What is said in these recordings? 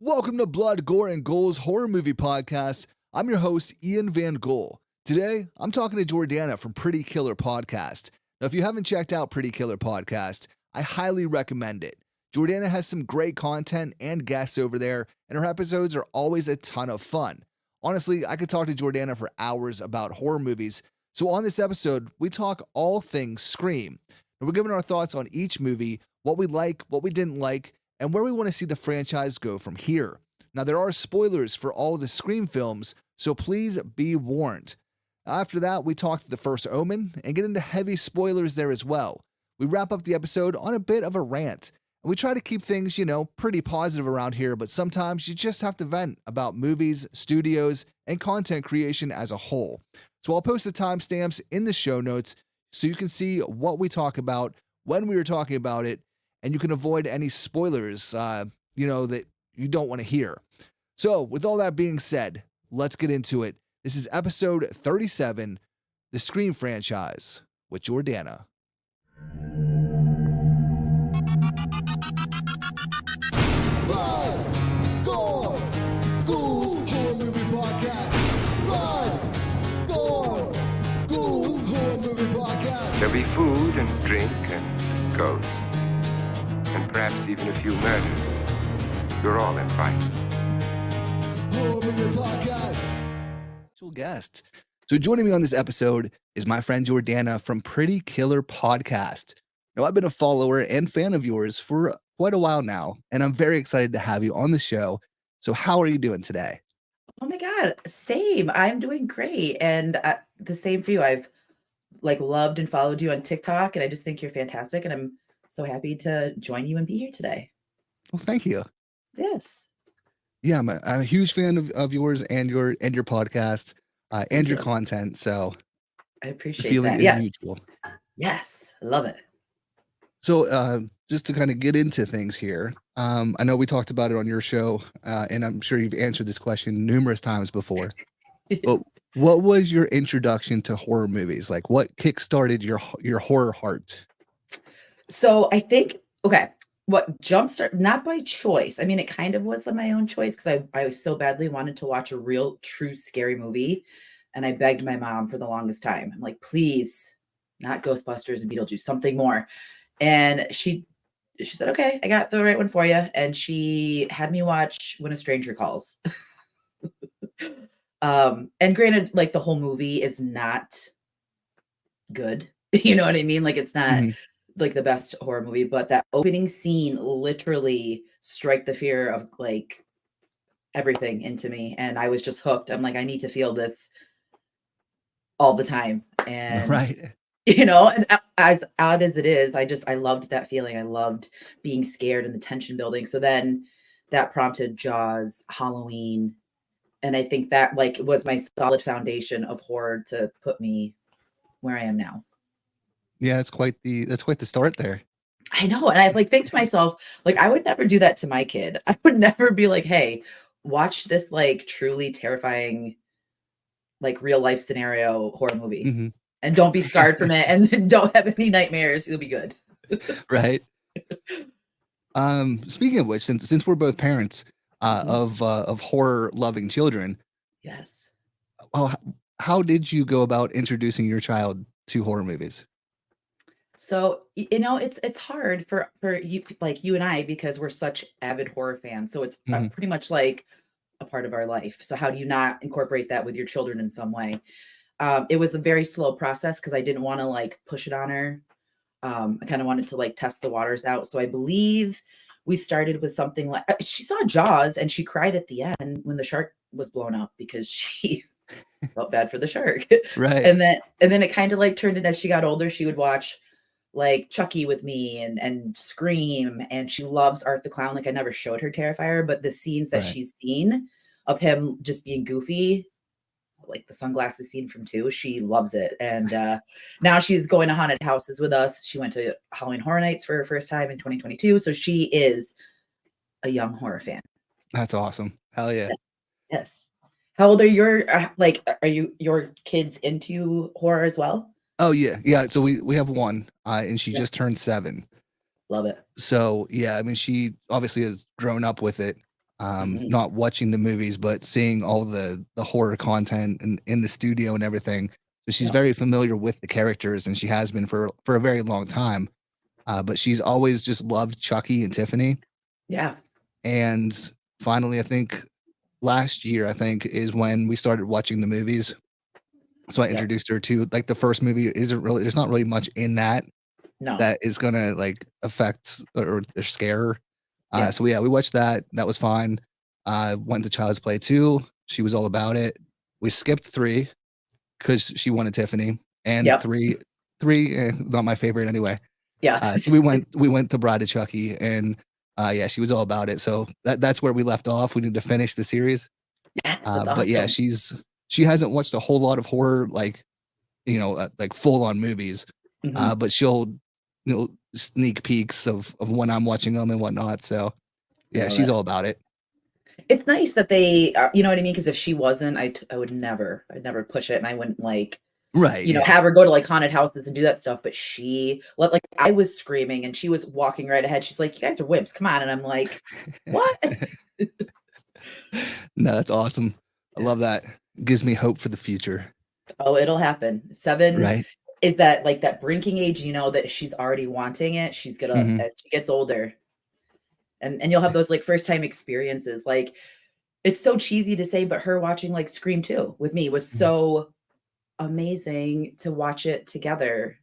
Welcome to Blood, Gore, and Ghouls Horror Movie Podcast. I'm your host, Ian Van Gogh. Today, I'm talking to Jordana from Pretty Killer Podcast. Now, if you haven't checked out Pretty Killer Podcast, I highly recommend it. Jordana has some great content and guests over there, and her episodes are always a ton of fun. Honestly, I could talk to Jordana for hours about horror movies. So on this episode, we talk all things Scream. And we're giving our thoughts on each movie, what we like, what we didn't like, and where we want to see the franchise go from here. Now, there are spoilers for all the Scream films, so please be warned. After that, we talk to the first Omen and get into heavy spoilers there as well. We wrap up the episode on a bit of a rant. And we try to keep things, pretty positive around here, but sometimes you just have to vent about movies, studios, and content creation as a whole. So I'll post the timestamps in the show notes so you can see what we talk about, when we were talking about it, and you can avoid any spoilers, that you don't want to hear. So, with all that being said, let's get into it. This is episode 37, the Scream franchise, with Jordana. Blood, Gore, Ghouls, Horror Movie Podcast. Blood, Gore, Ghouls, Horror Movie Podcast. There'll be food and drink and ghosts. And perhaps even a few murders. You're all invited. Horror Movie Podcast. Special guest. So joining me on this episode is my friend Jordana from Pretty Killer Podcast. Now, I've been a follower and fan of yours for quite a while now, and I'm very excited to have you on the show. So how are you doing today? Oh my God, same. I'm doing great. And the same for you. I've loved and followed you on TikTok, and I just think you're fantastic. And I'm so happy to join you and be here today. Well, thank you. Yes. Yeah, I'm a huge fan of yours and your podcast and your content. So I the appreciate feeling that. is Yeah. mutual. Yes. I love it. So just to kind of get into things here, I know we talked about it on your show, and I'm sure you've answered this question numerous times before. But what was your introduction to horror movies? Like, what kickstarted your horror heart? So I think, okay, what jumpstart, not by choice. I mean, it kind of was my own choice because I so badly wanted to watch a real, true, scary movie. And I begged my mom for the longest time. I'm like, please, not Ghostbusters and Beetlejuice, something more. And she said, okay, I got the right one for you. And she had me watch When a Stranger Calls. And granted, the whole movie is not good. You know what I mean? It's not the best horror movie, but that opening scene literally strike the fear of everything into me. And I was just hooked. I'm like, I need to feel this all the time. And Right. and as odd as it is, I loved that feeling. I loved being scared and the tension building. So then that prompted Jaws, Halloween. And I think that was my solid foundation of horror to put me where I am now. Yeah, that's quite the start there. I know. And I think to myself, I would never do that to my kid. I would never be like, hey, watch this truly terrifying, real life scenario horror movie. And don't be scarred from it, and don't have any nightmares. You'll be good. Right. Speaking of which, since we're both parents of horror loving children. Yes. How did you go about introducing your child to horror movies? So, it's hard for you, you and I, because we're such avid horror fans. So it's pretty much a part of our life. So how do you not incorporate that with your children in some way? It was a very slow process because I didn't want to push it on her. I kind of wanted to test the waters out. So I believe we started with something she saw Jaws and she cried at the end when the shark was blown up because she felt bad for the shark. Right. And then it kind of turned in as she got older, she would watch Chucky with me and Scream, and she loves Art the Clown. I never showed her Terrifier, but the scenes that she's seen of him just being goofy, the sunglasses scene from 2, she loves it. And now she's going to haunted houses with us. She went to Halloween Horror Nights for her first time in 2022. So she is a young horror fan. That's awesome. Hell yeah. Yes. How old are your are your kids into horror as well? Oh yeah. So we have one, and she just turned 7. Love it. So yeah, I mean, she obviously has grown up with it. Mhm. not watching the movies, but seeing all the horror content in the studio and everything. So she's Yeah. very familiar with the characters, and she has been for a very long time. But she's always just loved Chucky and Tiffany. Yeah. And finally, I think last year, I think, is when we started watching the movies. So I Yep. introduced her to like the first movie isn't really there's not really much in that No. that is gonna like affect or scare her. Yeah. So yeah, we watched that. That was fine. Went to Child's Play 2. She was all about it. We skipped 3 because she wanted Tiffany, and Yep. 3, not my favorite anyway. Yeah. So we went to Bride of Chucky, and yeah, she was all about it. So that's where we left off. We need to finish the series. Yes, that's But yeah, awesome. she hasn't watched a whole lot of horror, like like full on movies. Mhm. But she'll sneak peeks of when I'm watching them and whatnot. So I yeah, love she's it. all about it. It's nice that they, you know what I mean? Because if she wasn't, I would never, I'd never push it, and I wouldn't like, Right? Yeah. have her go to like haunted houses and do that stuff. But she, like, I was screaming and she was walking right ahead. She's like, "You guys are wimps, come on!" And I'm like, "What?" No, that's awesome. I Yeah. love that. Gives me hope for the future. Oh, it'll happen. 7 Right? is that like that brinking age, that she's already wanting it. She's gonna Hmm. as she gets older, and you'll have those like first time experiences. Like it's so cheesy to say, but her watching like Scream 2 with me was so amazing to watch it together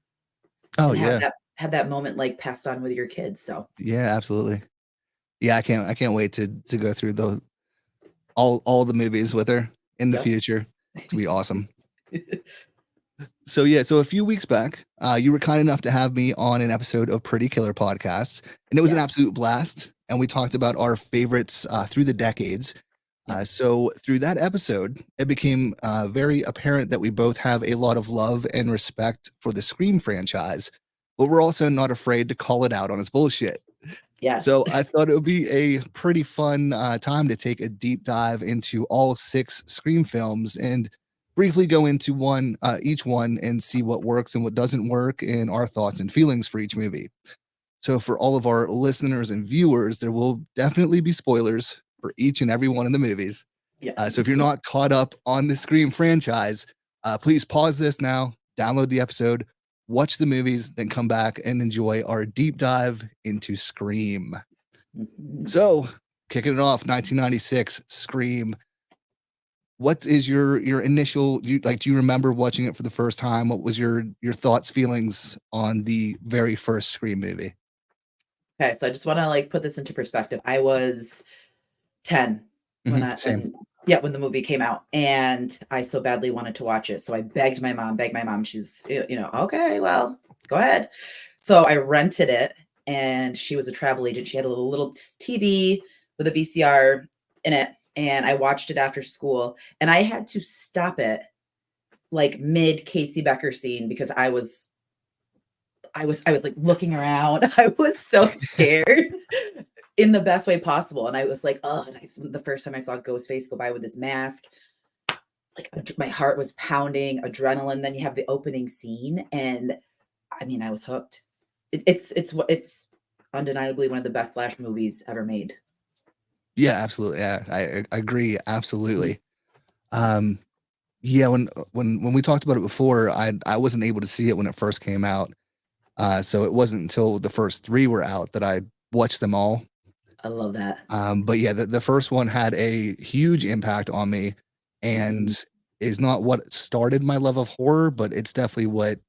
Oh and yeah, have that moment like passed on with your kids. So yeah, absolutely. Yeah, I can't wait to go through the all the movies with her in the yep. future. To be awesome. So yeah, so a few weeks back, you were kind enough to have me on an episode of Pretty Killer Podcast, and it was an Yes. absolute blast. And we talked about our favorites through the decades. Yep. So through that episode, it became very apparent that we both have a lot of love and respect for the Scream franchise, but we're also not afraid to call it out on its bullshit. Yes. So I thought it would be a pretty fun time to take a deep dive into all 6 Scream films and briefly go into each one and see what works and what doesn't work and our thoughts and feelings for each movie. So for all of our listeners and viewers, there will definitely be spoilers for each and every one of the movies. Yes. So if you're not caught up on the Scream franchise, please pause this now, download the episode, watch the movies, then come back and enjoy our deep dive into Scream. Mhm. So, kicking it off, 1996, Scream. What is your initial? Do you remember watching it for the first time? What was your thoughts, feelings on the very first Scream movie? Okay, so I just want to like put this into perspective. I was 10 when Same. when the movie came out, and I so badly wanted to watch it. So I begged my mom. She's, okay, well, go ahead. So I rented it, and she was a travel agent. She had a little TV with a VCR in it, and I watched it after school, and I had to stop it like mid Casey Becker scene because I was like looking around. I was so scared in the best way possible. And I was like, oh, the first time I saw Ghostface go by with his mask, like my heart was pounding, adrenaline. Then you have the opening scene, and I mean, I was hooked. It's undeniably one of the best slash movies ever made. Yeah, absolutely. Yeah, I agree. Mhm. Absolutely. Yes, Um, yeah, when we talked about it before, I wasn't able to see it when it first came out. So it wasn't until the first 3 were out that I watched them all. I love that. But yeah, the first one had a huge impact on me Mhm. and is not what started my love of horror, but it's definitely what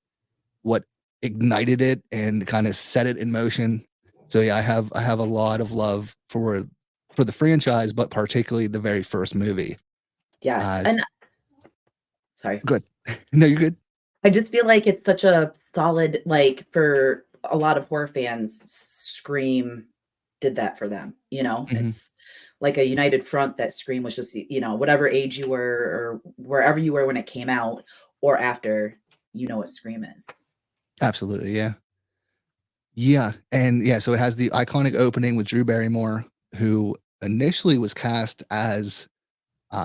ignited it and kind of set it in motion. So yeah, I have a lot of love for the franchise, but particularly the very first movie. Yes, Uh, and sorry. good. No, you're good. I just feel like it's such a solid, like, for a lot of horror fans, Scream did that for them, you know? Mhm. It's like a united front that Scream was just, whatever age you were or wherever you were when it came out or after, you know what Scream is. Absolutely, yeah. Yeah, and yeah, so it has the iconic opening with Drew Barrymore, who initially was cast as,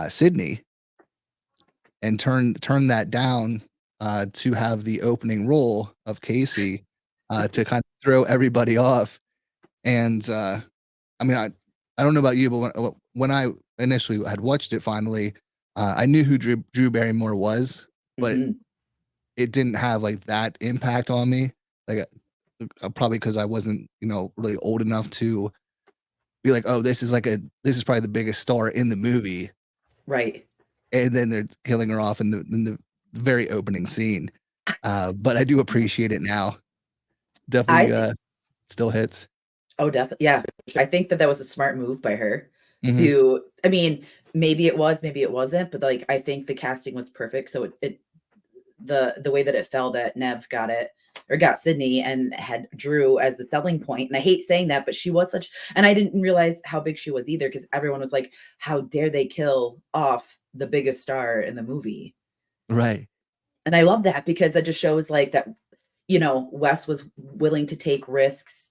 Sydney and turned that down, to have the opening role of Casey, to kind of throw everybody off, and, I mean, I don't know about you, but when I initially had watched it finally, I knew who Drew Barrymore was, but Mhm. it didn't have like that impact on me. Like probably because I wasn't, really old enough to be like, oh, this is probably the biggest star in the movie, Right. and then they're killing her off in the very opening scene. But I do appreciate it now. I Definitely, think still hits. oh, definitely, yeah. I think that that was a smart move by her Mhm. to I mean, maybe it was, maybe it wasn't, but, like, I think the casting was perfect, so it the way that it fell that Nev got it or got Sydney and had Drew as the selling point, and I hate saying that, but she was such and I didn't realize how big she was either because everyone was like, "How dare they kill off the biggest star in the movie?" Right. And I love that because that just shows, like, that, Wes was willing to take risks,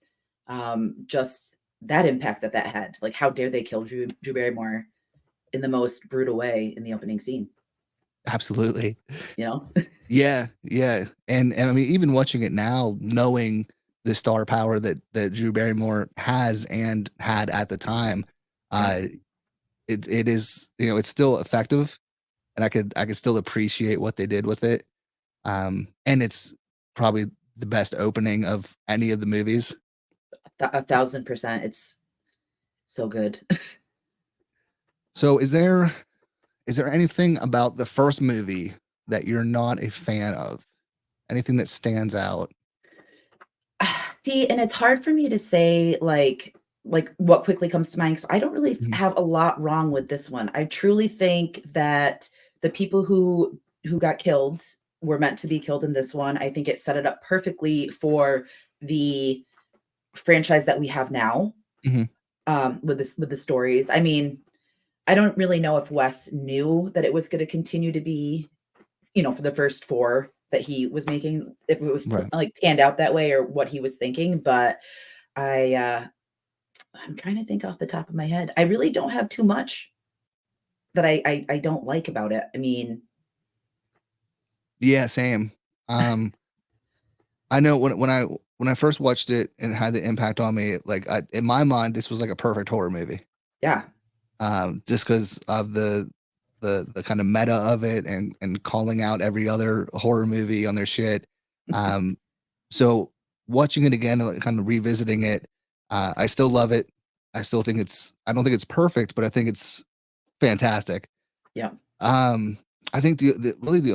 just that impact that that had. Like, how dare they kill Drew Barrymore in the most brutal way in the opening scene, Absolutely. you know? Yeah, yeah, and I mean, even watching it now, knowing the star power that Drew Barrymore has and had at the time, Yeah. uh, it is, it's still effective, and I could still appreciate what they did with it. And it's probably the best opening of any of the movies. 1,000%. It's so good. So is there anything about the first movie that you're not a fan of? Anything that stands out? See, and it's hard for me to say, like, what quickly comes to mind because I don't really Mhm, have a lot wrong with this one. I truly think that the people who got killed were meant to be killed in this one. I think it set it up perfectly for the franchise that we have now, mhm, with the stories. I mean, I don't really know if Wes knew that it was gonna continue to be, for the first 4 that he was making, if it was right. like, panned out that way or what he was thinking, but I, I'm trying to think off the top of my head. I really don't have too much that I don't like about it. I mean, Yeah, same. Um, I know when I first watched it and it had the impact on me, like, in my mind, this was like a perfect horror movie. yeah. Just because of the kind of meta of it and calling out every other horror movie on their shit. Um, so watching it again and, like, kind of revisiting it, I still love it. I don't think it's perfect, but I think it's fantastic. Yeah. Um, I think really the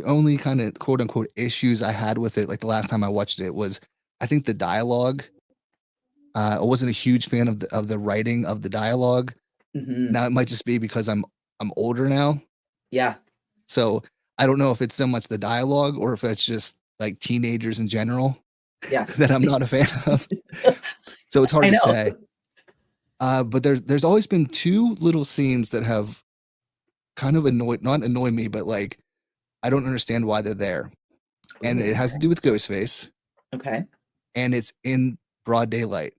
only kind of quote unquote issues I had with it, like the last time I watched it, was I think the dialogue. I wasn't a huge fan of the writing of the dialogue. Mhm. Now it might just be because I'm older now, Yeah. so I don't know if it's so much the dialogue or if it's just like teenagers in general Yes. that I'm not a fan of. So it's hard I to know. say. But there's always been two little scenes that have kind of not annoyed me, but like I don't understand why they're there. And Ooh, it has to do with Ghostface, okay. and it's in broad daylight.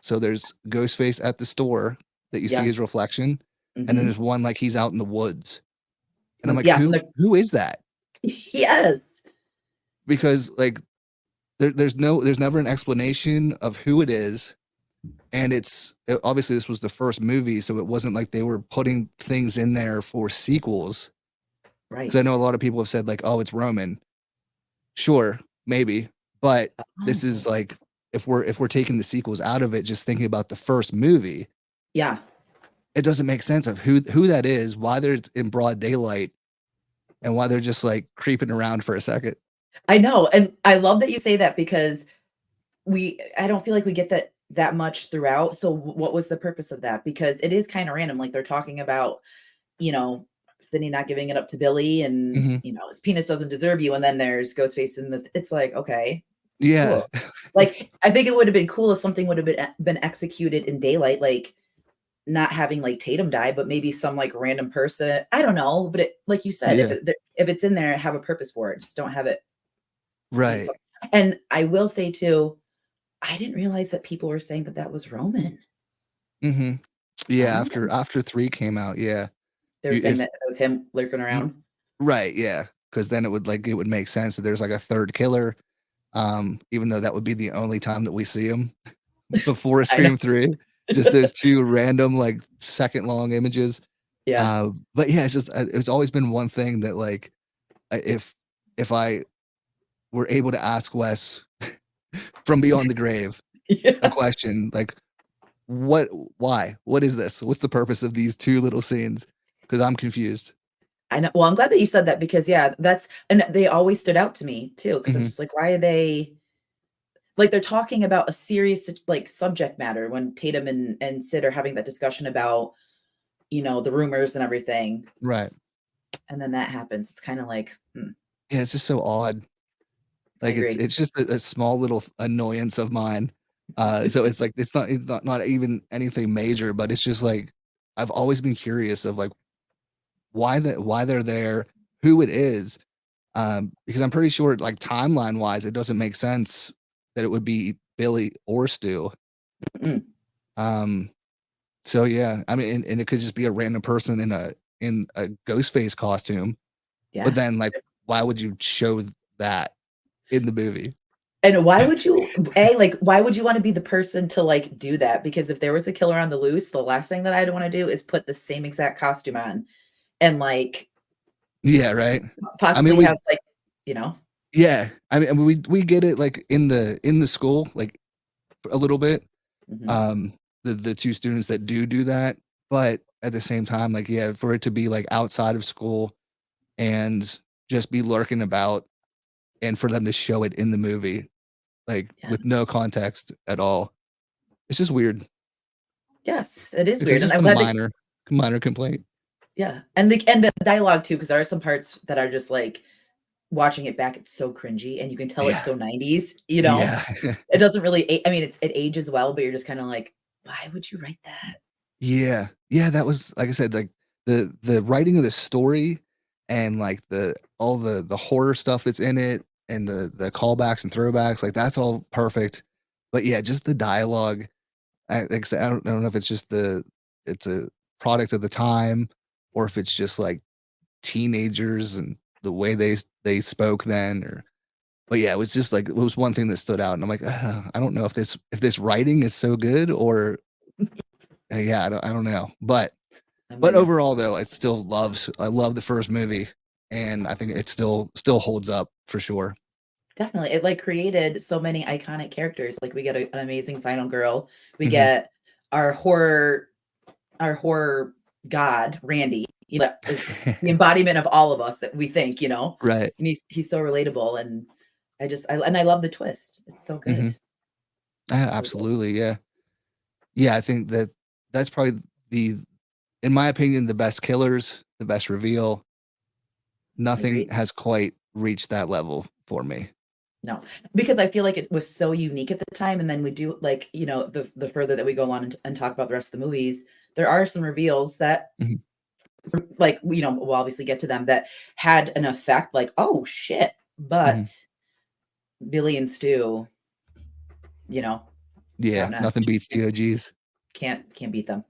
So there's Ghostface at the store that you see his Yes. reflection, and then Mhm. there's one like he's out in the woods. And I'm like, Yeah, from "Who the who is that?" yes. Because, like, there's never an explanation of who it is, and obviously, this was the first movie, so it wasn't like they were putting things in there for sequels. Because I know a Right. lot of people have said, like, "Oh, it's Roman." Sure, maybe, but this is, Oh. like, if we're taking the sequels out of it, just thinking about the first movie, Yeah. it doesn't make sense of who that is, why they're in broad daylight, and why they're just, like, creeping around for a second. I know, and I love that you say that because I don't feel like we get that much throughout, so what was the purpose of that? Because it is kinda random, like, they're talking about, you know, Sydney not giving it up to Billy and, Mhm. his penis doesn't deserve you, and then there's Ghostface in the it's like, "Okay, Yeah. cool." Like, I think it would've been cool if something would've been executed in daylight, like, not having, like, Tatum die, but maybe some, like, random person I don't know, but like you said, Yeah. if it's in there, have a purpose for it, just don't have it be Right. some and I will say too, I didn't realize that people were saying that that was Roman. Mhm. Yeah, after Oh. after 3 came out, yeah. They were You saying if that it was him lurking y around? Right, yeah, because then it would make sense that there's, like, a 3rd killer, even though that would be the only time that we see him before I know. Scream 3. just those two random like second long images. Yeah. But yeah, it's just it's always been one thing that like if I were able to ask Wes from beyond the grave a Yeah. question like why what is this, what's the purpose of these two little scenes, because I'm confused. I know. Well, I'm glad that you said that because yeah, and they always stood out to me too. Because I'm Mhm. just like, why are they like they're talking about a serious like subject matter when Tatum and Sid are having that discussion about, the rumors and everything. Right. And then that happens. It's kind of like, Yeah, it's just so odd. I Like agree. it's just a small little annoyance of mine. So it's like it's not even anything major, but it's just like I've always been curious of like why they're there, who it is. Because I'm pretty sure like timeline wise, it doesn't make sense that it would be Billy or Stu. Mm, Um, so yeah, I mean, and it could just be a random person in a ghost face costume. But yeah. then like, why would you show that in the movie? And why would you like why would you want to be the person to like do that? Because if there was a killer on the loose, the last thing that I'd want to do is put the same exact costume on and like Yeah, right. I mean, possibly we have like, you know. yeah, I mean, we get it like in the school like a little bit. Mhm. Um, the two students that do that, but at the same time, like yeah, for it to be like outside of school and just be lurking about, and for them to show it in the movie like Yeah. with no context at all, it's just weird. Yes, it is It's like weird. And just I'm a glad that minor complaint. yeah. And the dialogue too, because there are some parts that are just like watching it back, it's so cringy and you can tell it's Yeah, so 90s, you know? yeah. It doesn't really I mean, it ages well, but you're just kinda like, "Why would you write that?" Yeah. Yeah, that was like I said, like, the writing of the story and, like, all the horror stuff that's in it and the callbacks and throwbacks, like, that's all perfect. But, yeah, just the dialogue, like I said, I don't know if it's just it's a product of the time or if it's just, like, teenagers and the way they spoke then or but, yeah, it was just, like it was one thing that stood out, and I'm like, I don't know if this writing is so good or yeah, I don't know. I'm But with you. overall, though, I love the first movie, and I think it still holds up for sure. Definitely. It, like, created so many iconic characters, like, we get an amazing final girl, we Mhm. get our horror our horror god, Randy, that is the embodiment of all of us that we think, Right. and he's so relatable, and I love the twist. It's so good. Mhm. Yeah, So good. absolutely, yeah. Yeah, I think that's probably the in my opinion, the best killers, the best reveal. I Nothing agree. has quite reached that level for me. No, because I feel like it was so unique at the time, and then we do like, the further that we go on and talk about the rest of the movies, there are some reveals that Mhm. like, we'll obviously get to them that had an effect like, "Oh, shit." Mhm. But Billy and Stu, you know, top Yeah, nothing notch. beats the OGs. Can't beat them.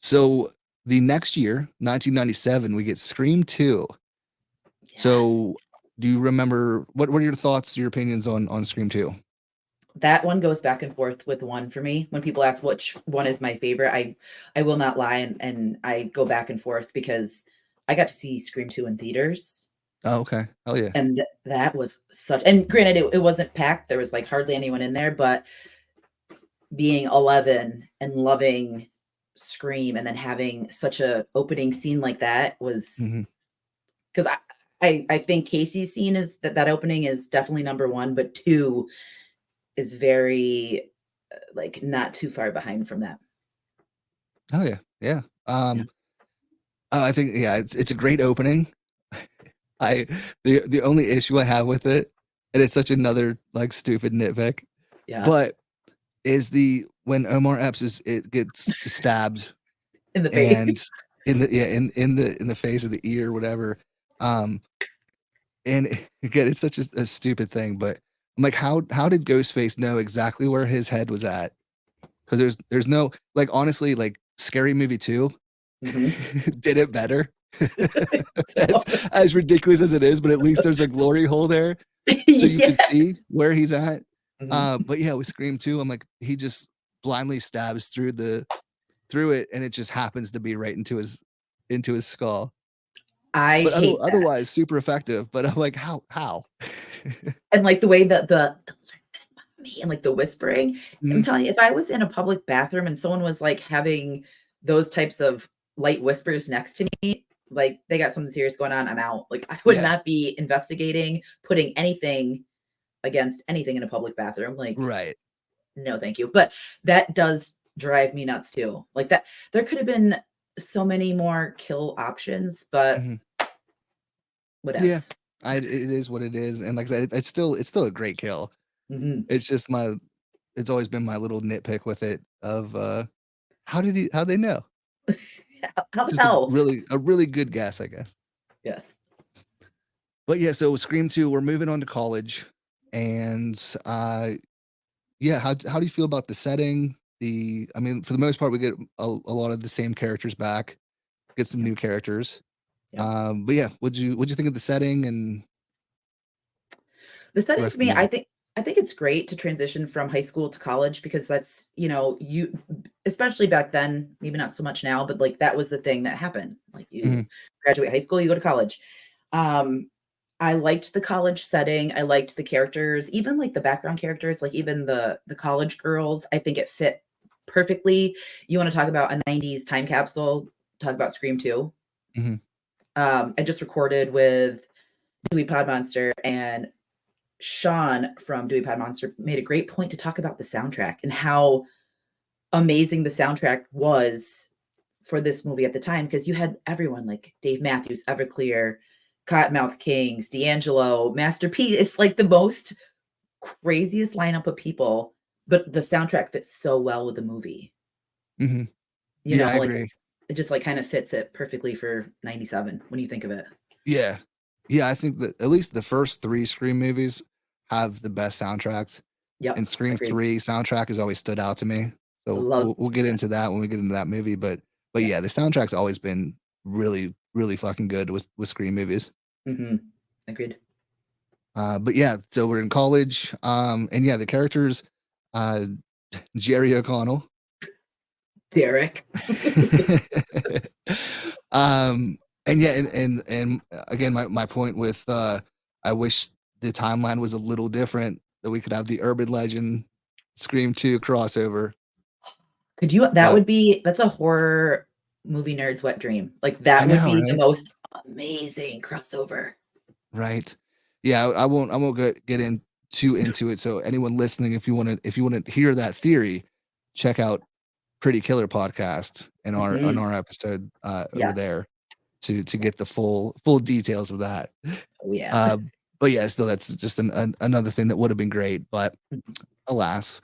So, the next year, 1997, we get Scream 2. Yes. So, do you remember what are your thoughts, your opinions on Scream 2? That one goes back and forth with 1 for me. When people ask which one is my favorite, I will not lie and I go back and forth because I got to see Scream 2 in theaters, Oh, okay. Hell yeah. and that was such and granted, it wasn't packed, there was, like, hardly anyone in there, but being 11 and loving Scream and then having such a opening scene like that was Mhm. 'cause I think Casey's scene is that opening is definitely number 1, but 2 is very, like, not too far behind from that. Oh, yeah. Yeah. Yeah. I think, yeah, it's a great opening. I the only issue I have with it, and it's such another, like, stupid nitpick, Yeah. but is the when Omar Epps it gets stabbed In the face. and in the yeah, in the face of the ear, whatever, um, and again, it's such a stupid thing, but I'm like, how did Ghostface know exactly where his head was at? 'Cause there's no like, honestly, like, Scary Movie 2 Mhm. did it better. As as ridiculous as it is, but at least there's a glory hole there, so you could Yeah. see where he's at. Mhm. But yeah, with Scream 2, I'm like, he just blindly stabs through it, and it just happens to be right into his skull. I But hate that. otherwise super effective. But I'm like, how? And, like, the way that the me and, like, the whispering, I'm Mhm. telling you, if I was in a public bathroom and someone was, like, having those types of light whispers next to me, like, they got something serious going on, I'm out. Like, I would Yeah, not be investigating, putting anything against anything in a public bathroom, like, right. no, thank you. But that does drive me nuts too. Like, that there could have been so many more kill options, but Mhm. Yeah, whatevs. it is what it is, and like I said, it's still a great kill. Mhm. It's just it's always been my little nitpick with it of, how'd they know? How It's the just hell? a really good guess, I guess. Yes. But yeah, so Scream 2, we're moving on to college, and, yeah, how do you feel about the setting? I mean, for the most part, we get a lot of the same characters back, get some Yep, new characters. yep. But yeah, what'd you think of the setting and The the setting rest to of the me, movie? I think it's great to transition from high school to college because that's, you especially back then, maybe not so much now, but like that was the thing that happened. Like you Mhm, graduate high school, you go to college. Um, I liked the college setting. I liked the characters, even like the background characters, like even the college girls. I think it fit perfectly. You want to talk about a 90s time capsule, talk about Scream 2. mhm. I just recorded with Dewey Pod Monster and Sean from Dewey Pod Monster made a great point to talk about the soundtrack and how amazing the soundtrack was for this movie at the time because you had everyone like Dave Matthews, Everclear, Cottonmouth Kings, D'Angelo, Master P. It's like the most craziest lineup of people, but the soundtrack fits so well with the movie. Mhm. You Yeah, know, I like agree. it just like kind of fits it perfectly for 97 when you think of it. Yeah. Yeah, I think that at least the first 3 Scream movies have the best soundtracks, Yep, and Scream agreed. 3 soundtrack has always stood out to me. So Love we'll get that. into that when we get into that movie, but yeah, the Yes. soundtrack's always been really, really fucking good with Scream movies. Mhm. Agreed. But yeah, so we're in college, and yeah, the characters, uh, Jerry O'Connell. Derek. And yeah, again, my point with, I wish the timeline was a little different, that we could have the urban legend Scream 2 crossover, Could you that but would be that's a horror movie nerd's wet dream. Like, I that would know, be the right? most amazing crossover. Right. Yeah, I won't get in too into it, so anyone listening, if you wanna hear that theory, check out Pretty Killer Podcast in Mhm. our episode, over Yes. there to get the full details of that. Oh, yeah. Uh, but yeah, still that's just another thing that would have been great, but Mhm. alas.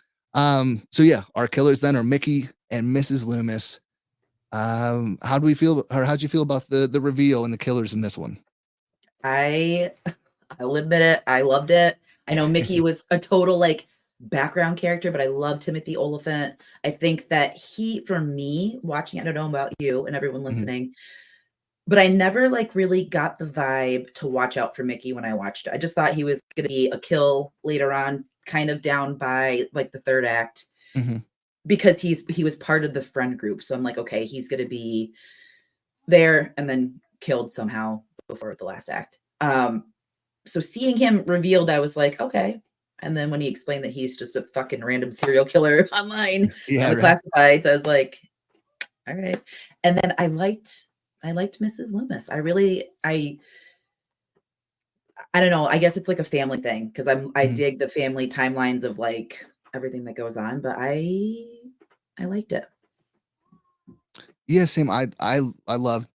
So yeah, our killers then are Mickey and Mrs. Loomis. How do we feel or how'd you feel about the reveal and the killers in this one? I I'll admit it, I loved it. I know Mickey was a total, like, background character, but I love Timothy Olyphant. I think that he for me, watching I don't know about you and everyone Mhm. listening, but I never, like, really got the vibe to watch out for Mickey when I watched it. I just thought he was gonna be a kill later on, kind of down by, like, the 3rd act. Mhm. Because he was part of the friend group, so I'm like, "Okay, he's gonna be there and then killed somehow before the last act." So seeing him revealed, I was like, "Okay." And then when he explained that he's just a fucking random serial killer online on Yeah, the right. classifieds, I was like, "Alright." And then I liked Mrs. Loomis. I don't know, I guess it's like a family thing because I Mhm. dig the family timelines of, like, everything that goes on, but I liked it. Yeah, same. I love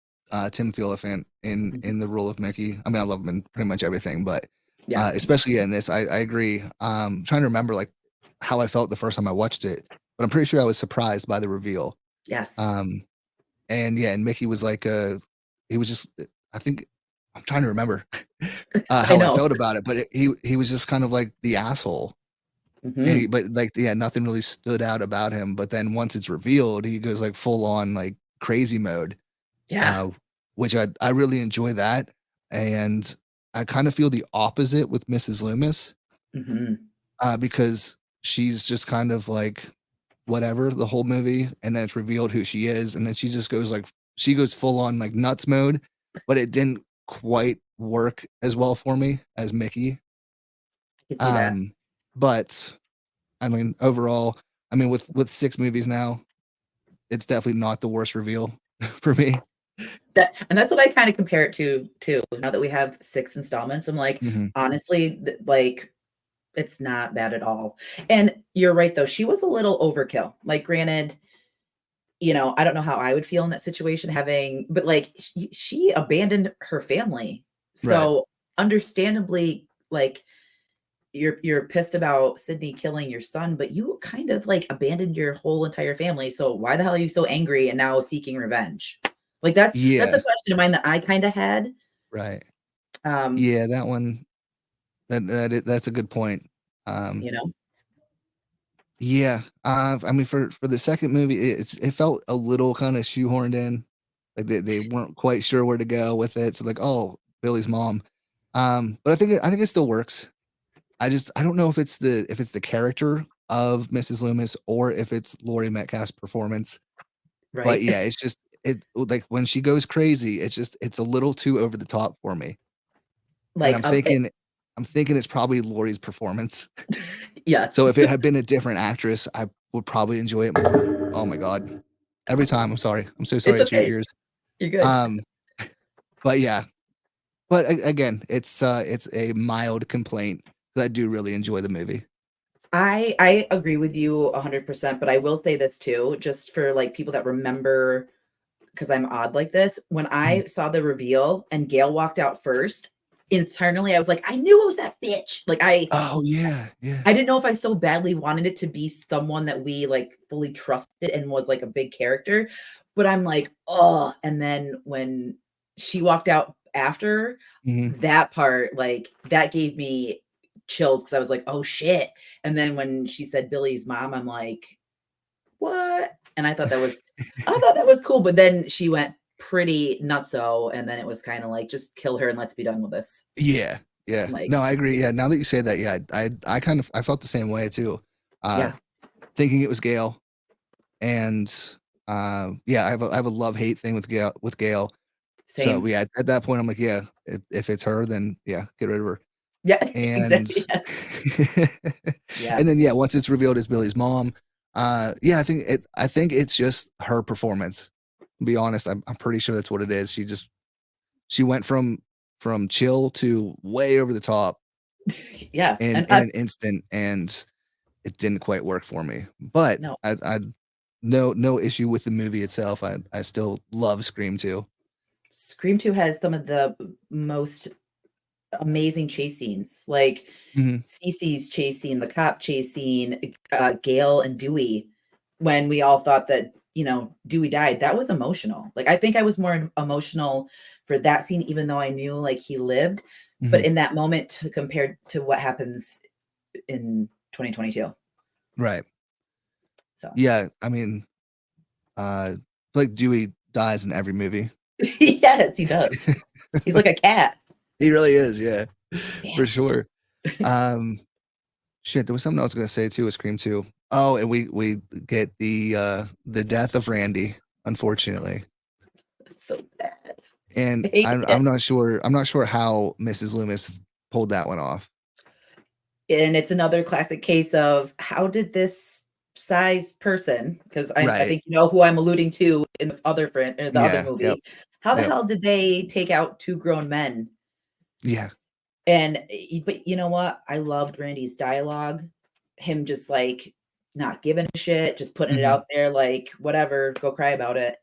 Timothy Olyphant Mhm. in the role of Mickey. I mean, I love him in pretty much everything, but Yeah. especially in this, I agree. Trying to remember like how I felt the first time I watched it, but I'm pretty sure I was surprised by the reveal. Yes. Um, and yeah, and Mickey was like he was just I think I'm trying to remember I how I know. felt about it, but he was just kind of like the asshole. And Mhm. but like yeah, nothing really stood out about him. But then once it's revealed, he goes like full on like crazy mode, Yeah. uh, which I really enjoy that. And I kind of feel the opposite with Mrs. Loomis, Mhm. because she's just kind of like whatever the whole movie, and then it's revealed who she is, and then she just goes like she goes full on like nuts mode, but it didn't quite work as well for me as Mickey. I could see that. But I mean, overall, I mean, with 6 movies now, it's definitely not the worst reveal for me. And that's what I kind of compare it to too. Now that we have 6 installments, I'm like, Mhm. honestly, like it's not bad at all. And you're right though, she was a little overkill. Like granted, I don't know how I would feel in that situation but like she abandoned her family. Right. So understandably, like you're pissed about Sydney killing your son, but you kind of like abandoned your whole entire family. So why the hell are you so angry and now seeking revenge? Like that's a Yeah, question of mine that I kind of had. right. Um, Yeah, that one that's a good point. Um, you know, yeah, I mean, for the second movie, it felt a little kinda shoehorned in, like, they weren't quite sure where to go with it, so, like, "Oh, Billy's mom." But I think it still works. I don't know if it's the character of Mrs. Loomis or if it's Laurie Metcalf's performance, but, right? yeah, it's just like, when she goes crazy, it's a little too over the top for me, and Like I'm thinking it's probably Laurie's performance. So yes. if it had been a different actress, I would probably enjoy it more. Oh my god. Every time, I'm sorry. I'm so sorry It's to your okay. ears. You're good. Um, but yeah. But a again, it's a mild complaint, but I do really enjoy the movie. I agree with you 100%, but I will say this too, just for like people that remember, because I'm odd like this. When Mhm. I saw the reveal and Gail walked out first, internally I was like, I knew it was that bitch. Like Oh, yeah, yeah. I didn't know if I so badly wanted it to be someone that we like fully trusted and was like a big character, but I'm like, oh. And then when she walked out after Mhm. that part, like that gave me chills because I was like, oh shit. And then when she said Billy's mom, I'm like, what? And I thought that was cool. But then she went pretty nutso, and then it was kind of like, just kill her and let's be done with this. Yeah, yeah. Like, No, I agree, yeah, now that you say that, yeah, I kind of I felt the same way too, uh, yeah, thinking it was Gale, and, yeah, I have a love-hate thing with Gale. So, same. yeah, at that point, I'm like, "Yeah, if it's her, then, yeah, get rid of her." Yeah, And exactly. Yeah. Yeah. and then, yeah, once it's revealed as Billy's mom, yeah, I think it's just her performance. To be honest, I'm pretty sure that's what it is. She went from chill to way over the top Yeah, and in an instant, and it didn't quite work for me. But no, I no issue with the movie itself. I still love Scream 2. Scream 2 has some of the most amazing chase scenes, like Mhm, Cece's chase scene, the cop chase scene, Gail and Dewey, when we all thought that, Dewey died, that was emotional. Like, I think I was more emotional for that scene, even though I knew, like, he lived, but mhm. in that moment compared to what happens in 2022. Right. So, Yeah, I mean, like Dewey dies in every movie. yes, he does. He's like a cat. He really is, yeah, for Damn. sure. Um, shit, there was something I was gonna say too with Scream 2. Oh, and we get the death of Randy, unfortunately. It's so sad. And I hate it. I'm not sure how Mrs. Loomis pulled that one off. And it's another classic case of how did this size person, because I Right. think you know who I'm alluding to in the other friend or the other Yeah, yep, movie. How the yep. hell did they take out 2 grown men? Yeah. And but you know what? I loved Randy's dialogue. Him just like not giving a shit, just putting it Mhm. out there like whatever, go cry about it.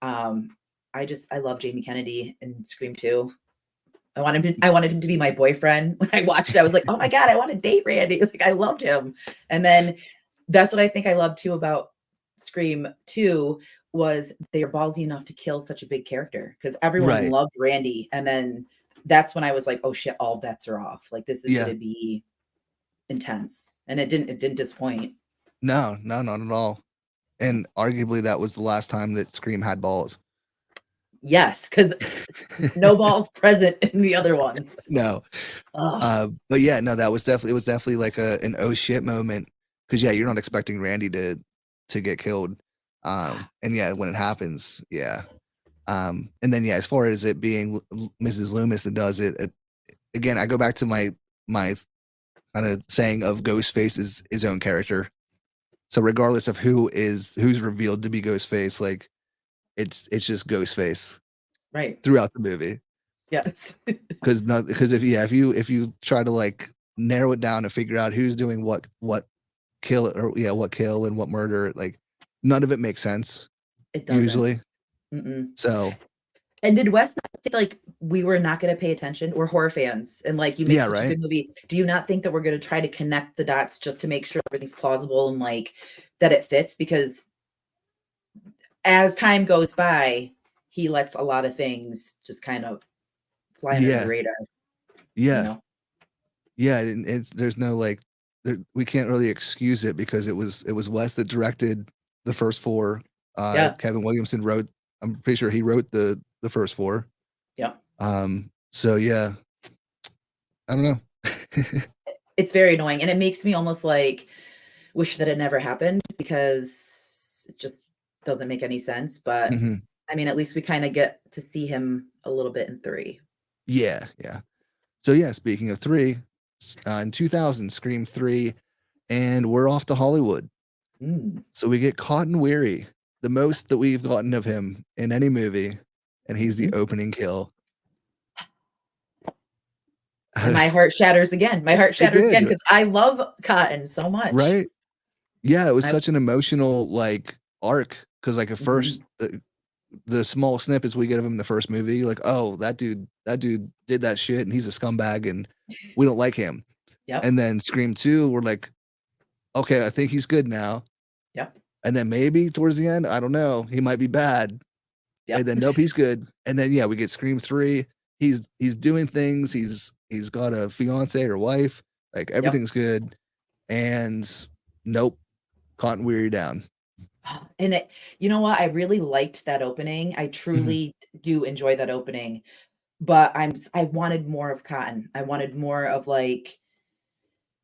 Um I love Jamie Kennedy in Scream 2. I wanted him to be my boyfriend. When I watched it, I was like, "Oh my god, I want to date Randy." Like, I loved him. And then that's what I think I love too about Scream 2 was they are ballsy enough to kill such a big character because everyone Right. loved Randy. And then that's when I was like, "Oh shit, all bets are off. Like this is Yeah. gonna be intense." And it didn't disappoint. No, no, not at all. So And arguably that was the last time that Scream had balls. yes, because no balls present in the other ones. No. Oh, But yeah, no, that was definitely it was definitely like an "oh shit" moment. Because yeah, you're not expecting Randy to get killed. And yeah, when it happens, yeah. And then yeah, as far as it being Mrs. Loomis that does it, again, I go back to my kind of saying of Ghostface is his own character. So regardless of who's revealed to be Ghostface, like it's just Ghostface Right. throughout the movie. Yes. Because if you try to like narrow it down and figure out who's doing what kill or what kill and what murder, like none of it makes sense It doesn't. usually. Mm-mm. So And did Wes not think like we were not going to pay attention? We're horror fans, and like you make yeah, such a right. good movie. Do you not think that we're going to try to connect the dots just to make sure everything's plausible and like that it fits? Because as time goes by, he lets a lot of things just kind of fly under the Yeah, radar, you yeah, know? yeah. And there's no like we can't really excuse it because it was Wes that directed the first four. Yeah. Kevin Williamson wrote. I'm pretty sure he wrote the first four. Yeah. So yeah, I don't know. It's very annoying. And it makes me almost like wish that it never happened because it just doesn't make any sense. But Mhm. I mean, at least we kind of get to see him a little bit in 3. Yeah, yeah. So yeah, speaking of three, in 2000, Scream 3, and we're off to Hollywood. Mm. So we get Cotton Weary, the most that we've gotten of him in any movie, and he's the Mhm. opening kill. And my heart shatters again. My heart It shatters again did, because I love Cotton so much. right? Yeah, it was I such an emotional like arc because like at first Mhm. the small snippets we get of him in the first movie, like, oh, that dude did that shit and he's a scumbag and we don't like him. Yep. And then Scream 2, we're like, okay, I think he's good now. Yep. And then maybe towards the end, I don't know, he might be bad. And Yep. then nope, he's good. And then yeah, we get Scream 3. He's doing things. He's got a fiance or wife. Like Yep. everything's good. And nope, Cotton Weary down. And it, you know what? I really liked that opening. I Mhm. truly do enjoy that opening, but I wanted more of Cotton. I wanted more of like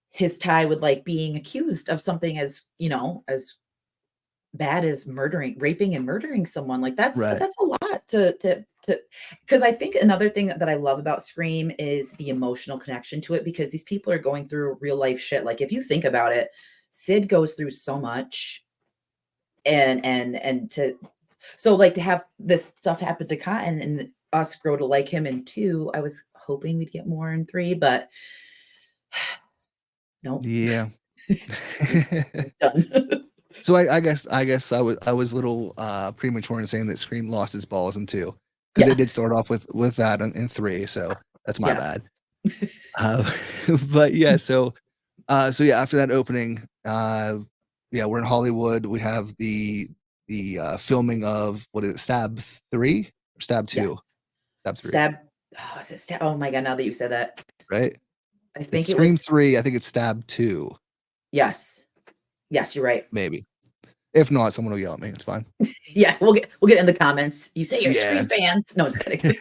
his tie with like being accused of something as, as bad as raping and murdering someone. Like Right. that's a lot to because I think another thing that I love about Scream is the emotional connection to it because these people are going through real life shit. Like if you think about it, Sid goes through so much and to so like to have this stuff happen to Cotton and us grow to like him in 2, I was hoping we'd get more in 3, but nope. Yeah. It's done. So I guess I was a little premature in saying that Scream lost its balls in 2 because they Yeah. did start off with that in 3, so that's my Yes. bad. Uh, but yeah, so yeah, after that opening, yeah, we're in Hollywood. We have the filming of what is it, Stab 3 or Stab Yes. 2? Stab 3, Stab is it stab oh my god, now that you said that. right? I It's think it was Scream 3. I think it's Stab 2, yes. Yes, you're right. maybe. If not, someone will yell at me. It's fine. Yeah, we'll get in the comments. You say you're Yeah. Scream fans. No, just kidding.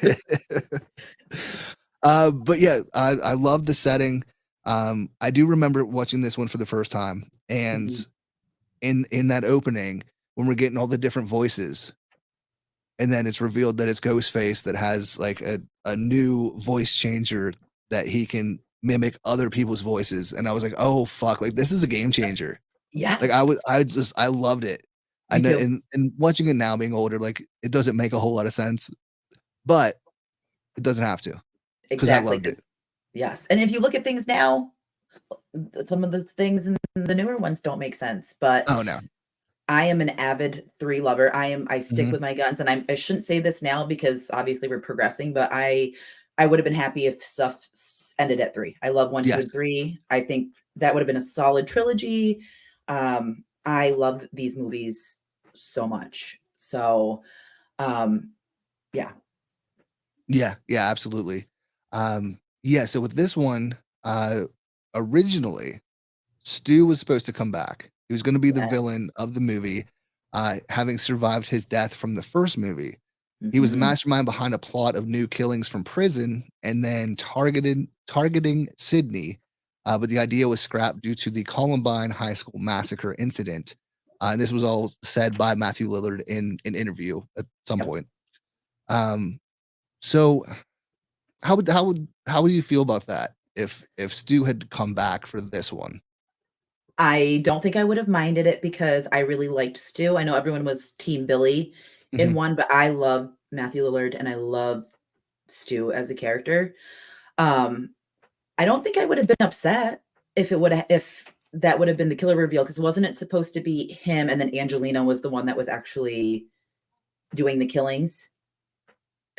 But yeah, I love the setting. I do remember watching this one for the first time, and Mhm. in that opening when we're getting all the different voices, and then it's revealed that it's Ghostface that has like a new voice changer that he can mimic other people's voices, and I was like, oh fuck, like this is a game changer. Like Yes. I loved it. I Me know, too. and watching it now, being older, like it doesn't make a whole lot of sense, but it doesn't have to because I Exactly. loved it. Because yes, and if you look at things now, some of the things in the newer ones don't make sense, but Oh no. I am an avid 3 lover. I stick Mhm. with my guns, and I shouldn't say this now because obviously we're progressing, but I would have been happy if stuff ended at 3. I love 1, 2, Yes. and 3. I think that would have been a solid trilogy. I love these movies so much. So, um, yeah. Yeah, yeah, absolutely. Yeah, so with this one, originally, Stu was supposed to come back. He was gonna be the Yeah. villain of the movie, having survived his death from the first movie. He was the Mhm. mastermind behind a plot of new killings from prison and then targeting Sydney, but the idea was scrapped due to the Columbine High School massacre incident. And this was all said by Matthew Lillard in an interview at some Yep. point. So how would you feel about that if Stu had come back for this one? I don't think I would have minded it because I really liked Stu. I know everyone was team Billy in Mhm. one, but I love Matthew Lillard and I love Stu as a character. Um, I don't think I would have been upset if that would have been the killer reveal, because wasn't it supposed to be him and then Angelina was the one that was actually doing the killings,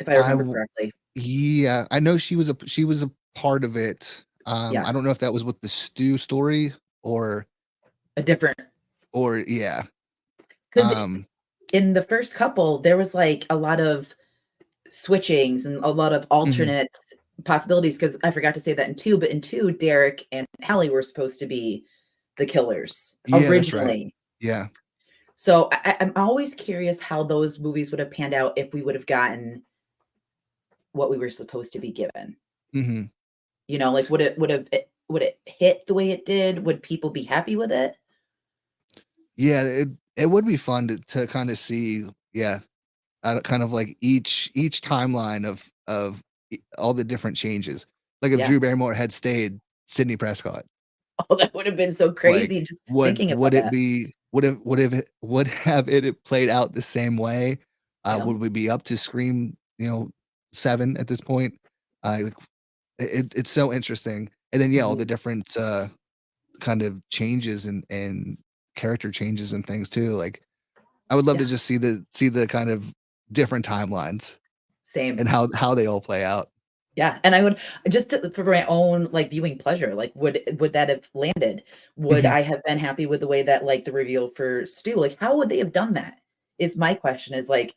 if I I remember w correctly? Yeah, I know she was a part of it. Yeah, I don't know if that was with the Stu story or a different yeah. because Um, in the first couple, there was like a lot of switchings and a lot of mhm. alternate possibilities. Because I forgot to say that in 2, but in 2, Derek and Hallie were supposed to be the killers Yeah, that's right. originally. Yeah. So I'm always curious how those movies would have panned out if we would have gotten what we were supposed to be given. Mhm. Like would it hit the way it did? Would people be happy with it? Yeah, it would be fun to kinda see, yeah, kind of like each timeline of all the different changes. Like if Yeah. Drew Barrymore had stayed Sidney Prescott, Oh, that would have been so like crazy just would thinking would about it that. be would have it played out the same way? Yeah. Would we be up to Scream, 7 at this point? Like, it's so interesting. And then, yeah, all the Mhm. different, kind of changes and character changes and things too. Like, I would love to Yeah. just see the kind of different timelines Same. and how they all play out. Yeah, and I would just for my own, like, viewing pleasure, like, would that have landed? Would Mhm. I have been happy with the way that, like, the reveal for Stu, like, how would they have done that? Is my question is, like,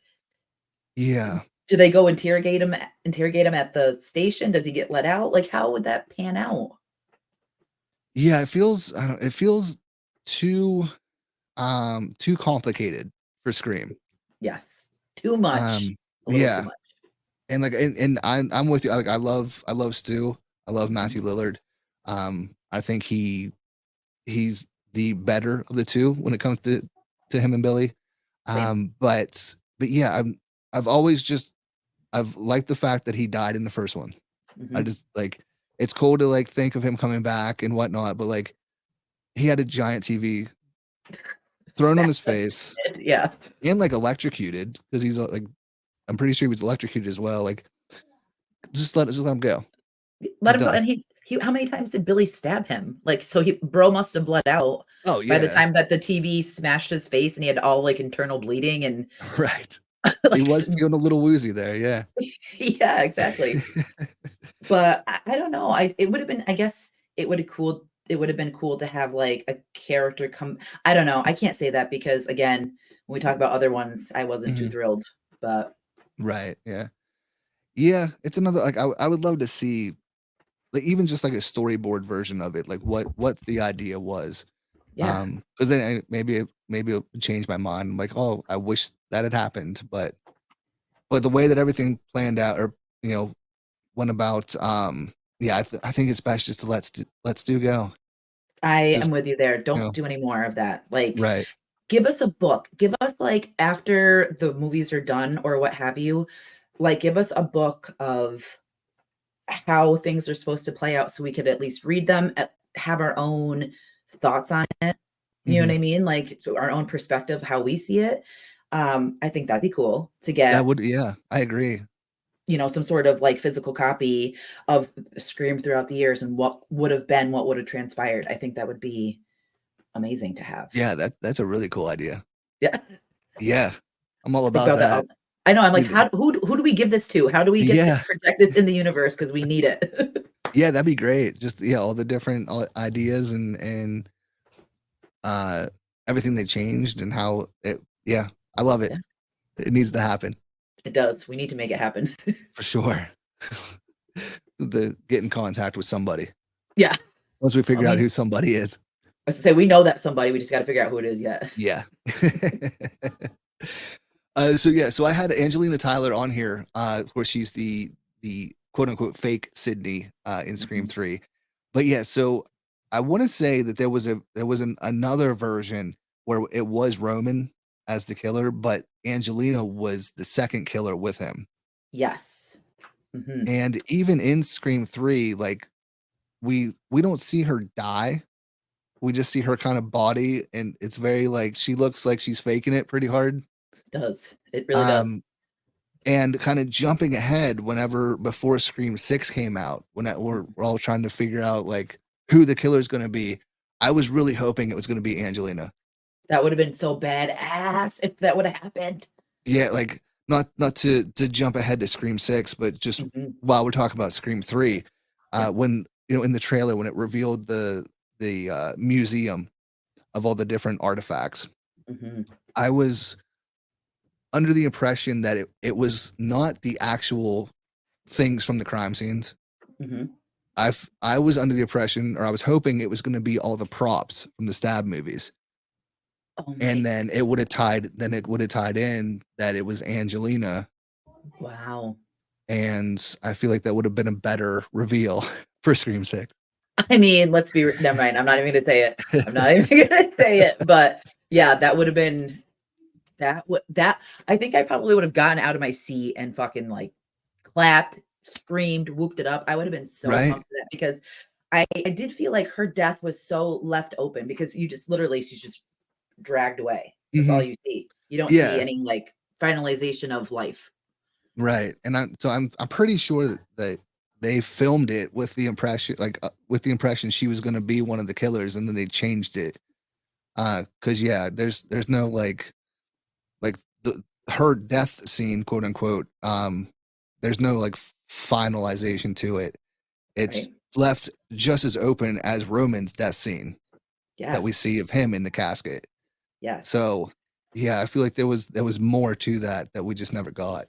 Yeah. do they go interrogate him at the station? Does he get let out? Like, how would that pan out? Yeah, it feels too, too complicated for Scream. Yes. Too much. Um, A little too yeah, much. and, like, and I'm with you, like, I love Stu, I love Mhm. Matthew Lillard. I think he's the better of the 2 when it comes to him and Billy. Same. But yeah, I've always just I've liked the fact that he died in the first one. I Mhm. just like it's cool to, like, think of him coming back and whatnot, but, like, he had a giant TV thrown on his Smashed up face his head, yeah. and, like, electrocuted because he's, like I'm pretty sure he was electrocuted as well, like, just let him go. Let He's him go, done. and he how many times did Billy stab him? Like, so he bro must have bled out Oh, by the yeah. time that the TV smashed his face and he had all, like, internal bleeding and, Right. He like, was feeling a little woozy there, yeah. yeah, exactly. But I don't know, it would've been I guess it would have been cool to have, like, a character come I don't know, I can't say that because, again, when we talk about other ones, I wasn't too Mhm. thrilled, but Right, yeah. Yeah, it's another like, I would love to see, like, even just, like, a storyboard version of it, like, what the idea was. yeah. 'Cause then maybe it'll change my mind, I'm like, "Oh, I wish that had happened," but the way that everything planned out or, you know, went about, yeah, I think it's best just to let Stu go. I am Just, with you there, you don't know do any more of that, like, right. give us a book. Give us, like, after the movies are done or what have you, like, give us a book of how things are supposed to play out so we could at least read them, have our own thoughts on it. You know what Mhm. I mean? Like, so our own perspective, how we see it. I think that'd be cool to That get, would yeah, I agree. some sort of, like, physical copy of Scream throughout the years and what would have transpired. I think that would be amazing to have. Yeah, that's a really cool idea. Yeah. Yeah, I'm all Think about about that that. all I know, I'm like, Need to who do we give this to? How do we get to yeah. project this in the universe? Because we need it. Yeah, that'd be great. Just, yeah, all the different, ideas and, uh, everything they changed and how it yeah, I love it. Yeah, It needs to happen it does. We need to make it happen. for sure. The get in contact with somebody Yeah. once we I figure out mean, who somebody is. I was to say, we know that somebody, we just gotta figure out who it is yet. Yeah. So yeah, so I had Angelina Tyler on here. Of course, she's the quote unquote fake Sydney in Scream Mhm. 3. But yeah, so I want to say that there was another version where it was Roman as the killer, but Angelina was the second killer with him. Yes. Mm-hmm. And even in Scream 3, like we don't see her die. We just see her kind of body, and it's very like she looks like she's faking it pretty hard. It does. It really does. And kind of jumping ahead before Scream 6 came out, when we're all trying to figure out like who the killer is going to be, I was really hoping it was going to be Angelina. That would have been so badass if that would have happened. Yeah, like not to jump ahead to Scream 6, but just while we're talking about Scream 3, when in the trailer when it revealed the museum of all the different artifacts, I was under the impression that it was not the actual things from the crime scenes. I was under the impression, or I was hoping it was going to be all the props from the stab movies. And then it would have tied in that it was Angelina. Wow. And I feel like that would have been a better reveal for Scream 6. I mean, never mind. I'm not even going to say it. But yeah, that would have been that. I think I probably would have gotten out of my seat and fucking like clapped, screamed, whooped it up. I would have been so pumped for that, because I did feel like her death was so left open, because you just literally, she's just dragged away. That's all you see. You don't see any like finalization of life. Right. And I'm pretty sure that they filmed it with the impression she was going to be one of the killers, and then they changed it. Cause there's no like her death scene, quote unquote. There's no like finalization to it. It's left just as open as Roman's death scene that we see of him in the casket. Yeah. So I feel like there was more to that we just never got.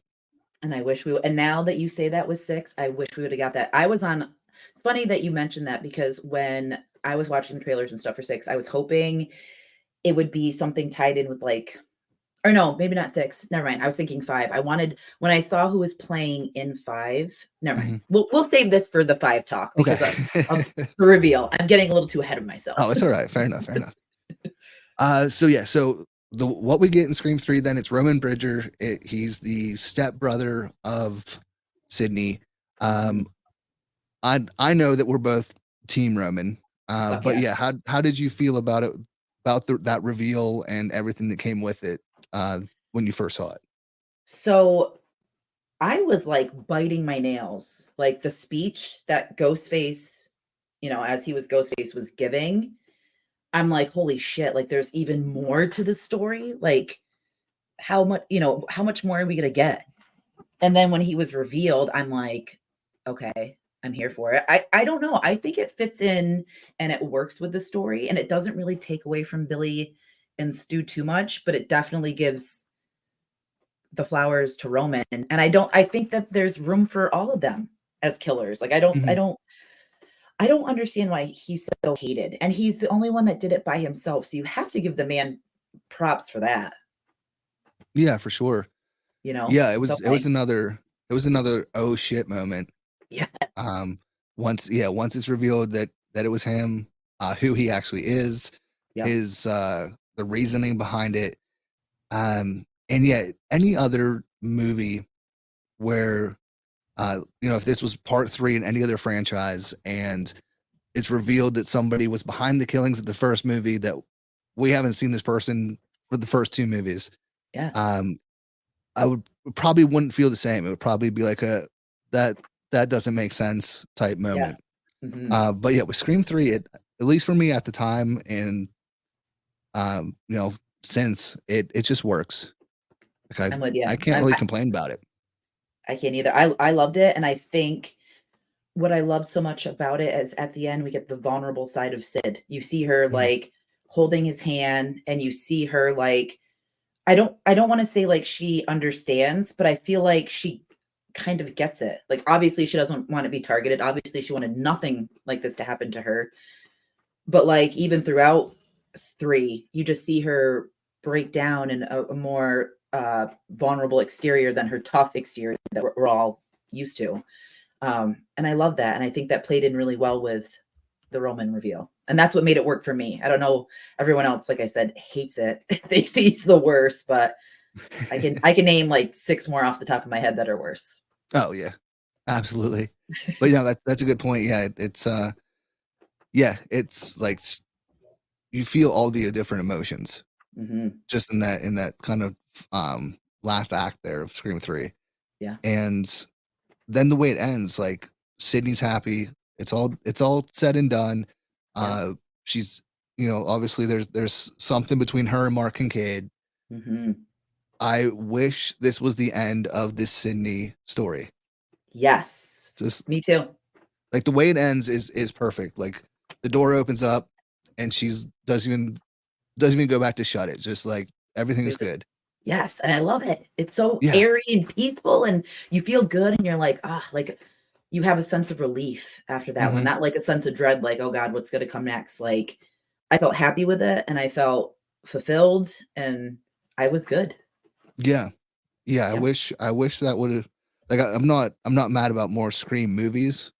And I wish and now that you say that was 6, I wish we would have got that. It's funny that you mentioned that, because when I was watching the trailers and stuff for 6, I was hoping it would be something tied in with like, or no, maybe not 6. Never mind. I was thinking 5. When I saw who was playing in 5, never mind. We'll save this for the 5 talk, because of the reveal. I'm getting a little too ahead of myself. Oh, it's all right. Fair enough. So what we get in Scream 3, then it's Roman Bridger. He's the stepbrother of Sydney. I know that we're both team Roman. But how did you feel about it, that reveal and everything that came with it when you first saw it? So I was like biting my nails, like the speech that Ghostface, as he was Ghostface, was giving. I'm like, holy shit, like there's even more to the story. Like how much more are we going to get? And then when he was revealed, I'm like, okay, I'm here for it. I don't know. I think it fits in and it works with the story, and it doesn't really take away from Billy and Stu too much, but it definitely gives the flowers to Roman. And I think that there's room for all of them as killers. Like I don't understand why he's so hated, and he's the only one that did it by himself. So you have to give the man props for that. Yeah, for sure. Yeah, it was another oh shit moment. Yeah. Once it's revealed that it was him, who he actually is, his the reasoning behind it. And yet any other movie where if this was part 3 in any other franchise and it's revealed that somebody was behind the killings of the first movie, that we haven't seen this person for the first 2 movies. I probably wouldn't feel the same. It would probably be like that doesn't make sense type moment. But with Scream 3, at least for me at the time, and since it just works. Like I'm with you. I can't really complain about it. I can't either. I loved it, and I think what I love so much about it is at the end we get the vulnerable side of Sid. You see her like holding his hand, and you see her like, I don't want to say like she understands, but I feel like she kind of gets it. Like obviously she doesn't want to be targeted. Obviously she wanted nothing like this to happen to her. But like even throughout 3, you just see her break down in a more vulnerable exterior than her tough exterior that we're all used to. And I love that. And I think that played in really well with the Roman reveal. And that's what made it work for me. I don't know, everyone else, like I said, hates it. They say he's the worst, but I can name like 6 more off the top of my head that are worse. Oh yeah, absolutely. But that's a good point. Yeah, it's like you feel all the different emotions just in that kind of last act there of Scream 3. Yeah. And then the way it ends, like Sydney's happy. It's all said and done. Yeah. She's, obviously there's something between her and Mark Kincaid. I wish this was the end of this Sydney story. Yes. Just Me too. like the way it ends is perfect. Like the door opens up and she's doesn't even go back to shut it. Just like everything is good. Yes, and I love it. It's so Yeah. airy and peaceful, and you feel good, and you're like, ah, like you have a sense of relief after that one, not like a sense of dread, like, oh God, what's gonna come next? Like I felt happy with it and I felt fulfilled and I was good. Yeah. Yeah. Yeah. I wish that would have like I'm not mad about more Scream movies,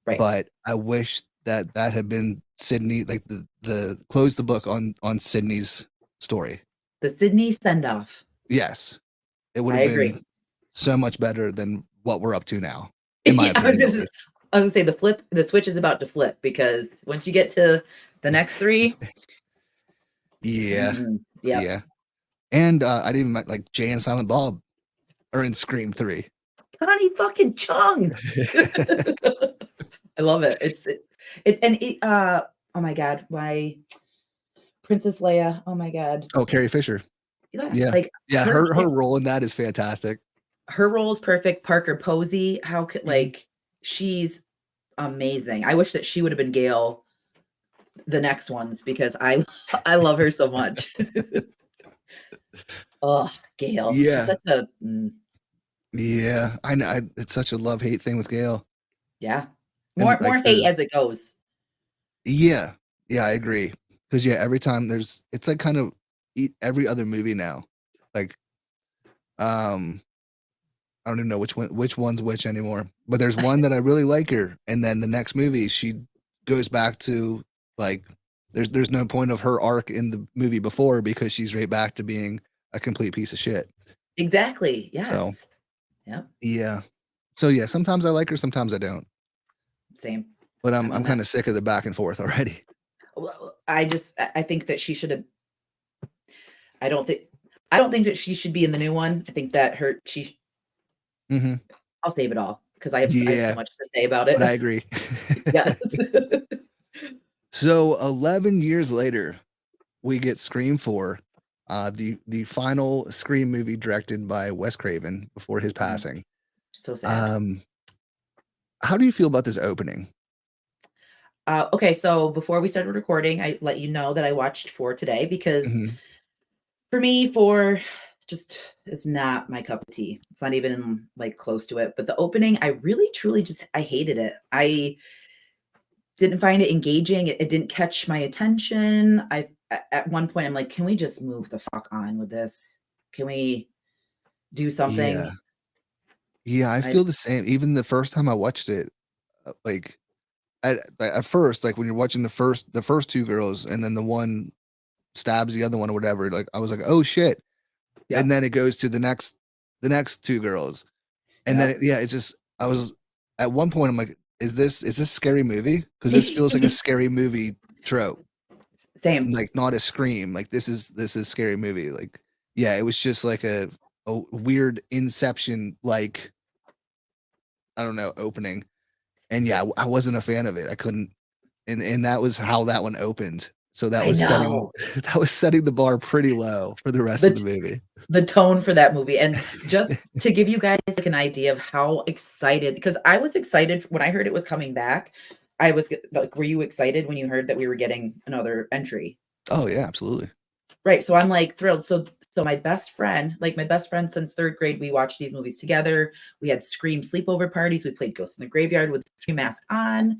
Right. but I wish that had been Sydney, like the close the book on Sydney's story. The Sydney send off. Yes. It would I have agree. been so much better than what we're up to now, in my Yeah, opinion, at least. I was gonna say the switch is about to flip because once you get to the next 3, Yeah. yep. Yeah. And I didn't even like Jay and Silent Bob are in Scream 3. Connie fucking Chung. I love it. Oh my God, why Princess Leia? Oh my God. Oh, Carrie Fisher. Yeah, Yeah. like Yeah, her role in that is fantastic. her role is perfect. Parker Posey, how could Mhm. she's amazing. I wish that she would have been Gail the next ones because I love her so much. Oh, Gail. She's Yeah. such a Yeah. I know. It's such a love-hate thing with Gail. yeah. And More like hate as it goes. yeah. Yeah, I agree. Because yeah, every time it's like kind of every other movie now. Like um I don't even know which one's which anymore. But there's one that I really like her, and then the next movie she goes back to like there's no point of her arc in the movie before because she's right back to being a complete piece of shit. Exactly. So Yes. Yep. yeah. So yeah, sometimes I like her, sometimes I don't. Same. But I'm I'm on that. kind of sick of the back and forth already. Well, I think that she should have. I don't think I don't think that she should be in the new one. I think that Hmm. I'll save it all because I have so Yeah, much to say about but I it. agree. Yes. So 11 years later, we get Scream 4, the final Scream movie directed by Wes Craven before his Mhm. passing. So sad. Um, how do you feel about this opening? Okay, so before we started recording, I let you know that I watched 4 today because Mhm. for me, 4 just is not my cup of tea. It's not even like close to it. But the opening, I really truly just I hated it. I didn't find it engaging. It didn't catch my attention. At one point I'm like, can we just move the fuck on with this? Can we do Yeah. something? Yeah, I I feel the same. Even the first time I watched it, like at first, like when you're watching the first two girls and then the one stabs the other one or whatever, like I was like, "Oh shit." And Yep. then it goes to the next two girls. And then Yep. yeah, it's just I was at one point I'm like, is this scary movie? Because this feels like a scary movie trope. Same. Like not a Scream. Like this is scary movie. Like yeah, it was just like a weird Inception like I don't know opening. And yeah, I wasn't a fan of it. I couldn't, and that was how that one opened. So that I was setting know. that was setting the bar pretty low for the rest of The the movie. the tone for that movie. And just to give you guys like an idea of how excited, because I was excited when I heard it was coming back. Like, were you excited when you heard that we were getting another entry? Oh yeah, absolutely. Right. So I'm like thrilled. So my best friend, like my best friend since 3rd grade, we watched these movies together. We had Scream sleepover parties. We played Ghost in the Graveyard with Scream mask on.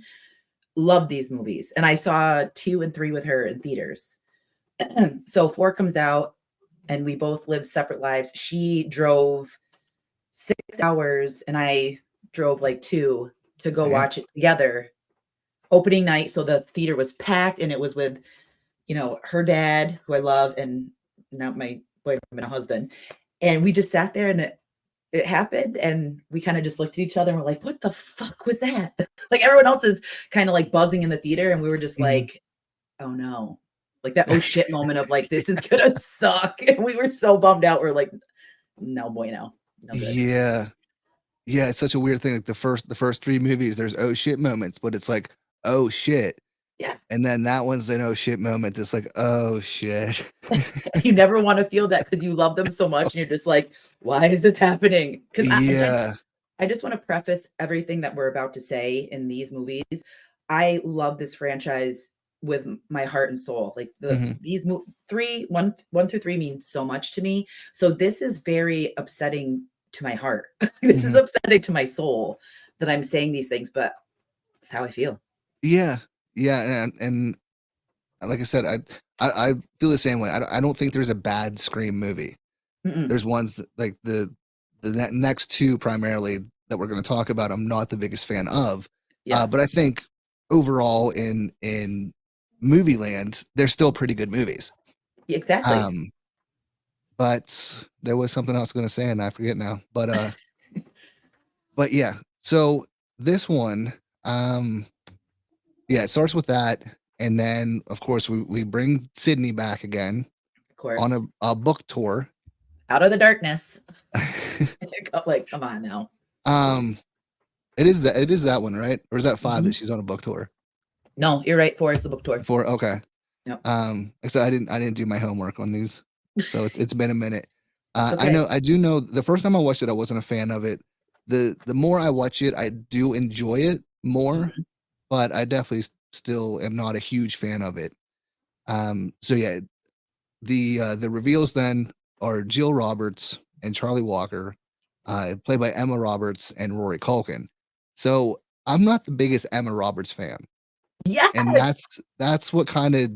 Loved these movies. And I saw 2 and 3 with her in theaters. So 4 comes out and we both live separate lives. She drove 6 hours and I drove like 2 to go Damn. watch it together. opening night. So the theater was packed, and it was with, her dad, who I love, and now my boyfriend and husband. And we just sat there, and it happened, and we kind of just looked at each other and we're like, what the fuck was that? Like everyone else is kind of like buzzing in the theater, and we were just Mhm. like, oh no. Like that oh shit moment of like, this is gonna suck. And we were so bummed out. We're like, no bueno. No good. Yeah. Yeah, it's such a weird thing, like, the first 3 movies, there's "oh shit" moments, but it's like, "Oh shit," Yeah. and then that one's an "oh shit" moment, it's like, "Oh shit." You never want to feel that because you love them so much and you're just like, why is it happening? Because Yeah. I just want to preface everything that we're about to say in these movies. I love this franchise with my heart and soul. Like Mhm, these three, one through three mean so much to me. So this is very upsetting to my heart. This is mhm. upsetting to my soul that I'm saying these things, but it's how I feel. Yeah. Yeah, and like I said, I feel the same way. I don't think there's a bad Scream movie. Mm-mm. There's ones that like the next 2 primarily that we're gonna talk about, I'm not the biggest fan of, but I Yes, think overall in movie land, they're still pretty good movies. exactly. Um, but there was something else gonna say, and I forget now, but yeah. So this one, um, yeah, it starts with that, and then, of course, we bring Sydney back again Of on course. a book tour. Out of the darkness. Like, come on now. Um, it is that one, right? Or is that 5 that Mhm. she's on a book tour? No, you're right. Four is the book tour. 4, okay. Yep. So I didn't do my homework on these, so it's been a minute. It's okay. I do know the first time I watched it, I wasn't a fan of it. The more I watch it, I do enjoy it more, Mhm. but I definitely still am not a huge fan of it. So yeah, the reveals then are Jill Roberts and Charlie Walker, played by Emma Roberts and Rory Culkin. So I'm not the biggest Emma Roberts fan, and Yes. that's what kind of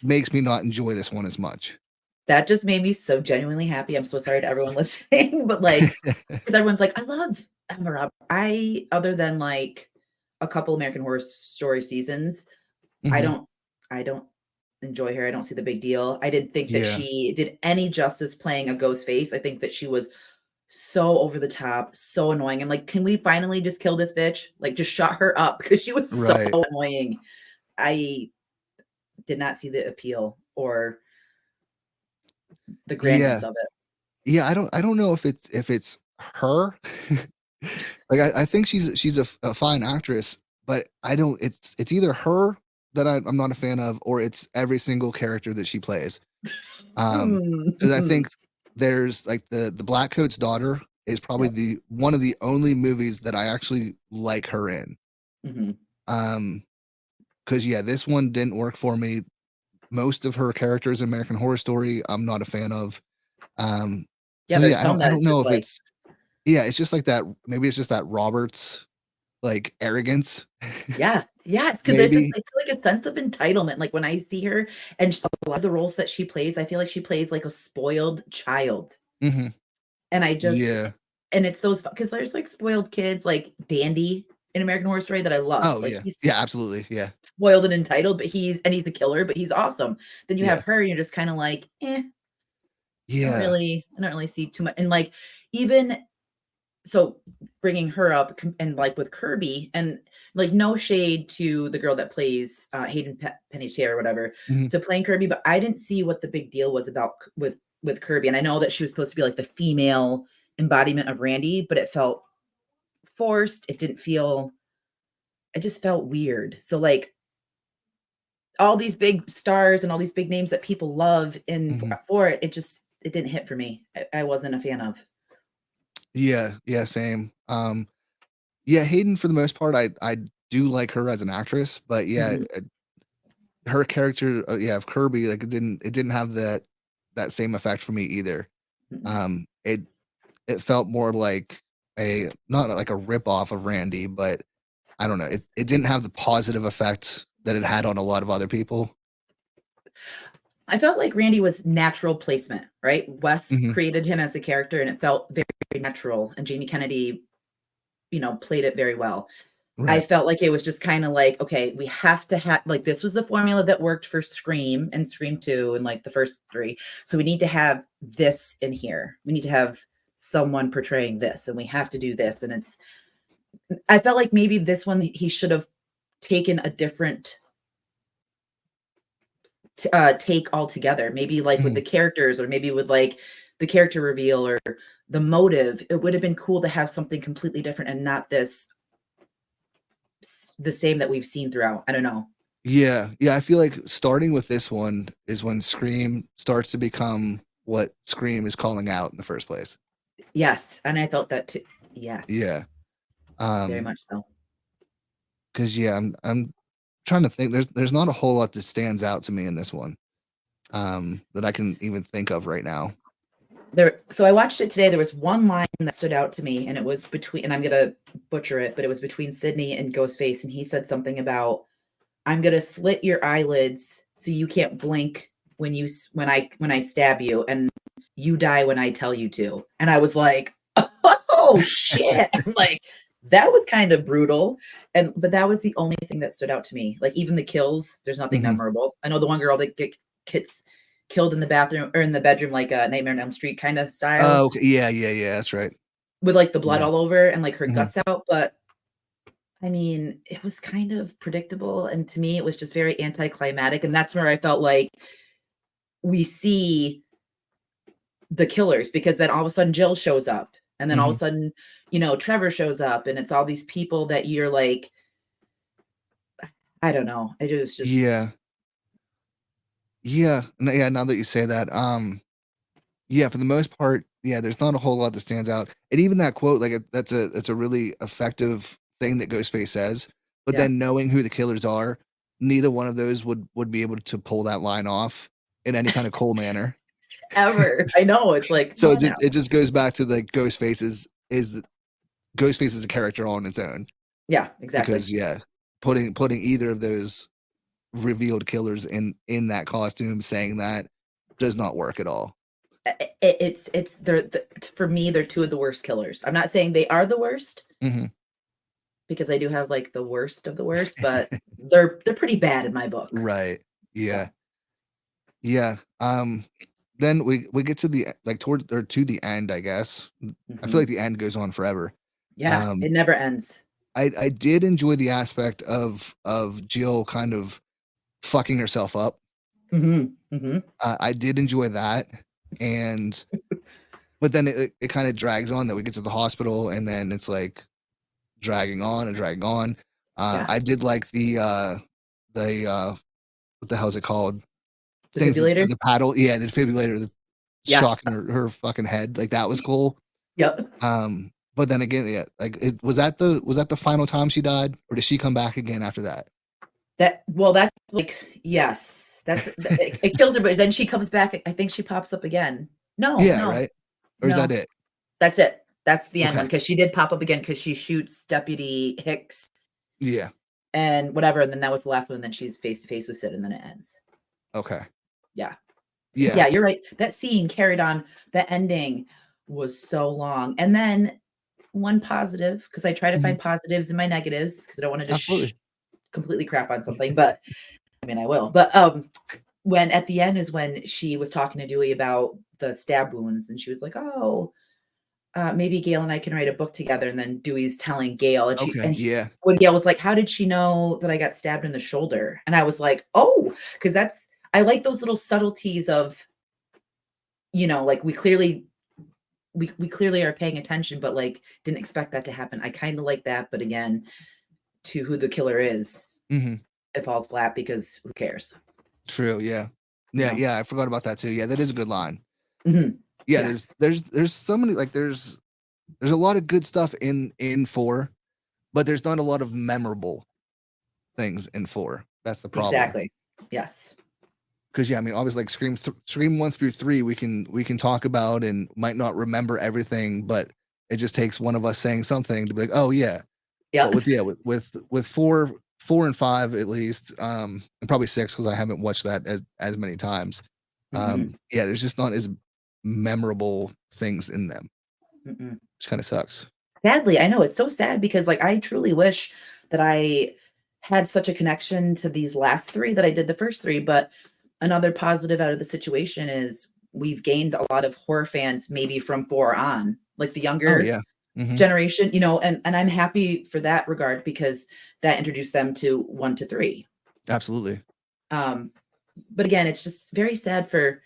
makes me not enjoy this one as much. That just made me so genuinely happy. I'm so sorry to everyone listening, but like, because everyone's like, I love Emma Roberts. Other than like a couple American Horror Story seasons, I Mhm. don't, I don't enjoy her. I don't see the big deal. I didn't think that Yeah. she did any justice playing a ghost face. I think that she was so over the top, so annoying. I'm like, can we finally just kill this bitch? Like, just shut her up because she was so Right. annoying. I did not see the appeal or the Yeah. grandness of it. Yeah, I don't know if it's her. Like, I think she's a fine actress, but I don't it's either her that I'm not a fan of, or it's every single character that she plays. Because I Hmm. think there's, like, the Black Coat's daughter is probably Yep. the one of the only movies that I actually like her in. Mhm. Um, because yeah, this one didn't work for me. Most of her characters in American Horror Story, I'm not a fan of. Um, Yeah, so there's yeah, I some don't I that don't it's know just if like, it's yeah, it's just like that maybe it's just that Roberts, like, arrogance. yeah, yeah, it's because there's this, Maybe. it's like a sense of entitlement. Like when I see her and a lot of the roles that she plays, I feel like she plays like a spoiled child. Mhm. And I just, Yeah. and it's those because there's like spoiled kids like Dandy in American Horror Story that I love. Oh, Like yeah. he's Yeah, absolutely, yeah. spoiled and entitled, but he's a killer, but he's awesome. Then you have Yeah. her, and you're just kind of like, Yeah. I don't really see too much. And like even so bringing her up and like with Kirby and like no shade to the girl that plays Hayden Panettiere or whatever Mhm. to playing Kirby, but I didn't see what the big deal was about with Kirby. And I know that she was supposed to be like the female embodiment of Randy, but it felt forced. It just felt weird. So like all these big stars and all these big names that people love in Mhm. for it, it didn't hit for me. I wasn't a fan of. Yeah, yeah, same. Yeah, Hayden for the most part, I do like her as an actress, but yeah, Mhm, her character, yeah, of Kirby, like, it didn't have that same effect for me either. mm-mm. It felt more like a not like a rip off of Randy, but I don't know, it didn't have the positive effect that it had on a lot of other people. I felt like Randy was natural placement, right? Wes Mhm. created him as a character and it felt very natural. And Jamie Kennedy, played it very well. I Right. felt like it was just kind of like, okay, we have to have like this was the formula that worked for Scream and Scream 2 and like the first three. So we need to have this in here. We need to have someone portraying this and we have to do this. And I felt like maybe this one he should have taken a different take altogether. Maybe like with Mhm. the characters or maybe with like the character reveal or the motive. It would have been cool to have something completely different and not the same that we've seen throughout. I don't know. Yeah. Yeah, I feel like starting with this one is when Scream starts to become what Scream is calling out in the first place. Yes, and I felt that too. Yes, Yeah. very Um, much so. because yeah, I'm trying to think. There's not a whole lot that stands out to me in this one, that I can even think of right now. So I watched it today. There was one line that stood out to me, and it was between, and I'm gonna butcher it, but it was between Sydney and Ghostface, and he said something about, "I'm gonna slit your eyelids so you can't blink when I stab you, and you die when I tell you to." And I was like, "Oh shit!" I'm like, that was kind of brutal. But that was the only thing that stood out to me. Like even the kills, there's nothing Mhm. memorable. I know the one girl that gets killed in the bathroom or in the bedroom, like a Nightmare on Elm Street kind of style, Oh, okay. Yeah, yeah, yeah. That's right. with like the blood Yeah. all over and like her Mhm. guts out. But I mean, it was kind of predictable, and to me, it was just very anticlimactic. And that's where I felt like we see the killers because then all of a sudden Jill shows up, and then all of Mhm. a sudden, Trevor shows up, and it's all these people that you're like, I don't know. It was just, Yeah. Yeah. Yeah, now that you say that, yeah, for the most part, yeah, there's not a whole lot that stands out. And even that quote, like that's a really effective thing that Ghostface says. But yeah, then knowing who the killers are, neither one of those would be able to pull that line off in any kind of cool manner. ever. I know. It's like, come So on now. it just goes back to the Ghostface is a character on its own. Yeah, exactly. Because yeah, putting either of those revealed killers in that costume saying that does not work at all. It's for me, they're two of the worst killers. I'm not saying they are the worst Mhm. because I do have like the worst of the worst, but they're pretty bad in my book. Right. So, Yeah. Yeah. Then we get to the like toward or to the end, I guess. I feel mhm. like the end goes on forever. Yeah, Um, it never ends. I did enjoy the aspect of Jill kind of fucking herself up. Mhm, mhm. I did enjoy that, and but then it kind of drags on that we get to the hospital, and then it's like dragging on and dragging on. Yeah, I did like the what the hell is it called? Things that defibrillator. the paddle, yeah, the defibrillator, the Yeah, shocking her fucking head, like, that was cool. yep. But then again, yeah, like, was that the final time she died, or did she come back again after that? That's like, yes, it kills her, but then she comes back. I think she pops up again. No, Yeah, no, right? Or is that no. it? That's it. That's the end one Okay. because she did pop up again because she shoots Deputy Hicks Yeah. and whatever, and then that was the last one. And then she's face to face with Sid, and then it ends. Okay. Yeah. Yeah. Yeah, you're right. That scene carried on. That ending was so long. And then one positive, because I try to Mhm. find positives in my negatives because I don't want to just Absolutely. completely crap on something, but I mean I will. But when at the end is when she was talking to Dewey about the stab wounds, and she was like, "Oh, maybe Gail and I can write a book together." And then Dewey's telling Gail, and Okay, yeah. when Gail was like, "How did she know that I got stabbed in the shoulder?" And I was like, "Oh, because that's I like those little subtleties of, like we clearly are paying attention, but like didn't expect that to happen." I kind of like that, but again, to who the killer is, Mhm. it falls flat because who cares, True, yeah. you Yeah, know? yeah, I forgot about that too. Yeah, that is a good line. Mhm. Yeah, Yes. there's so many, like, there's a lot of good stuff in 4, but there's not a lot of memorable things in 4. That's the problem. Exactly. Yes. Because yeah, I mean, obviously, like Scream 1 through 3, we can talk about and might not remember everything, but it just takes one of us saying something to be like, "Oh, yeah." Yeah. But with 4 and 5 at least, and probably 6 because I haven't watched that as many times. Mm-mm. Yeah, there's just not as memorable things in them, Mm-mm. which kinda sucks. Sadly, I know it's so sad because like I truly wish that I had such a connection to these last 3 that I did the first 3, but another positive out of the situation is we've gained a lot of horror fans maybe from 4 on, like the Oh younger yeah. Hmm. generation, and I'm happy for that regard because that introduced them to 1 to 3. Absolutely. Um, but again, it's just very sad for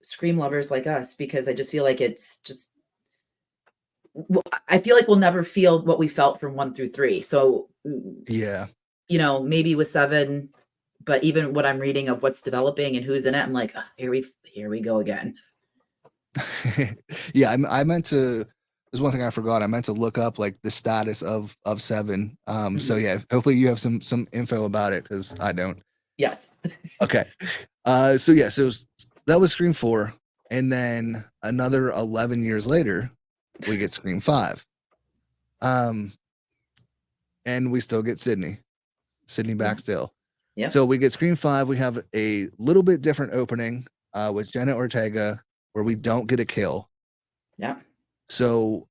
Scream lovers like us because I just feel like it's just I feel like we'll never feel what we felt from 1 through 3. So, Yeah. maybe with 7, but even what I'm reading of what's developing and who's in it, I'm like, "Ugh, here we go again." Yeah, I meant to. There's one thing I forgot. I meant to look up like the status of 7. So Mhm. yeah, hopefully you have some info about it because I don't. Yes. Okay. So yeah, that was Scream 4, and then another 11 years later, we get Scream 5. Um, and we still get Sydney Yeah. back still. Yep. So we get Scream 5. We have a little bit different opening with Jenna Ortega, where we don't get a kill. Yeah. So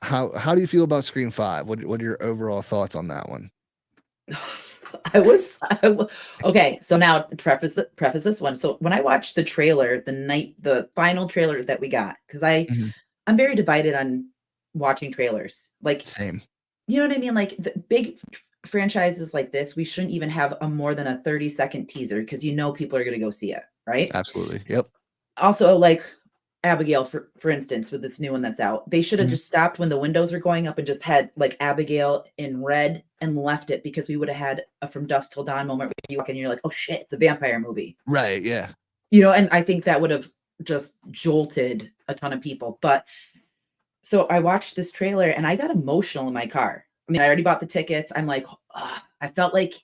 how do you feel about Scream 5? What are your overall thoughts on that one? Okay, so now to preface this one. So when I watched the trailer, the final trailer that we got, because Mhm. I'm very divided on watching trailers. Like, Same. you know what I mean? Like the big franchises like this, we shouldn't even have a more than a 30-second teaser because people are gonna go see it, right? Absolutely. Yep. Also, like Abigail, for instance, with this new one that's out, they should have Mhm. just stopped when the windows were going up and just had like Abigail in red and left it because we would have had a From Dusk Till Dawn moment where you walk in and you're like, oh shit, it's a vampire movie. Right. Yeah. And I think that would have just jolted a ton of people. But so I watched this trailer and I got emotional in my car. I mean, I already bought the tickets. I'm like, "Ugh," I felt like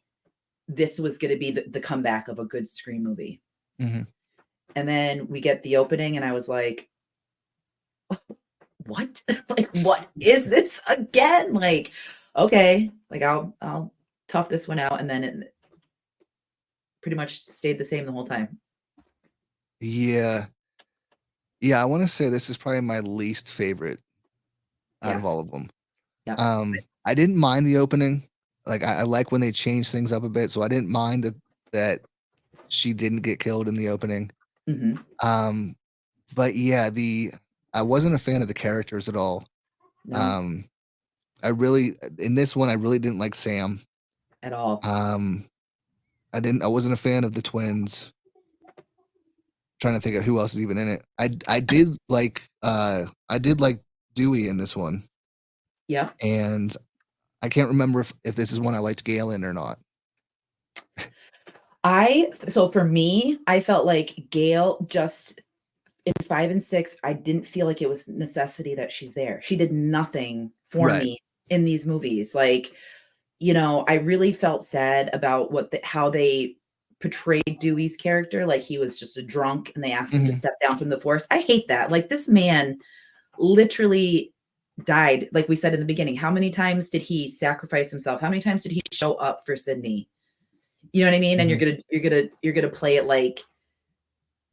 this was going to be the comeback of a good Scream movie. Hmm. And then we get the opening, and I was like, what? Like, what is this again? Like, okay, like I'll tough this one out. And then it pretty much stayed the same the whole time. Yeah. Yeah. I want to say this is probably my least favorite out of Yes. all of them. Yeah. I didn't mind the opening. Like I like when they change things up a bit, so I didn't mind that she didn't get killed in the opening. Hmm. Um, but yeah, the I wasn't a fan of the characters at all. No, Um, I really in this one I really didn't like Sam. at all. Um, I wasn't a fan of the twins. Trying to think of who else is even in it. I did like Dewey in this one, Yeah. and I can't remember if this is one I liked Gale in or not. So for me, I felt like Gail just in 5 and 6, I didn't feel like it was necessity that she's there. She did nothing for Right. me in these movies. Like, I really felt sad about how they portrayed Dewey's character. Like he was just a drunk and they asked him to Hmm. step down from the force. I hate that. Like this man literally died. Like we said in the beginning, how many times did he sacrifice himself? How many times did he show up for Sydney? You know what I mean? And Hmm. you're gonna play it like,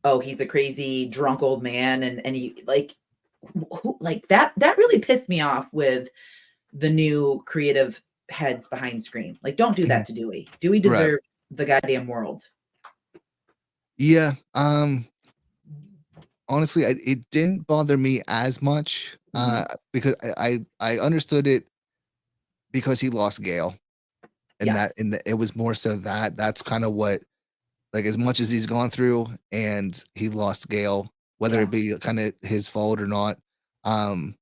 oh, he's a crazy drunk old man, and he like that really pissed me off with the new creative heads behind Scream. Like, don't do Hmm. that to Dewey. Dewey Right. deserves the goddamn world. Yeah. Honestly, it didn't bother me as much Mhm. because I understood it because he lost Gale, and Yes. it was more so that's kind of what, like, as much as he's gone through and he lost Gale, whether it Yeah. be kind of his fault or not. Um,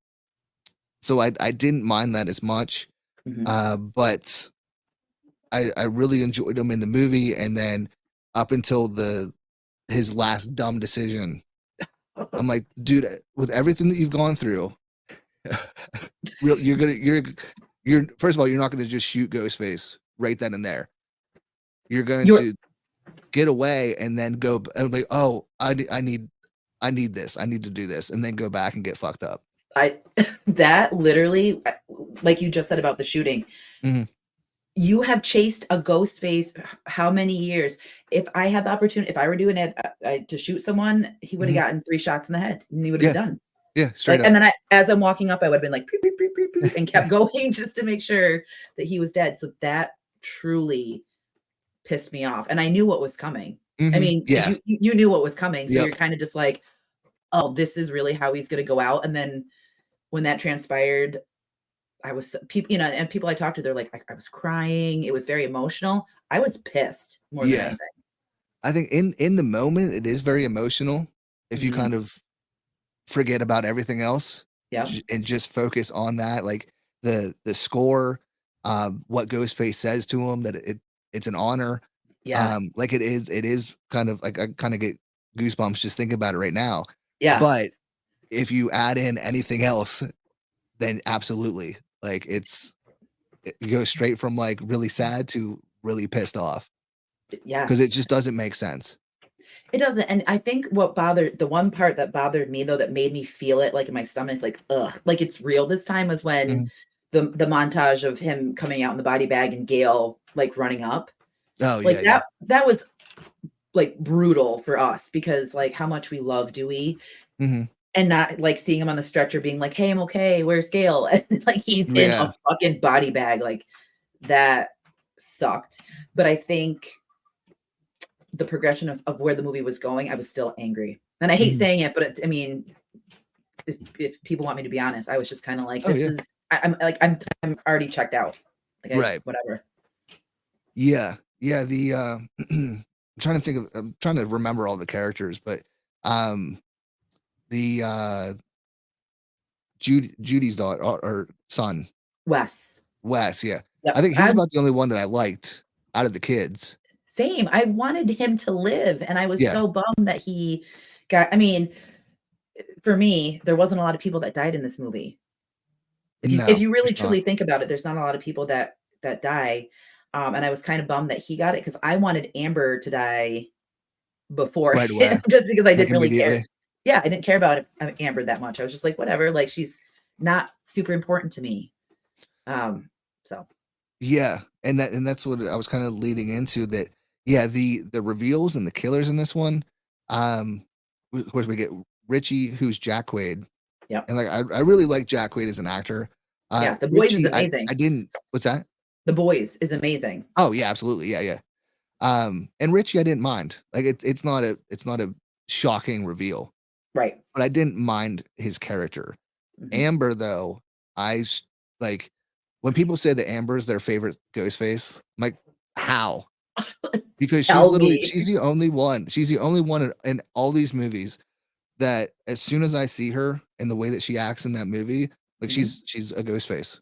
so I didn't mind that as much. Mhm. But I really enjoyed him in the movie, and then up until the his last dumb decision, I'm like, dude, with everything that you've gone through, real you're first of all, you're not gonna just shoot Ghostface right then and there. You're going You're to get away and then go and be like, oh, I need this. I need to do this, and then go back and get fucked up. I that literally, like you just said about the shooting, Mhm. you have chased a ghost face how many years? If I had the opportunity, if I were doing it to shoot someone, he would have Mhm. gotten 3 shots in the head and he would have Yeah, been done. Yeah, straight Like, up. and then as I'm walking up, I would have been like, "Beep, beep, beep, beep, beep," and kept going just to make sure that he was dead. So that truly pissed me off, and I knew what was coming. I mean, Yeah. you knew what was coming, so Yep. you're kind of just like, "Oh, this is really how he's gonna go out." And then when that transpired, I was people, and people I talked to, they're like, I was crying. It was very emotional. I was pissed more than Yeah. anything. I think in the moment it is very emotional if you Mhm. kind of forget about everything else Yep. and just focus on that, like the score, what Ghostface says to him, that it's an honor. Yeah. Like it is kind of like I kind of get goosebumps just thinking about it right now. Yeah. But if you add in anything else, then absolutely, like it goes straight from like really sad to really pissed off because it Yes. just doesn't make sense. It doesn't, and I think the one part that bothered me though, that made me feel it like in my stomach, like, ugh, like it's real this time, was when Mhm. the montage of him coming out in the body bag and Gail like running up. Oh Like yeah, yeah. that was like brutal for us because like how much we love Dewey, Mhm. and not like seeing him on the stretcher being like, "Hey, I'm okay. Where's Gail?" And like he's in a Yeah. fucking body bag. Like that sucked. But I think the progression of where the movie was going, I was still angry. And I hate Mhm. saying it, but I mean, if people want me to be honest, I was just kind of like, Oh this yeah. is I'm already checked out. Like I Right. whatever. Yeah. Yeah, I'm I'm trying to remember all the characters, but, um, the, Judy's daughter or son, Wes. Wes, yeah. I Yep. think he was about the only one that I liked out of the kids. Same. I wanted him to live, and I was Yeah. so bummed that he got. I mean, for me, there wasn't a lot of people that died in this movie. If No, you really there's not. truly think about it, there's not a lot of people that die. And I was kind of bummed that he got it because I wanted Amber to die before Right away, him, just because I like, didn't really care. immediately. Yeah, I didn't care about Amber that much. I was just like, whatever. Like she's not super important to me. Um, so Yeah, and that's what I was kinda leading into that, yeah, the reveals and the killers in this one, of course, we get Richie, who's Jack Quaid, yep. and, like, I really like Jack Quaid as an actor. Yeah, The Boys is Richie, I amazing. didn't what's that? The Boys is amazing. Oh, yeah, absolutely, yeah, yeah. And Richie, I didn't mind. Like, it's not a shocking reveal, Right. but I didn't mind his character. Mhm. Amber, though, I s like, when people say that Amber's their favorite Ghostface, I'm like, "How?" Because Tell me. she's the only one in all these movies that as soon as I see her and the way that she acts in that movie, like, Mhm. she's a Ghostface.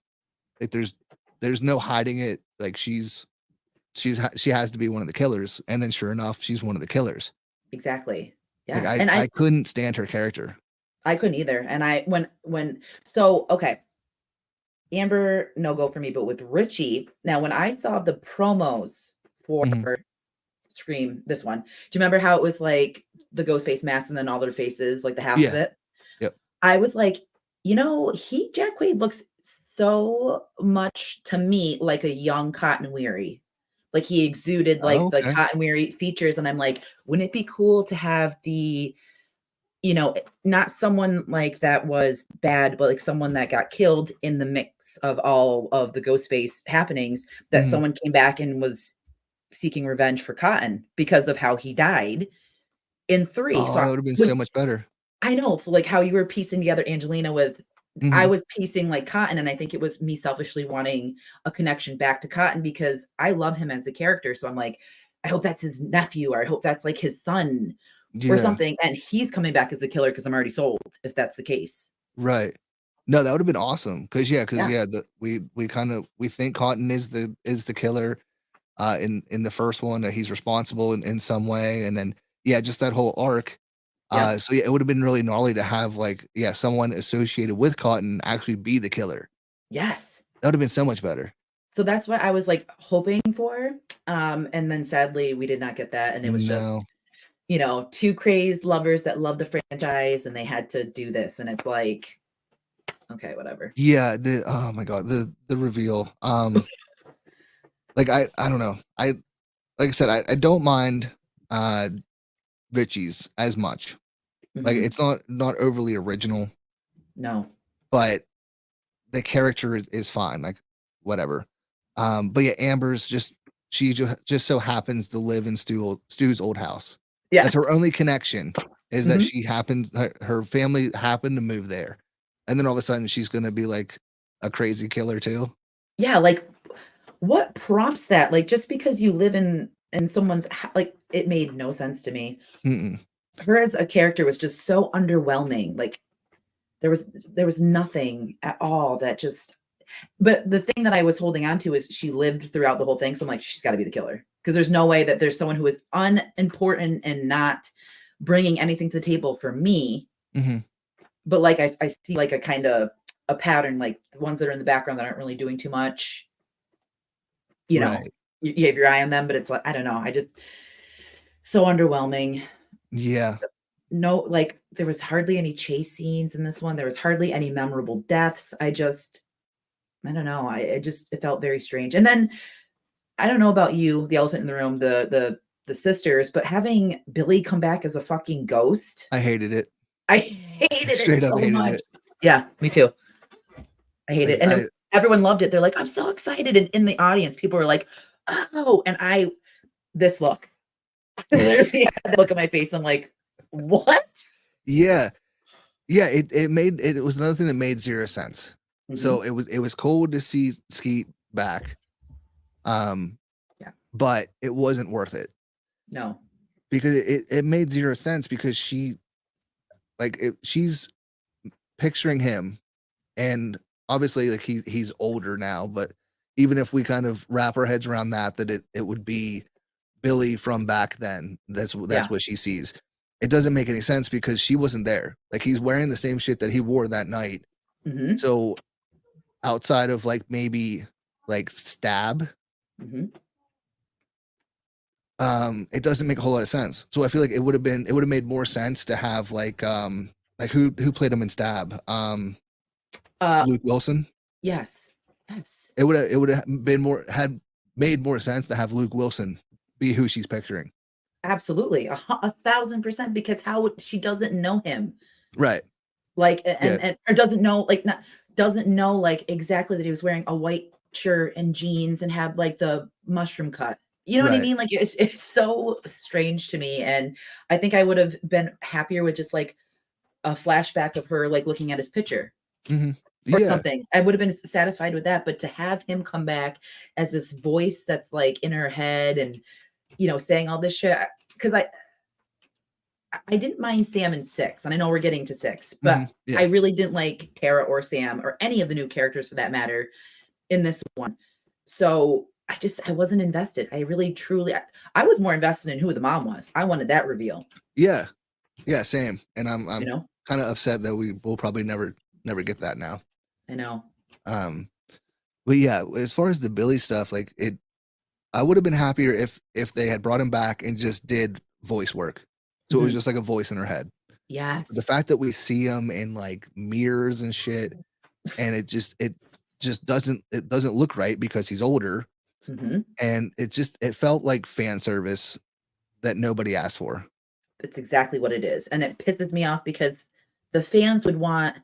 Like, there's no hiding it, like, she has to be one of the killers, and then sure enough, she's one of the killers. Exactly. Like, Yeah, I and I couldn't stand her character. I couldn't either, and I when so, okay, Amber, no go for me, but with Richie, now when I saw the promos for Mhm. Scream, this one, do you remember how it was like the ghost face mask and then all their faces, like the half of Yeah. it? Yep. I was like, he Jack Quaid looks so much to me like a young Cotton Weary. Like he exuded Oh, like the okay. Cotton Weary features, and I'm like, wouldn't it be cool to have not someone like that was bad, but like someone that got killed in the mix of all of the Ghostface happenings, that Mhm. someone came back and was seeking revenge for Cotton because of how he died in 3. Oh, So that would've been when so much better. I know, so like how you were piecing together Angelina with I Mhm. was piecing like Cotton, and I think it was me selfishly wanting a connection back to Cotton because I love him as a character. So I'm like, I hope that's his nephew, or I hope that's like his son or Yeah. something. And he's coming back as the killer because I'm already sold if that's the case. Right. No, that would've been awesome. Cause Yeah. yeah, we kinda we think Cotton is the killer, in the first one, that he's responsible in some way, and then, yeah, just that whole arc. Yep. So yeah, it would've been really gnarly to have, like, yeah, someone associated with Cotton actually be the killer. Yes. That would've been so much better. So that's what I was like hoping for. And then sadly we did not get that. And it was just, No. two crazed lovers that love the franchise and they had to do this. And it's like, okay, whatever. Yeah, oh my god, the reveal, like, I don't know. Like I said, I don't mind, uh, Richie's as much. Like, Mhm. it's not overly original. No. but the character is fine, like whatever. But yeah, Amber's just so happens to live in Stu's old house. Yeah. That's her only connection, is that Mhm. she happens her family happened to move there. And then all of a sudden she's gonna be like a crazy killer too. Yeah, like, what prompts that? Like, just because you live in someone's like, it made no sense to me. Mm-mm. Her as a character was just so underwhelming. Like, there was nothing at all that just but the thing that I was holding on to is she lived throughout the whole thing, so I'm like, "She's gotta be the killer because there's no way that there's someone who is unimportant and not bringing anything to the table for me, Mhm. but, like, I see, like, a kinda a pattern, like, the ones that are in the background that aren't really doing too much, you know, Right. you have your eye on them, but it's like, I don't know, I just so underwhelming. Yeah. No, like, there was hardly any chase scenes in this one, there was hardly any memorable deaths, I don't know, it felt very strange, and then, I don't know about you, the elephant in the room, the sisters, but having Billy come back as a fucking ghost, I hated it. I hated it Straight up so hated much. it. Yeah, me too. I hate Like it, and I everyone loved it, they're like, "I'm so excited," and in the audience, people were like, "Oh," and this look. I literally had the look on my face, I'm like, "What?" Yeah. Yeah, it was another thing that made 0 sense. Mhm. So it was cool to see Skeet back, um, Yeah. but it wasn't worth it No. because it made 0 sense because she's picturing him, and obviously, like, he's older now, but even if we kind of wrap our heads around that it would be Billy from back then. That's Yeah. what she sees. It doesn't make any sense because she wasn't there. Like, he's wearing the same shit that he wore that night. Mhm. So, outside of, like, maybe, like, stab, Mhm. it doesn't make a whole lot of sense. So I feel like it would've made more sense to have, like, who played him in Stab? Uh, Luke Wilson? yes. Yes. It would've been more had made more sense to have Luke Wilson be who she's picturing. Absolutely. 1,000% because how would she doesn't know him. Right. Like, Yeah. and or doesn't know, like, not doesn't know, like, exactly that he was wearing a white shirt and jeans and had, like, the mushroom cut. You know what I Right. mean? Like, it's so strange to me, and I think I would have been happier with just, like, a flashback of her, like, looking at his picture Mhm. or Yeah. something. I would have been satisfied with that, but to have him come back as this voice that's, like, in her head and, saying all this shit, because I didn't mind Sam in 6, and I know we're getting to 6, but Mhm. Yeah. I really didn't like Tara or Sam or any of the new characters for that matter in this one. So, I wasn't invested. I really truly I was more invested in who the mom was. I wanted that reveal, Yeah. Yeah, same, and I'm you know? kinda upset that we will probably never get that now. I know. Um, but yeah, as far as the Billy stuff, like, I would've been happier if they had brought him back and just did voice work. So it was Mhm. just like a voice in her head. The Yes. fact that we see him in, like, mirrors and shit, and it doesn't look right because he's older, Mhm. and it felt like fan service that nobody asked for. It's exactly what it is, and it pisses me off because the fans would want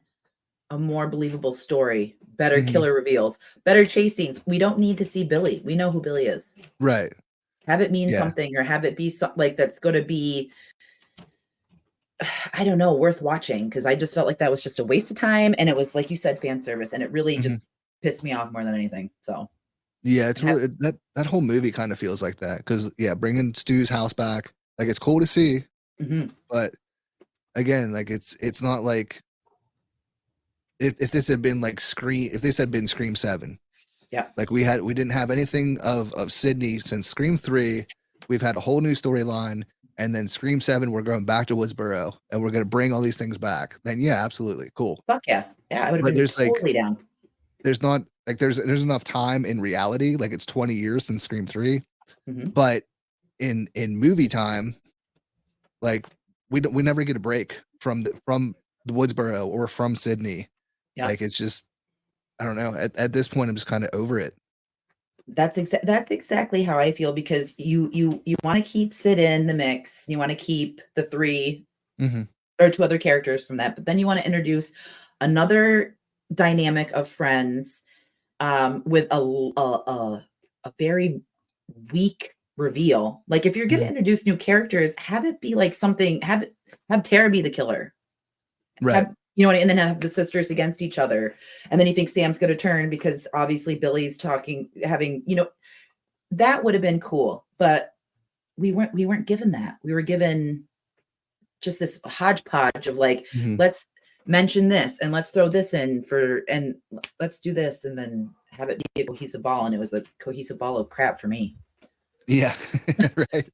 a more believable story, better Mhm. killer reveals, better chase scenes. We don't need to see Billy. We know who Billy is. Right. Have it mean Yeah. something or have it be like that's gonna be, I don't know, worth watching because I just felt like that was just a waste of time, and it was, like you said, fan service, and it really Mhm. just pissed me off more than anything, so, Yeah, it's ha really that whole movie kinda feels like that because yeah, bringing Stu's house back, like, it's cool to see, mhm, but again, like, it's not like if this had been like if this had been Scream 7, yeah, like, we didn't have anything of Sydney since Scream 3, we've had a whole new storyline, and then Scream 7, we're going back to Woodsboro, and we're gonna bring all these things back, then yeah, absolutely, cool. fuck yeah. Yeah, I would've But been totally down. there's not like, there's enough time in reality, like, it's 20 years since Scream 3, Mhm, but in movie time, like, we never get a break from the Woodsboro or from Sydney. yeah. Like, it's just I don't know, at this point, I'm just kinda over it. That's exactly how I feel because you wanna keep Sid in the mix, you wanna keep the 3 Mhm. or 2 other characters from that, but then you wanna introduce another dynamic of friends with a very weak reveal. Like if you're going to Mhm. introduce new characters, have it be like something. Have Tara be the killer. Right. Have you know what? And then have the sisters against each other, and then you think Sam's going to turn because obviously Billy's talking, having that would have been cool, but we weren't given that. We were given just this hodgepodge of like, Mhm. let's mention this and let's throw this in for and let's do this and then have it be a cohesive ball. And it was a cohesive ball of crap for me. Yeah. Right.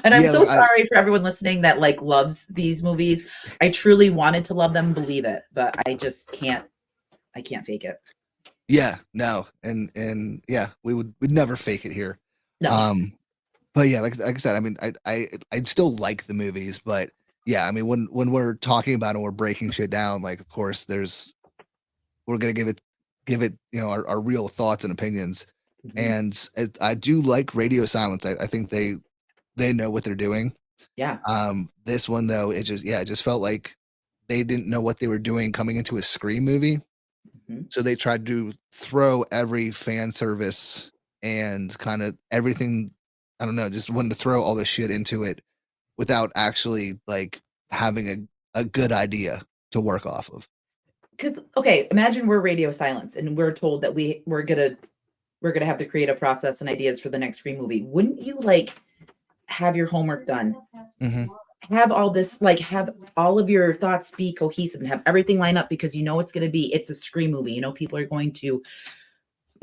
And I'm Yeah, so like sorry for everyone listening that like loves these movies. I truly wanted to love them, believe it, but I just can't. I can't fake it. yeah, no. And yeah, we'd never fake it here. No. Um but yeah, like I said, I mean, I still like the movies, but yeah, I mean, when we're talking about it, we're breaking shit down. Like, of course, we're gonna give it, our real thoughts and opinions. Mhm. And I do like Radio Silence. I think they know what they're doing. Yeah. This one though, it just felt like they didn't know what they were doing coming into a Scream movie. Mhm. So they tried to throw every fan service and kind of everything. I don't know, just wanted to throw all this shit into it without actually like having a good idea to work off of. Because okay, imagine we're Radio Silence and we're told that we're gonna have the creative process and ideas for the next Scream movie. Wouldn't you like have your homework done? Hmm. Have all this, like, have all of your thoughts be cohesive and have everything line up because you know it's a Scream movie. You know, people are going to,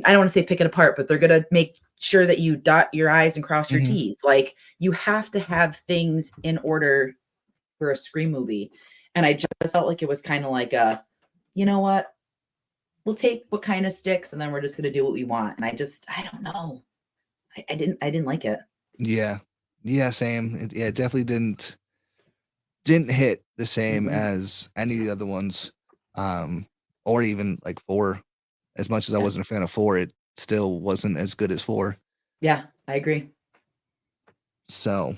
I don't want to say pick it apart, but they're gonna make sure that you dot your I's and cross your Hmm. T's. Like you have to have things in order for a Scream movie. And I just felt like it was kind of like you know what? We'll take what kind of sticks and then we're just gonna do what we want. And I don't know. I didn't like it. Yeah, yeah, same. Yeah, it definitely didn't hit the same Mhm. as any of the other ones, um, or even like four. As much as I Yeah. wasn't a fan of four, it still wasn't as good as four. Yeah, I agree. So,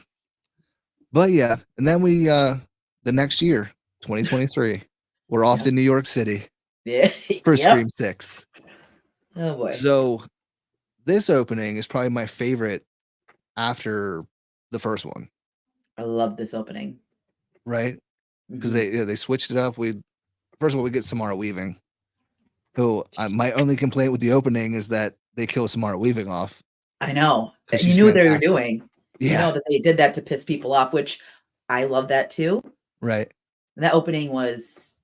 but yeah, and then the next year, 2023, we're off Yep. to New York City Yeah. for Yep. Scream 6. Oh boy. So this opening is probably my favorite after the first one, I love this opening. right? Because Mhm. they switched it up. We First of all, we get Samara Weaving, who my only complaint with the opening is that they kill Samara Weaving off I know. because And you she's knew what they were fantastic. doing. You Yeah, know that they did that to piss people off, which I love that too. right. That opening was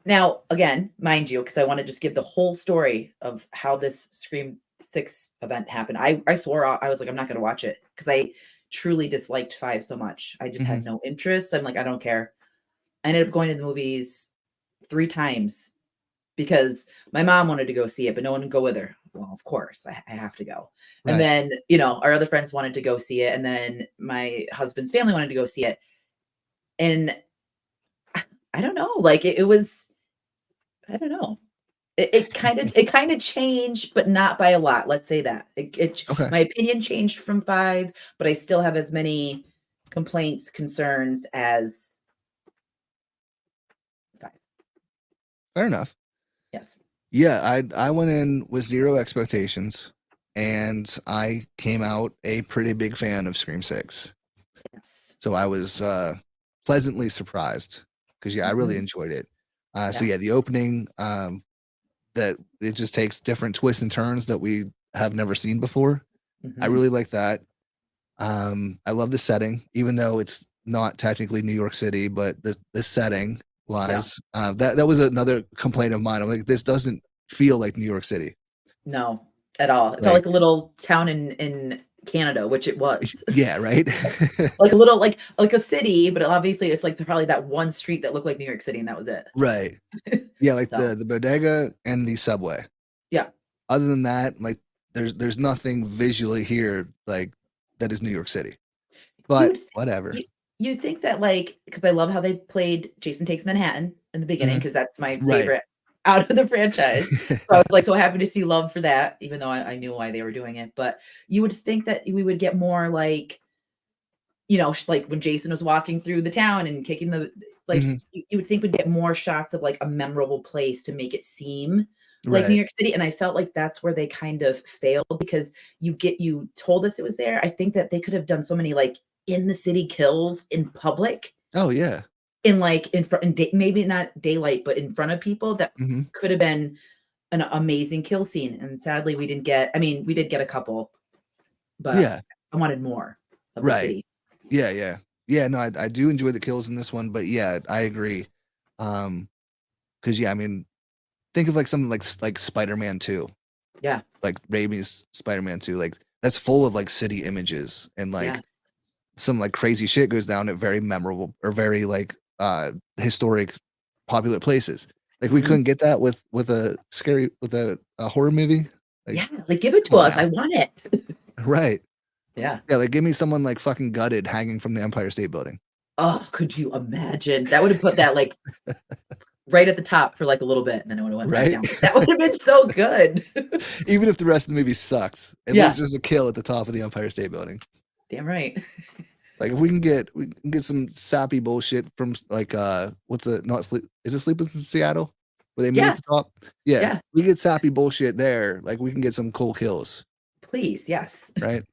now again, mind you, because I want to just give the whole story of how this Scream 6 event happened. I swore I was like, I'm not gonna watch it because I truly disliked 5 so much. I just had Hmm. no interest. I'm like, I don't care. I ended up going to the movies 3 times because my mom wanted to go see it, but no one would go with her. Well, of course, I have to go. And Right. then, our other friends wanted to go see it, and then my husband's family wanted to go see it. And I don't know, like it was, I don't know. It kind of changed, but not by a lot. Let's say that. Okay. My opinion changed from 5, but I still have as many complaints, concerns as 5. Fair enough. Yes. Yeah, I went in with zero expectations, and I came out a pretty big fan of Scream 6. Yes. So I was pleasantly surprised because yeah, I really Mhm. enjoyed it. So Yeah. yeah, the opening, that it just takes different twists and turns that we have never seen before. I Mhm. really like that. I love the setting, even though it's not technically New York City, but the setting Yeah. wise, that was another complaint of mine. I'm like, this doesn't feel like New York City. No, at all. It felt Like, like a little town in Canada, which it was. yeah, right. Like a little like a city, but obviously it's like probably that one street that looked like New York City, and that was it. Right. Yeah, like So, the bodega and the subway. yeah. Other than that, like there's nothing visually here like that is New York City. You But would th whatever. you think that, like, because I love how they played Jason Takes Manhattan in the beginning, Mhm. because that's my Right. favorite out of the franchise. So I was, like, so happy to see love for that, even though I knew why they were doing it, but you would think that we would get more, like, like, when Jason was walking through the town and kicking Like, Mhm. you would think we'd get more shots of, like, a memorable place to make it seem like New Right. York City, and I felt like that's where they kind of failed because you told us it was there. I think that they could have done so many, like, in the city kills in public, Oh, yeah. in, like, in front in day maybe not daylight, but in front of people that Mhm. could have been an amazing kill scene, and sadly, we didn't get I mean, we did get a couple, but Yeah. I wanted more of the Right. city. Yeah, yeah. Yeah, no, I do enjoy the kills in this one, but yeah, I agree. Um, because yeah, I mean, think of like something like Spider-Man 2, Yeah, like Raimi's Spider-Man 2, like that's full of like city images and like yes. some like crazy shit goes down at very memorable or very like historic popular places. Like we Mhm. couldn't get that with a horror movie. Like, Yeah, like, give it come to on us, now. I want it. Right. Yeah. Yeah, like give me someone like fucking gutted hanging from the Empire State Building. Oh, could you imagine? That would have put that, like, right at the top for, like, a little bit, and then it would have went back Right? down. That would have been so good. Even if the rest of the movie sucks, at least Yeah, there's a kill at the top of the Empire State Building. damn right. Like if we can get some sappy bullshit from like what's the not sleep is it Sleepless in Seattle where they meet at Yes, the top? Yeah, yeah, we get sappy bullshit there. Like we can get some cool kills, please, yes. right?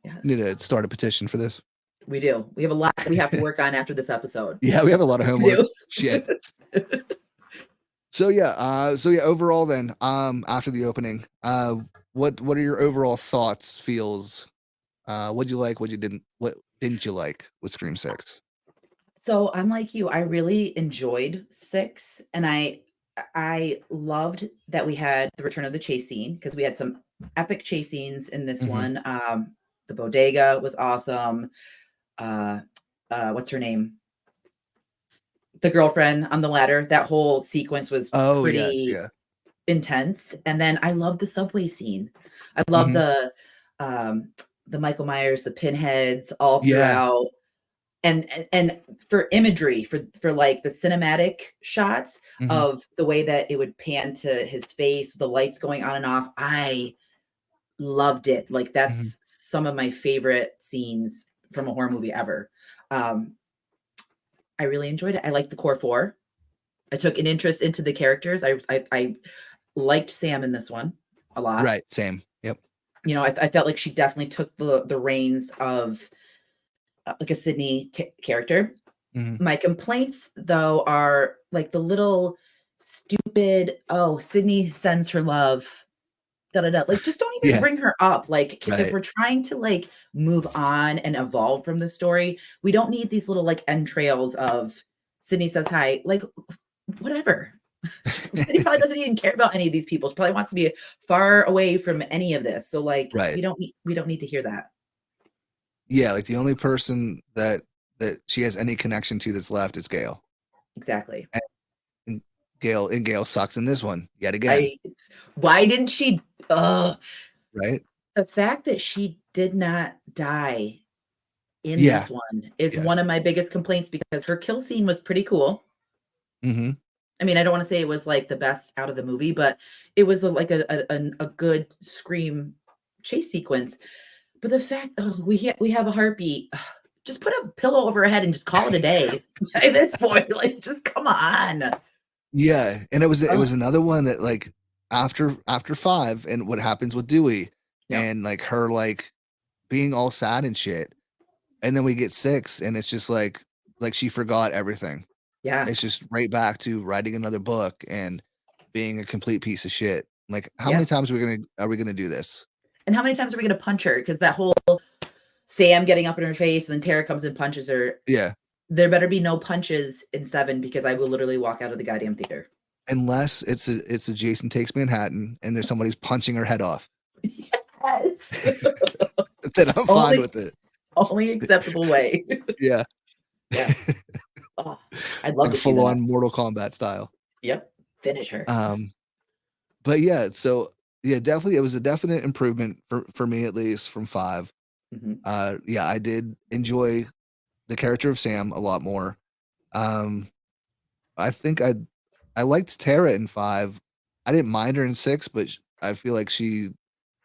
We need Yes, to start a petition for this. we do. We have a lot we have to work on after this episode. Yeah, we have a lot of We homework. do. Shit. So yeah, overall then, after the opening, what are your overall thoughts, feels? What'd you like, what didn't you like with Scream 6? So, I'm like you, I really enjoyed 6, and I loved that we had the return of the chase scene because we had some epic chase scenes in this Mhm. one. The bodega was awesome. Uh, what's her name? The girlfriend on the ladder. That whole sequence was Oh, yes, pretty yeah. intense. And then I love the subway scene. I love Mhm. um, the Michael Myers, the pinheads all Yeah. throughout. And for imagery, for like the cinematic shots Mhm. of the way that it would pan to his face, the lights going on and off, I loved it. Like Mhm. that's some of my favorite scenes from a horror movie ever. Um, I really enjoyed it. I liked the core four. I took an interest into the characters. I liked Sam in this one a lot. Right, same. Yep. You know, I felt like she definitely took the reins of like a Sydney character. Mhm. My complaints, though, are like the little stupid, "Oh, Sydney sends her love, da da da." Like, just don't even Yeah, bring her up. Like, if right. we're trying to like move on and evolve from the story, we don't need these little like entrails of Sydney says hi. Like, whatever. Sydney probably doesn't even care about any of these people. She probably wants to be far away from any of this. So, like, Right. we don't need to hear that. Yeah, like, the only person that she has any connection to that's left is Gale, Exactly. and Gale sucks in this one yet again, I Why didn't she? right? The fact that she did not die in Yeah, this one is one yes. of my biggest complaints because her kill scene was pretty cool. Mhm. I mean, I don't wanna say it was, like, the best out of the movie, but it was like a good scream chase sequence. But the fact we have a heartbeat. Just put a pillow over her head and just call it a day. At this point, like, just come on. Yeah, and it Ugh, was another one that, like, after 5 and what happens with Dewey yep. and, like, her, like, being all sad and shit, and then we get 6, and it's just like she forgot everything. Yeah, It's just right back to writing another book and being a complete piece of shit. Like, how many yep. times are we gonna do this? And how many times are we gonna punch her? Because that whole Sam getting up in her face and then Tara comes and punches her. Yeah, There better be no punches in 7 because I will literally walk out of the goddamn theater. unless it's a Jason Takes Manhattan and there's somebody's punching her head off, Yes. then I'm fine Only with it. only acceptable way. Yeah. Yeah. Oh, I'd love Like to see full that. on Mortal Kombat style. Yep. Finish her. Um, but yeah, so yeah, definitely it was a definite improvement for me at least from 5. Mhm. Yeah, I did enjoy the character of Sam a lot more. Um, I think I liked Tara in 5. I didn't mind her in 6, but I feel like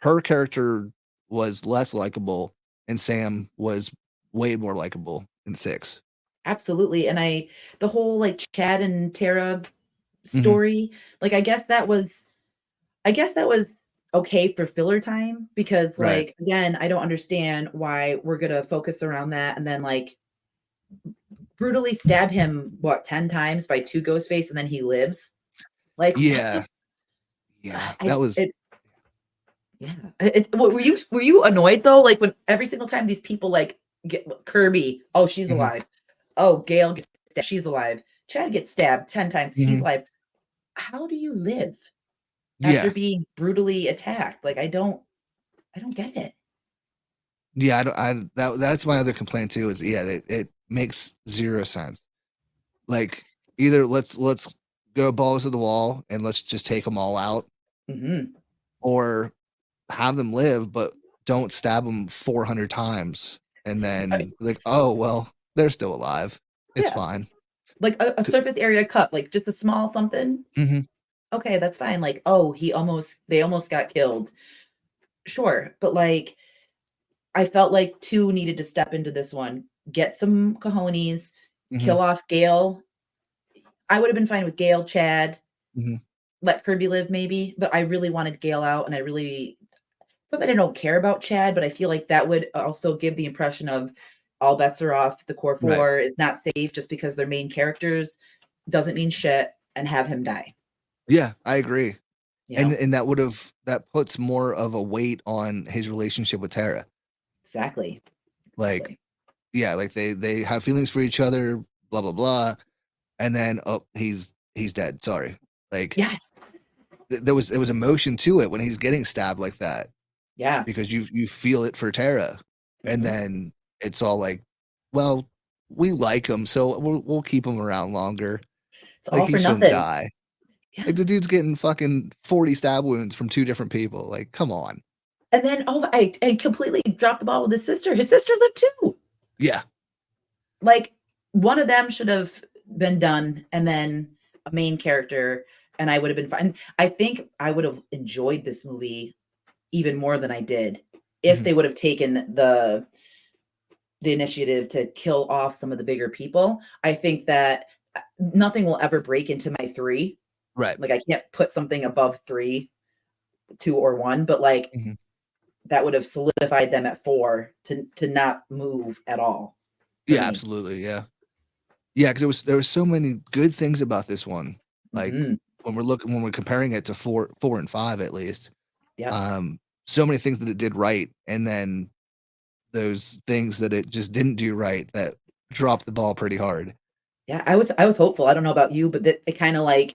her character was less likable and Sam was way more likable in 6. Absolutely. And the whole like Chad and Tara Hmm. story, like I guess that was okay for filler time because Right. like again, I don't understand why we're gonna focus around that and then like brutally stab him what 10 times by two Ghostface and then he lives. Like what the Yeah. Yeah. That was. it yeah. What, were you annoyed though? Like when every single time these people like get Kirby, oh she's Hmm. alive. Oh Gail gets stabbed, she's alive. Chad gets stabbed 10 times, he's Hmm. alive. How do you live after Yeah. being brutally attacked? Like I don't get it. Yeah. That's my other complaint too. Is yeah, it makes zero sense. Like either let's go balls to the wall and let's just take them all out, Mhm. or have them live, but don't stab them 400 times and I then like, oh well, they're still alive. It's yeah, fine. like a surface area cut, like just a small something. Hmm. Okay, that's fine. Like, oh, they almost got killed. Sure, but like I felt like 2 needed to step into this one, get some cojones, Hmm. kill off Gale. I would have been fine with Gale, Chad, Hmm. let Kirby live maybe, but I really wanted Gale out, and I really it's not that I don't care about Chad, but I feel like that would also give the impression of all bets are off. The core Right. four is not safe just because they're main characters. Doesn't mean shit, and have him die. Yeah, I agree. You And know and that puts more of a weight on his relationship with Tara. exactly, Like, exactly. yeah, like they have feelings for each other, blah blah blah, and then oh, he's dead. Sorry. Like Yes, there was emotion to it when he's getting stabbed like that, yeah. because you feel it for Tara, and Mhm. then it's all like, well, we like him, so we'll keep him around longer. It's Like all he for shouldn't nothing. die. Yeah. Like the dude's getting fucking 40 stab wounds from two different people. Like, come on. And then oh, I completely dropped the ball with his sister. His sister lived too. Yeah. Like one of them should have been done, and then a main character, and I would have been fine. I think I would have enjoyed this movie even more than I did if Mhm. they would have taken the initiative to kill off some of the bigger people. I think that nothing will ever break into my 3. Right. Like I can't put something above 3, 2 or 1, but like Mhm. that would have solidified them at 4 to not move at all for Yeah, me. absolutely. Yeah. Yeah, because there was so many good things about this one. Like Mhm. when we're comparing it to four and five at least, Yep. um, so many things that it did right, and then those things that it just didn't do right that dropped the ball pretty hard. Yeah, I was hopeful. I don't know about you, but it kind of like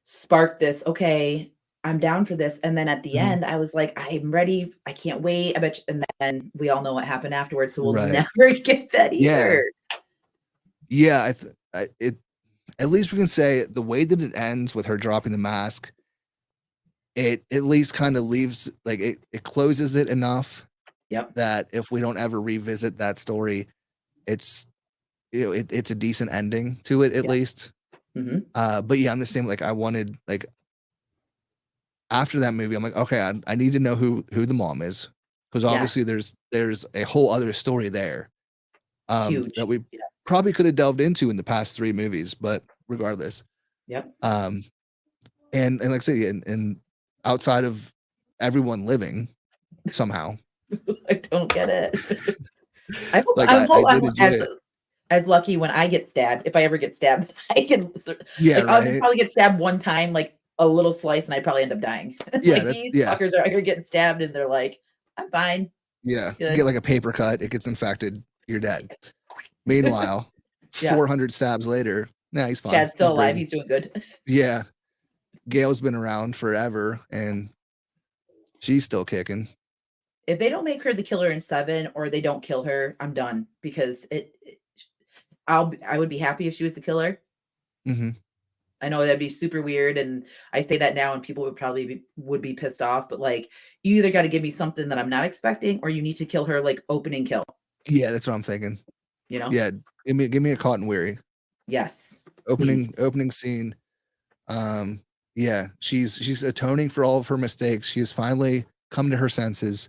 sparked this, okay, I'm down for this. And then at the Mhm. end, I was like, I'm ready. I can't wait. I bet you, and then we all know what happened afterwards. So we'll Right. never get that Yeah. either. Yeah. It at least we can say the way that it ends with her dropping the mask, it at least kind of leaves like it closes it enough Yep. that if we don't ever revisit that story, it's it's a decent ending to it at Yep. least. Hmm. But yeah, I'm the same. Like I wanted like after that movie, I'm like, okay, I need to know who the mom is, because Yes. obviously there's a whole other story there, that Huge. we Yes. probably could have delved into in the past 3 movies, but regardless, Yep. um, and like I say, and outside of everyone living somehow, I don't get it. like I I'm did enjoy it. as lucky when I get stabbed. If I ever get stabbed, I can Yeah, like I'll just right. probably get stabbed one time, like a little slice, and I probably end up dying. Yeah, Like that's these yeah, fuckers are out here getting stabbed, and they're like, I'm fine, yeah. You get good. like a paper cut, it gets infected, you're dead. Meanwhile, Yeah. 400 stabs later, nah, he's fine. Chad's He's still alive. breathing. He's doing good. Yeah, Gail's been around forever, and she's still kicking. If they don't make her the killer in 7 or they don't kill her, I'm done because I would be happy if she was the killer. Mhm. I know that'd be super weird, and I say that now, and people would be pissed off. But like, you either got to give me something that I'm not expecting, or you need to kill her like opening kill. Yeah, that's what I'm thinking. You know? Yeah, give me a Cotton Weary. Yes, please. Opening scene. Um, yeah, she's atoning for all of her mistakes. She has finally come to her senses.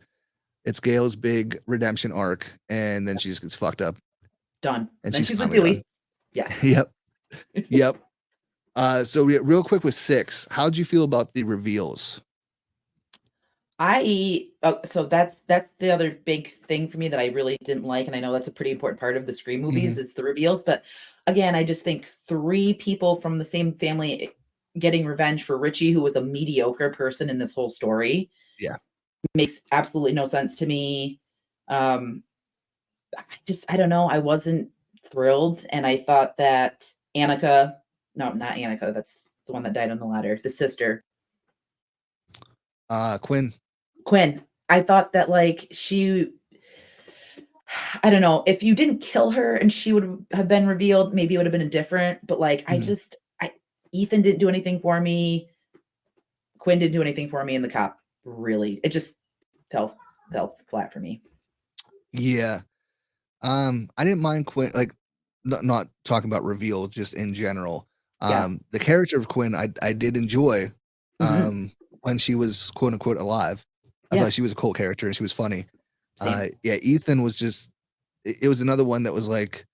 It's Gail's big redemption arc, and then she just gets fucked up. Done. and Then she's she's with finally done. Dewey. Yes. Yep. Yep. So real quick with 6, how'd you feel about the reveals? So that's the other big thing for me that I really didn't like, and I know that's a pretty important part of the Scream movies is the reveals. But again, I just think 3 people from the same family getting revenge for Richie, who was a mediocre person in this whole story, Yeah. makes absolutely no sense to me. Um, I don't know. I wasn't thrilled, and I thought that Annika, no, not Annika, that's the one that died on the ladder, the sister, Quinn. Quinn. I thought that like I don't know, if you didn't kill her and she would have been revealed, maybe it would have been a different, but like Ethan didn't do anything for me. Quinn didn't do anything for me, and the cop really, it just fell flat for me. Yeah. I didn't mind Quinn, like not talking about reveal, just in general. Yeah. The character of Quinn, I did enjoy Mhm. when she was quote unquote alive. I Yeah. thought she was a cool character and she was funny. Same. Yeah, Ethan was just it was another one that was like,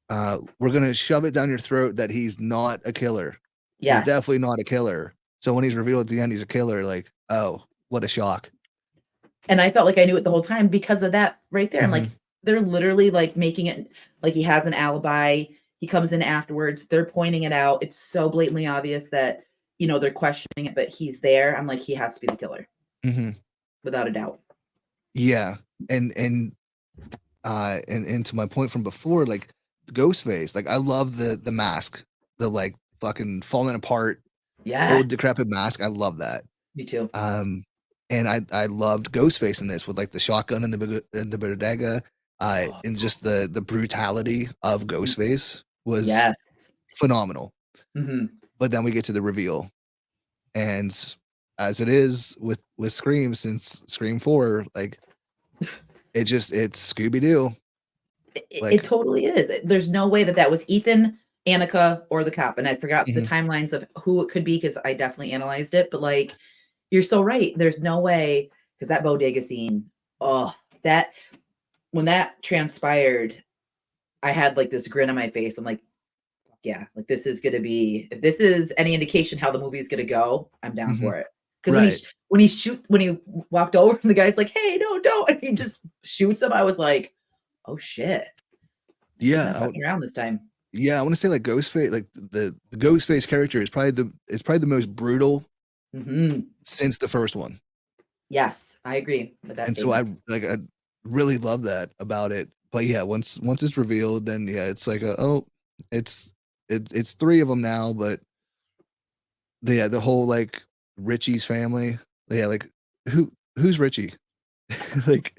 we're gonna shove it down your throat that he's not a killer. He's Yes. definitely not a killer. So when he's revealed at the end he's a killer, like, oh, what a shock. And I felt like I knew it the whole time because of that right there. I'm like, Mhm. they're literally like making it like he has an alibi. He comes in afterwards. They're pointing it out. It's so blatantly obvious that, they're questioning it, but he's there. I'm like, he has to be the killer Mhm. without a doubt. Yeah. And to my point from before, like Ghostface, like I love the mask, the like fucking falling apart, Yes. old decrepit mask. I love that. Me too. And I loved Ghostface in this with like the shotgun and the bodega, Oh, and just the brutality of Ghostface was yes. phenomenal. Mhm. But then we get to the reveal, and as it is with Scream since Scream 4, like it's Scooby Doo. It Like, totally is. There's no way that was Ethan, Annika, or the cop. And I forgot the mhm, timelines of who it could be because I definitely analyzed it. But like, you're so right. There's no way because that bodega scene, oh, that when that transpired, I had like this grin on my face. I'm like, yeah, like this is gonna be if this is any indication how the movie's gonna go, I'm down mhm, for it. Because right. when he walked over and the guy's like, "Hey, no, don't," and he just shoots him, I was like, "Oh shit, he's Yeah, not fucking around this time." yeah, I wanna say, like, Ghostface, like, the Ghostface character is probably the most brutal Mhm. since the first one, Yes, I agree with that and so statement. I really love that about it, but, yeah, once it's revealed, then, yeah, it's like, "Oh, it's it's 3 of them now," but the whole, like, Richie's family, yeah, like, who's Richie? Like,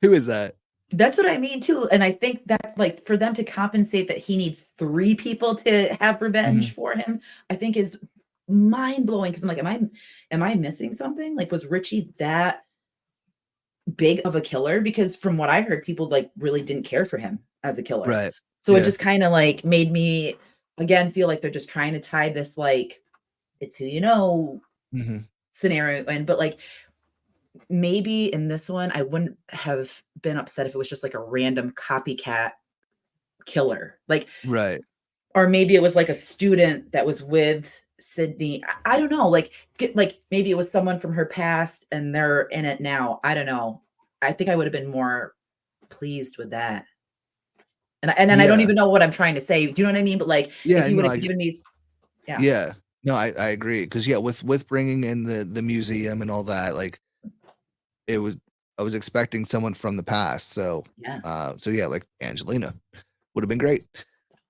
who is that? That's what I mean too, and I think that's, like, for them to compensate that he needs 3 people to have revenge Mhm, for him, I think is mind blowing. Because 'cause I'm like, am I missing something? Like, was Richie that big of a killer? Because from what I heard, people, like, really didn't care for him as a killer. right, So it yeah, just kinda, like, made me, again, feel like they're just trying to tie this, like, "It's who you know" mhm, scenario in, but, like, maybe in this one, I wouldn't have been upset if it was just, like, a random copycat killer, like, right, or maybe it was, like, a student that was with Sydney. I don't know, like, maybe it was someone from her past and they're in it now, I don't know. I think I would have been more pleased with that. And then I don't yeah, even know what I'm trying to say, do you know what I mean? But, like, if yeah, you would no, have given me yeah, yeah. No, I agree because yeah, with bringing in the museum and all that, like, it was I was expecting someone from the past, yeah. so yeah, like Angelina would've been great.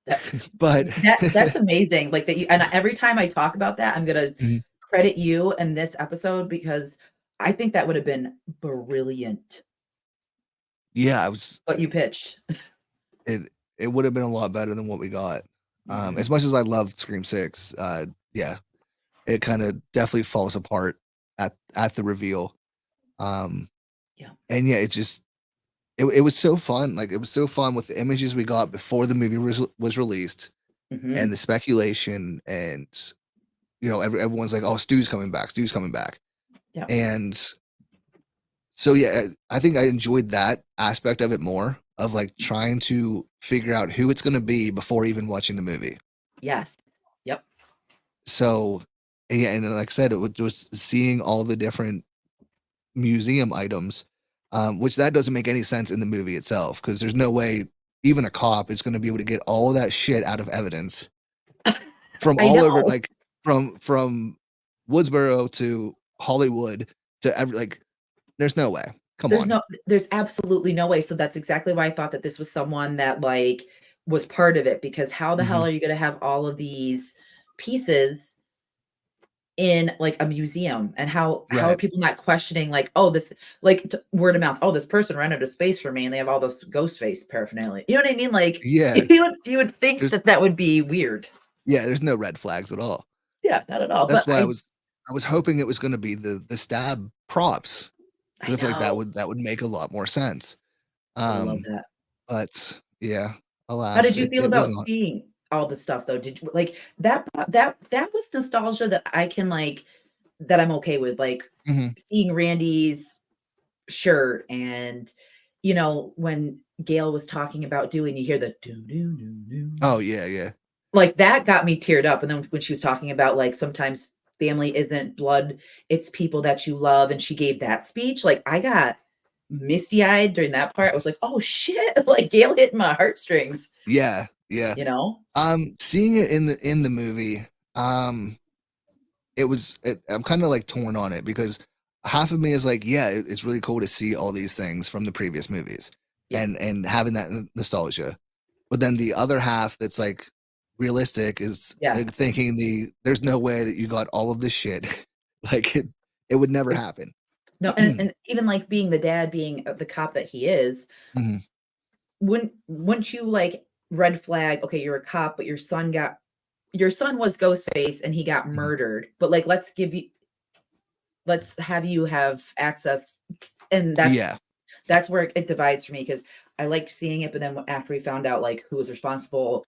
That But that's amazing, like, that you and every time I talk about that, I'm gonna Mhm. credit you in this episode because I think that would have been brilliant, Yeah, I was what you pitched. it it would have been a lot better than what we got. As Mhm. much as I love Scream 6, yeah, it kinda definitely falls apart at the reveal. Um, Yeah. and yeah, it was so fun, like, it was so fun with the images we got before the movie was released and Mhm. the speculation and, everyone's like, "Oh, Stu's coming back, Stu's coming back." Yeah. And so, yeah, I think I enjoyed that aspect of it more of like trying to figure out who it's going to be before even watching the movie. Yes. Yep. So, yeah, and like I said, it was just seeing all the different museum items, which that doesn't make any sense in the movie itself because there's no way even a cop is going to be able to get all of that shit out of evidence from I all over, know. like from Woodsboro to Hollywood to every like. There's no way. Come on. There's absolutely no way. So that's exactly why I thought that this was someone that like was part of it, because how the hell Mhm. are you going to have all of these pieces in like a museum, and how are Right. people not questioning like, oh, this like word of mouth, oh, this person rented a space for me and they have all this ghost face paraphernalia. You know what I mean? Like Yeah. you would think There's that would be weird. there's no red flags at all. Yeah, not at all. That's But why I was hoping it was going to be the stab props I because I feel like know. that would make a lot more sense. I would love Um, that. but yeah, How did alas, you feel it was about not. seeing all the stuff though? Did you like that was nostalgia that I can like, that I'm okay with, like Mhm. seeing Randy's shirt, and when Gail was talking about doing, you hear the do do do do. Oh yeah, yeah, Like that got me teared up. And then when she was talking about like sometimes family isn't blood, it's people that you love, and she gave that speech, like I got misty-eyed during that part. I was like, oh shit, like Gail hit my heartstrings, yeah, yeah. you know? Seeing it in the movie, um, I'm kind of like torn on it because half of me is like, yeah, it's really cool to see all these things from the previous movies Yeah. and having that nostalgia. But then the other half that's like realistic is Yeah. like thinking there's no way that you got all of this shit. Like it would never happen. No, and even like being the dad, being the cop that he is, Mhm, wouldn't you like red flag, okay, you're a cop, but your son was Ghostface and he got mhm. murdered. But like let's have you have access. And Yeah. that's where it divides for me, because I liked seeing it, but then after we found out like who was responsible,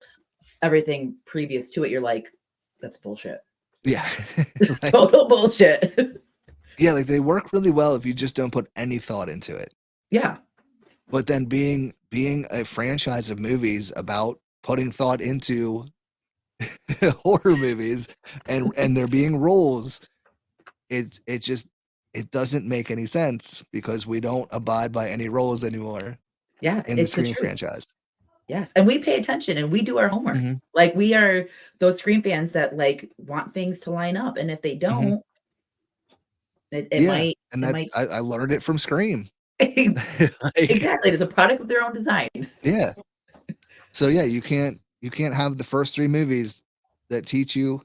everything previous to it, you're like, that's bullshit. Yeah. Right. Total bullshit. Yeah, like they work really well if you just don't put any thought into it. Yeah. But then being a franchise of movies about putting thought into horror movies and there being rules, it just it doesn't make any sense because we don't abide by any rules anymore Yeah, in the it's the Scream truth. franchise. Yes, and we pay attention and we do our homework. Mhm, Like, we are those Scream fans that, like, want things to line up, and if they mhm. don't, it Yeah, might and it that's might I learned it from Scream. Like, exactly, it's a product of their own design. yeah. So yeah, you can't have the first 3 movies that teach you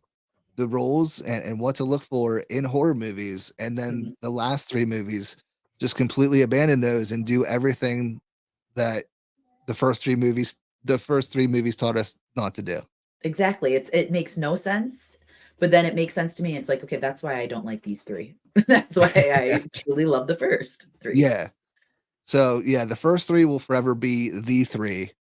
the rules and what to look for in horror movies, and then Mhm. the last 3 movies just completely abandon those and do everything that the first 3 movies taught us not to do. Exactly, it makes no sense, but then it makes sense to me, it's like, "Okay, that's why I don't like these 3." That's why I truly love the first 3. Yeah. So, yeah, the first 3 will forever be the 3,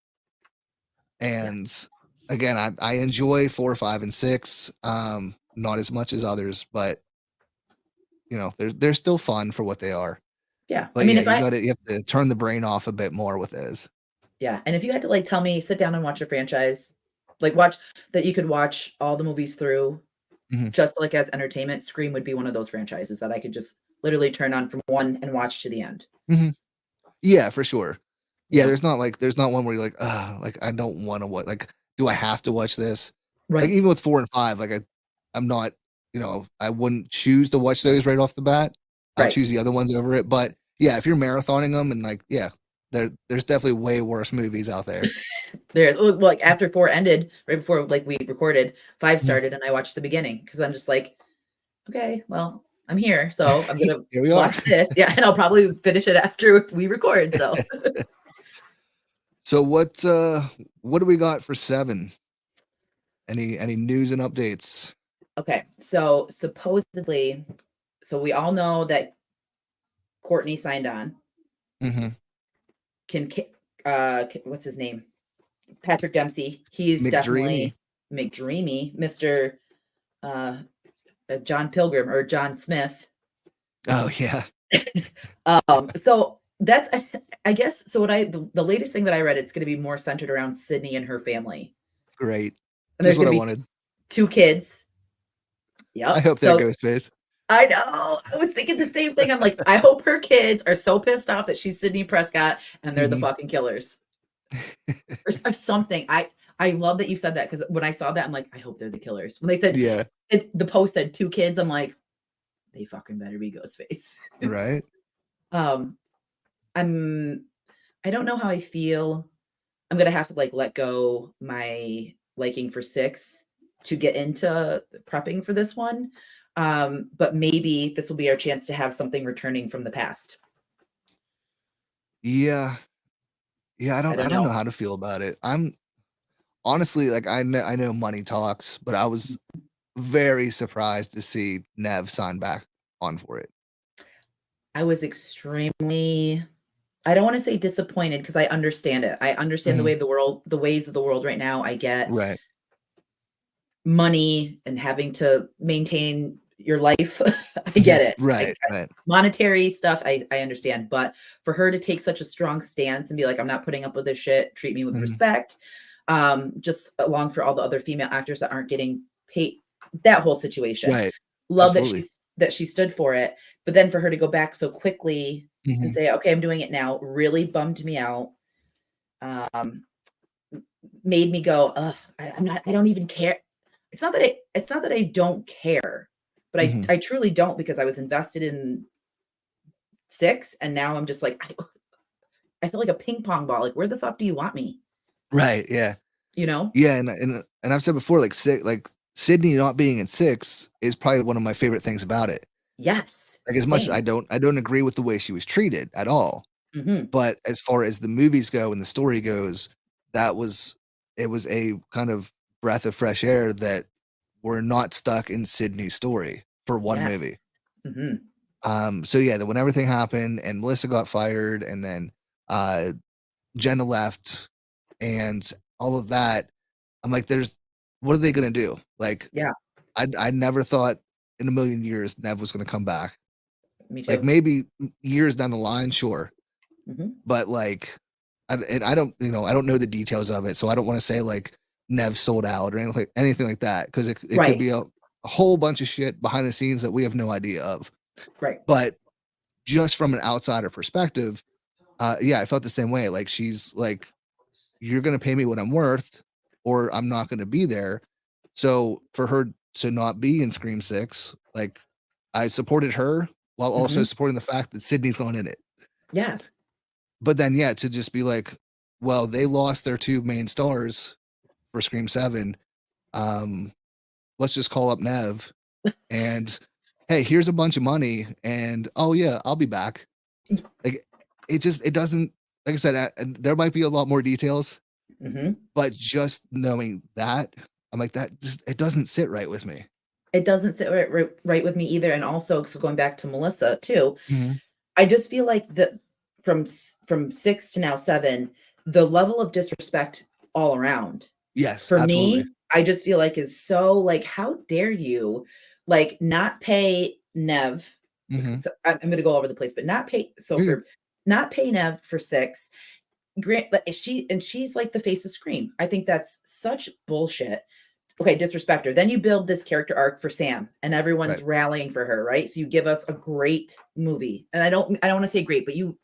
Yeah. and again, I enjoy 4, 5, and 6, not as much as others, but, they're still fun for what they are. Yeah, I But, mean, yeah, if I you have to turn the brain off a bit more with those. yeah, and if you had to, like, tell me, sit down and watch a franchise, like, watch that you could watch all the movies through Mhm, just, like, as entertainment, Scream would be one of those franchises that I could just literally turn on from 1 and watch to the end, mhm. Yeah, for sure. you Yeah, know? there's not one where you're like, "Ugh, like, I don't wanna watch like, do I have to watch this?" Like, Right, even with 4 and 5, like, I'm not I wouldn't choose to watch those right off the bat. I'll right. choose the other ones over it, but, yeah, if you're marathoning them and, like, yeah, there's definitely way worse movies out there. There's well, like, after 4 ended, right before, like, we recorded, 5 Mhm. started, and I watched the beginning because 'cause I'm just like, "Okay, well, I'm here, so I'm gonna Here we are. watch this." Yeah, and I'll probably finish it after we record, so So what do we got for 7? Any news and updates? okay, so supposedly, so we all know that Courtney signed on. Mhm. Can what's his name? Patrick Dempsey. He's McDreamy. definitely McDreamy, Mr. Uh, John Pilgrim or John Smith. Oh, yeah. So That's I guess so. The latest thing that I read, it's going to be more centered around Sydney and her family, Great. and Just there's what going I to be wanted. two kids. I Yep. hope they're So Ghostface. I know. I was thinking the same thing. I'm like, I hope her kids are so pissed off that she's Sydney Prescott and they're the Mhm. fucking killers or something. I love that you said that because when I saw that, I'm like, I hope they're the killers. When they said Yeah. the post said two kids, I'm like, they fucking better be Ghostface. Right? um, I'm I don't know how I feel. I'm gonna have to like let go my liking for 6 to get into prepping for this one. But maybe this will be our chance to have something returning from the past. Yeah. Yeah, I I don't don't know know. how to feel about it. I'm honestly, like, I know money talks, but I was very surprised to see Nev sign back on for it. I was extremely I don't want to say disappointed because I understand it. I understand Mhm. the ways of the world right now. I get Right. money and having to maintain your life. I get Mhm. it. Right, right. Monetary stuff, I understand. But for her to take such a strong stance and be like, I'm not putting up with this shit, treat me with Mhm. respect. Just along for all the other female actors that aren't getting paid, that whole situation. Right. Love Absolutely. that she stood for it. But then for her to go back so quickly and Mhm. say, okay, I'm doing it now, really bummed me out. Um, Made me go, ugh, I don't even care. It's not that I don't care, but Mhm. I truly don't because I was invested in 6 and now I'm just like, I feel like a ping pong ball. Like, where the fuck do you want me? Right, yeah. You know? Yeah, and I've said before, like, Sydney not being in 6 is probably one of my favorite things about it. Yes. Like, as much as Same. I don't agree with the way she was treated at all, Mhm. but as far as the movies go and the story goes, that was it was a kind of breath of fresh air that we're not stuck in Sydney's story for one Yes. movie. Mhm. So yeah, when everything happened and Melissa got fired and then, uh, Jenna left and all of that, I'm like, "There's what are they gonna do?" Like, Yeah, I never thought in a million years Nev was gonna come back. me Like, too. maybe years down the line, sure, Mhm. but, like, I don't I don't know the details of it, so I don't wanna say, like, Nev sold out or anything like that because it could Right. be a whole bunch of shit behind the scenes that we have no idea of. Right. But just from an outsider perspective, yeah, I felt the same way, like, she's like, "You're gonna pay me what I'm worth, or I'm not gonna be there." So, for her to not be in Scream 6, like, I supported her while also Mhm. supporting the fact that Sydney's not in it. Yeah. But then, yeah, to just be like, "Well, they lost their 2 main stars for Scream 7, um, let's just call up Nev, and, hey, here's a bunch of money, and, oh, yeah, I'll be back." Y Like, it doesn't like I said, and there might be a lot more details, Mhm. but just knowing that, I'm like, that just it doesn't sit right with me. It doesn't sit right with me either, and also, so going back to Melissa too, Mhm. I just feel like from 6 to now 7, the level of disrespect all around, Yes, for absolutely. me, I just feel like is so like, how dare you, like, not pay Nev Mhm. so I'm gonna go all over the place, but You're good. for not pay Nev for 6, grant like, she's like the face of Scream. I think that's such bullshit. Okay, disrespect her. Then you build this character arc for Sam and everyone's Right. rallying for her, right? So you give us a great movie. And I don't want to say great, but you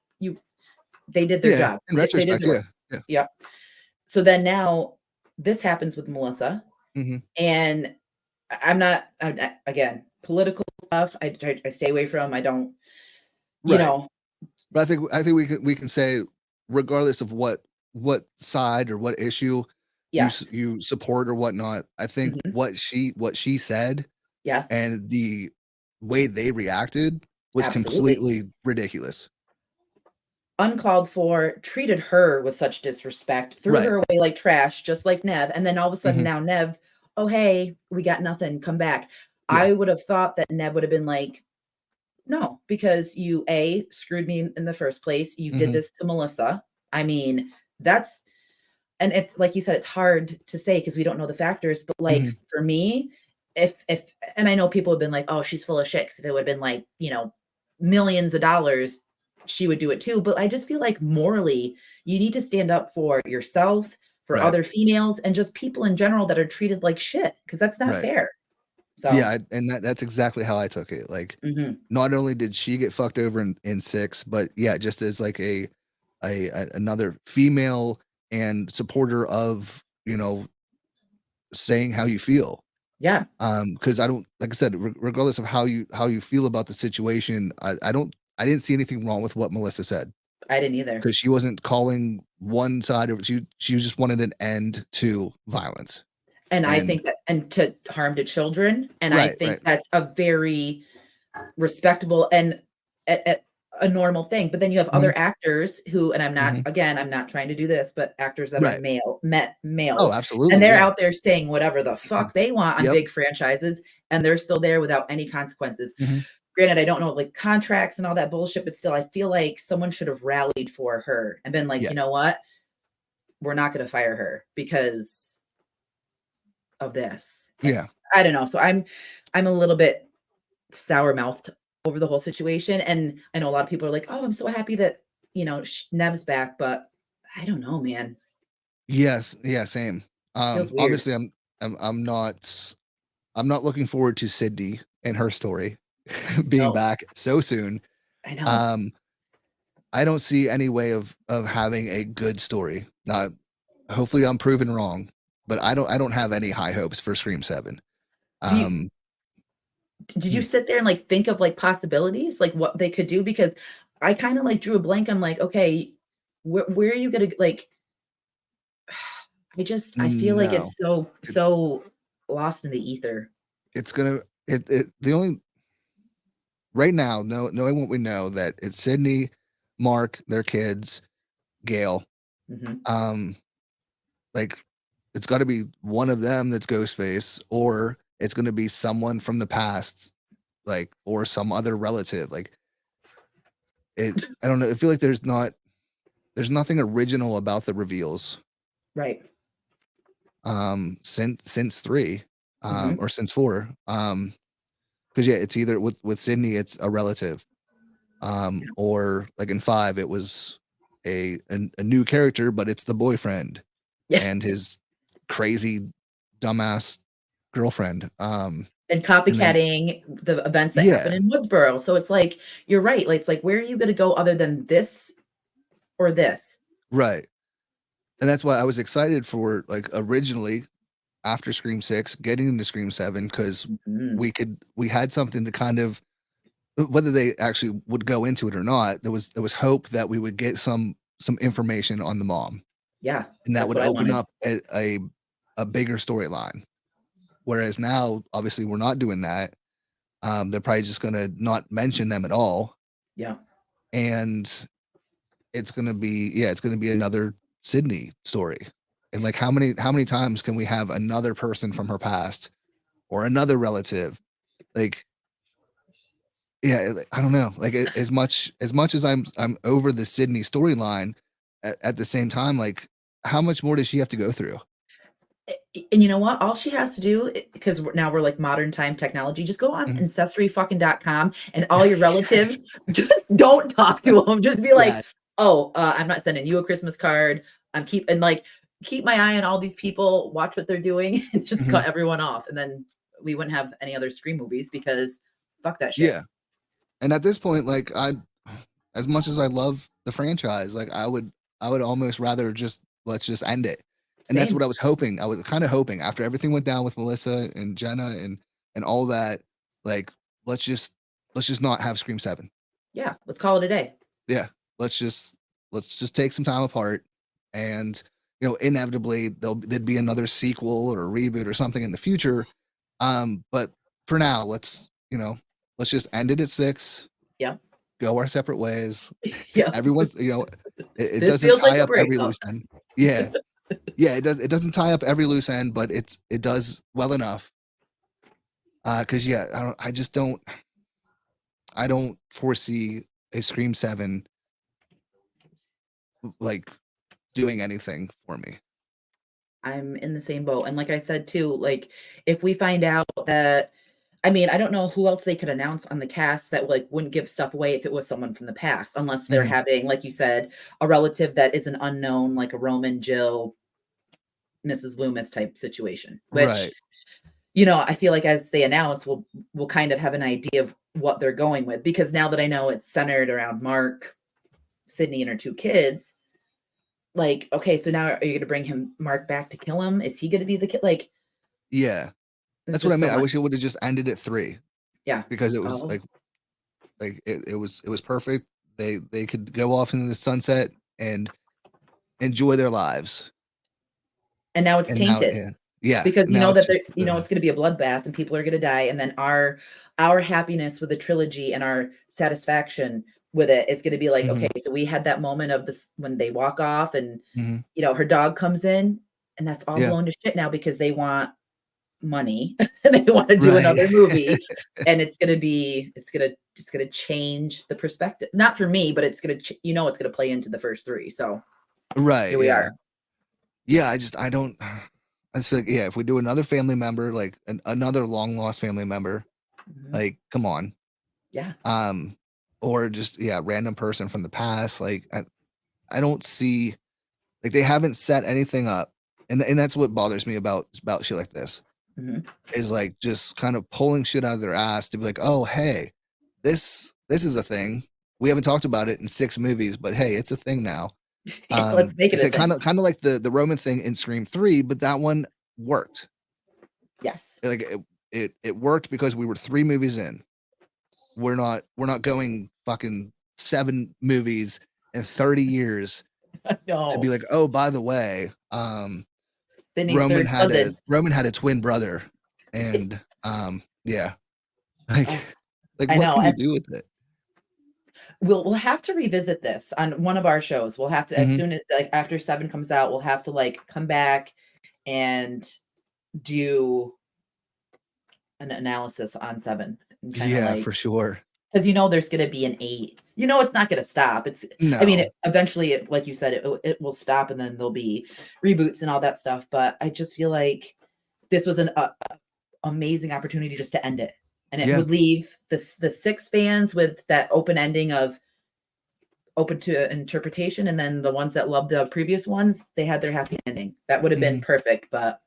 they did their Yeah, job. in They did retrospect, their yeah, work. yeah. Yep. So then now this happens with Melissa Mhm. and I'm not again, political stuff I stay away from. I don't, you Right. know, But I think we can say regardless of what side or what issue yes. you support or whatnot, I think Mhm. what she said Yes, and the way they reacted was absolutely. completely ridiculous. Uncalled for, treated her with such disrespect, threw Right. her away like trash, just like Nev. And then all of a sudden Mhm. now Nev, oh hey, we got nothing, come back. Yeah. I would have thought that Nev would have been like, no, because you screwed me in the first place. You did Mhm. this to Melissa. I mean, that's and it's like you said, it's hard to say because we don't know the factors, but like Mhm. for me, if and I know people have been like, oh, she's full of shit. 'Cause if it would have been like, millions of dollars, she would do it too. But I just feel like morally, you need to stand up for yourself, for Right. other females, and just people in general that are treated like shit, because that's not Right. fair. So, Yeah, and that's exactly how I took it. Like, mhm. not only did she get fucked over in 6, but yeah, just as like another female and supporter of, saying how you feel. Yeah, Because I don't, like I said, regardless of how you feel about the situation, I didn't see anything wrong with what Melissa said, I didn't either. because she wasn't calling one side, or she just wanted an end to violence. And I And think that, and to harm to children, and I right, think right. that's a very respectable and a normal thing. But then you have Mhm, other actors who, and mhm. I'm not trying to do this, but actors that are Right. Oh, males, and absolutely, they're yeah. out there saying whatever the fuck they want on Yep. big franchises, and they're still there without any consequences. Mhm. Granted, I don't know like contracts and all that bullshit, but still, I feel like someone should have rallied for her and been like, Yeah, you know what, we're not going to fire her because of this. yeah. I don't know. So I'm a little bit sour mouthed over the whole situation, and I know a lot of people are like, "Oh, I'm so happy that Nev's back," but I don't know, man. Yes, yeah, same. Feels weird. Obviously, I'm not looking forward to Sydney and her story being No, back so soon. I know. Um, I don't see any way of having a good story. Hopefully I'm proven wrong, but I don't have any high hopes for Scream 7. Do you Um, did you hmm, sit there and like think of like possibilities, like what they could do? Because I kind of like drew a blank. I'm like, okay, where are you gonna like? I feel like no. it's so It, so lost in the ether. it's gonna it the only right now, knowing what we know, that it's Sydney, Mark, their kids, Gail. Hmm. Um, like, it's got to be one of them that's Ghostface, or it's going to be someone from the past, like, or some other relative. Like, I don't know. I feel like there's nothing original about the reveals. Right. Since 3, Hmm. or since 4. Because yeah, it's either with Sydney, it's a relative, or like in 5, it was a new character, but it's the boyfriend Yeah. and his crazy dumbass girlfriend. And And then copycatting the events that yeah, happen in Woodsboro. So it's like, you're right. Like, it's like, where are you going to go other than this or this? right. And that's why I was excited for, like, originally, after Scream 6, getting into Scream 7, because Mhm. we had something to kind of, whether they actually would go into it or not, there was hope that we would get some information on the mom, Yeah, and that that's would what I open wanted. up a bigger storyline. Whereas now, obviously, we're not doing that. They're probably just gonna not mention them at all, Yeah. and it's gonna be another Sydney story. And, like, how many times can we have another person from her past, or another relative? Like, yeah, like, I don't know. Like, as much as I'm over the Sydney storyline, at the same time, like, how much more does she have to go through? And you know what? All she has to do, because now we're like modern time technology, just go on Mhm. ancestryfucking.com and all your relatives, just don't talk to them. Just be Yeah. like, oh, I'm not sending you a Christmas card. Keep my eye on all these people, watch what they're doing, and just Mhm. cut everyone off. And then we wouldn't have any other Scream movies because fuck that shit. Yeah. And at this point, like, as much as I love the franchise, like, I would almost rather just let's just end it. And that's what Same. I was hoping. I was kind of hoping, after everything went down with Melissa and Jenna and all that, like, let's just let's just not have Scream 7. Yeah. Let's call it a day. Yeah. Let's just let's just take some time apart, and, inevitably there'd be another sequel or a reboot or something in the future. But for now, let's just end it at 6, Yeah. go our separate ways. Yeah. Everyone's, it This doesn't feels like tie a up every breakup. loose end. Yeah. Yeah, it doesn't tie up every loose end, but it does well enough. Cause yeah, I don't foresee a Scream 7, like, doing anything for me. I'm in the same boat. And like I said too, like if we find out that I mean, I don't know who else they could announce on the cast that like wouldn't give stuff away if it was someone from the past, unless they're Mhm. having, like you said, a relative that is an unknown, like a Roman, Jill, Mrs. Loomis type situation. Which, Right. I feel like as they announce, we'll kind of have an idea of what they're going with. Because now that I know it's centered around Mark, Sydney, and her two kids, like, okay, so now are you going to bring him Mark back to kill him? Is he going to be the kid? Like, Yeah. there's That's what I just so mean. I much. wish it would have just ended at 3 Yeah. because it was Oh, it was perfect. They could go off into the sunset and enjoy their lives. and now it's And now, tainted. yeah, Because you now know it's that just it's going to be a bloodbath and people are going to die, and then our happiness with the trilogy and our satisfaction with it is going to be like, okay, mhm, so we had that moment of this when they walk off and mhm, her dog comes in, and that's all yeah, blown to shit now because they want money and they want to do right, another movie, and it's going to change the perspective, not for me, but it's going to it's going to play into the first three. So right, here we yeah, are. yeah. I don't. I just feel like, yeah, if we do another family member, like another long lost family member, Mhm. like come on, Yeah. um, or just random person from the past. Like I don't see like they haven't set anything up, and that's what bothers me about shit like this Mhm. is like just kind of pulling shit out of their ass to be like, oh hey, this is a thing. We haven't talked about it in 6 movies, but hey, it's a thing now. Let's make it It's a like thing. kind of like the Roman thing in Scream 3, but that one worked. Yes. Like it worked because we were 3 movies in. We're not going fucking 7 movies in 30 years to be No. like, oh, by the way, Sydney's Roman third had a cousin. Roman had a twin brother, and yeah, like Oh, like I what know, can you and do with it? we'll have to revisit this on one of our shows. We'll have to, as Mhm. soon as like after 7 comes out, we'll have to like come back and do an analysis on 7 and kind of Yeah, like, for sure. because there's going to be an 8. It's not going to stop. I mean, No. eventually, like you said, it will stop, and then there'll be reboots and all that stuff. But I just feel like this was an amazing opportunity just to end it, and it Yeah. would leave the 6 fans with that open ending of open to interpretation, and then the ones that loved the previous ones, they had their happy ending. That would have been Mhm. perfect, but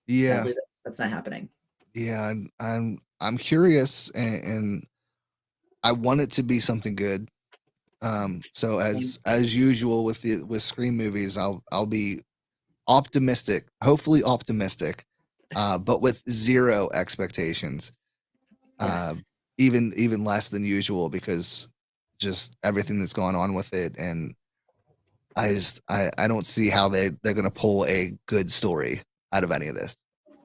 Yeah. sadly, that's not happening. Yeah, I'm curious, and I want it to be something good. So Same. as usual with Scream movies, I'll be optimistic, hopefully optimistic, but with zero expectations. Uh, Yes. even less than usual because just everything that's going on with it, and I don't see how they're gonna pull a good story out of any of this.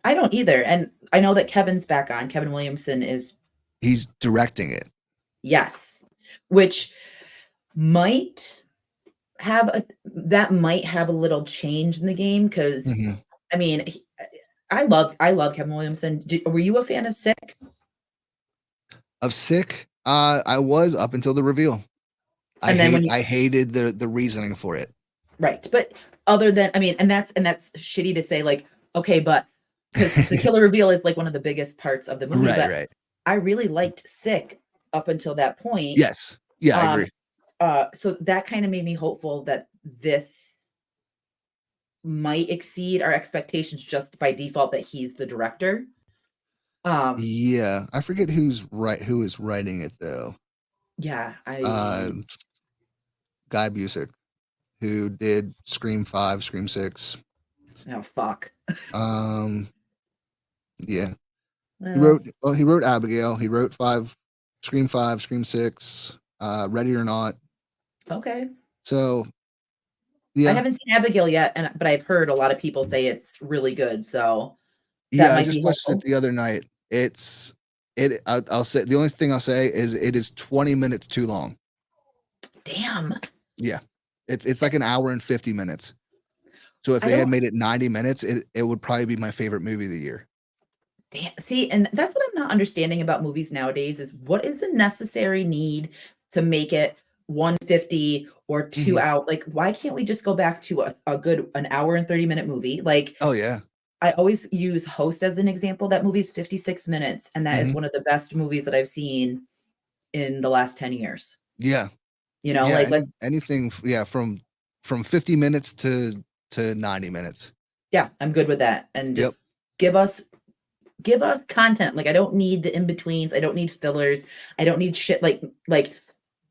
I don't either. And I know that Kevin's back on. Kevin Williamson is, He's directing it. yes, which might might have a little change in the game because Mhm. I mean, I love Kevin Williamson. Were you a fan of Sick? Of Sick, I was up until the reveal. And then when you I hated the reasoning for it. right, but other than I mean, and that's shitty to say, like, okay, but because the killer reveal is like one of the biggest parts of the movie, Right, but right. I really liked Sick up until that point. Yes. Yeah, I Um, agree. so that kind of made me hopeful that this might exceed our expectations just by default that he's the director. Um, Yeah, I forget who is writing it though. yeah, Uh, Guy Busick, who did Scream 5, Scream 6. oh fuck. Um, yeah. Well, He wrote Abigail, he wrote 5, Scream 5, Scream 6, Ready or Not. okay. So, I yeah. haven't seen Abigail yet, but I've heard a lot of people say it's really good, so that Yeah, I might just be watched it helpful. the other night. I'll say the only thing I'll say is it is 20 minutes too long. Damn. Yeah. It's like an hour and 50 minutes. So if I they had don't made it 90 minutes, it would probably be my favorite movie of the year. damn, see, and that's what I'm not understanding about movies nowadays is what is the necessary need to make it 150 or 2 Mhm. out? Like, why can't we just go back to an hour and 30-minute movie? Like, Oh, yeah. I always use Host as an example. That movie's 56 minutes, and that is Mhm. one of the best movies that I've seen in the last 10 years. Yeah. You know, Yeah, like let's anything yeah, from 50 minutes to 90 minutes. yeah, I'm good with that. And Yep. just give us give us content. Like I don't need the in-betweens. I don't need fillers. I don't need shit like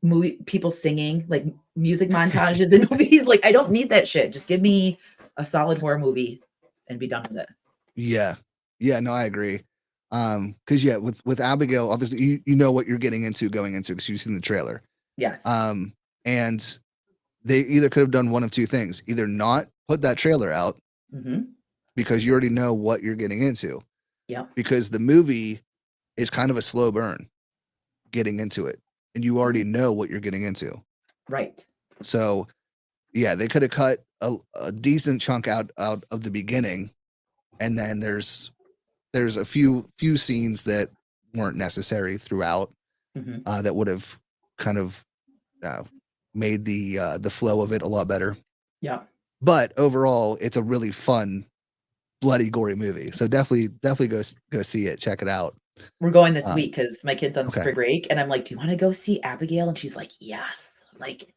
movie people singing, like music montages in movies. Like I don't need that shit. Just give me a solid horror movie and be done with it. Yeah. Yeah, no, I agree. 'Cause yeah, with Abigail, obviously you know what you're getting into going into because you've seen the trailer. Yes. Um, and they either could have done one of two things, either not put that trailer out Hmm. because you already know what you're getting into, Yep. because the movie is kind of a slow burn getting into it, and you already know what you're getting into. Right. So, yeah, they could have cut a decent chunk out of the beginning, and then there's a few scenes that weren't necessary throughout, Hmm. that would have kind of uh, made the flow of it a lot better. Yep. But overall, it's a really fun, bloody, gory movie. So definitely go see it. Check it out. We're going this Um, week because my kid's on okay. spring break, and I'm like, "Do you want to go see Abigail?" And she's like, "Yes." Like,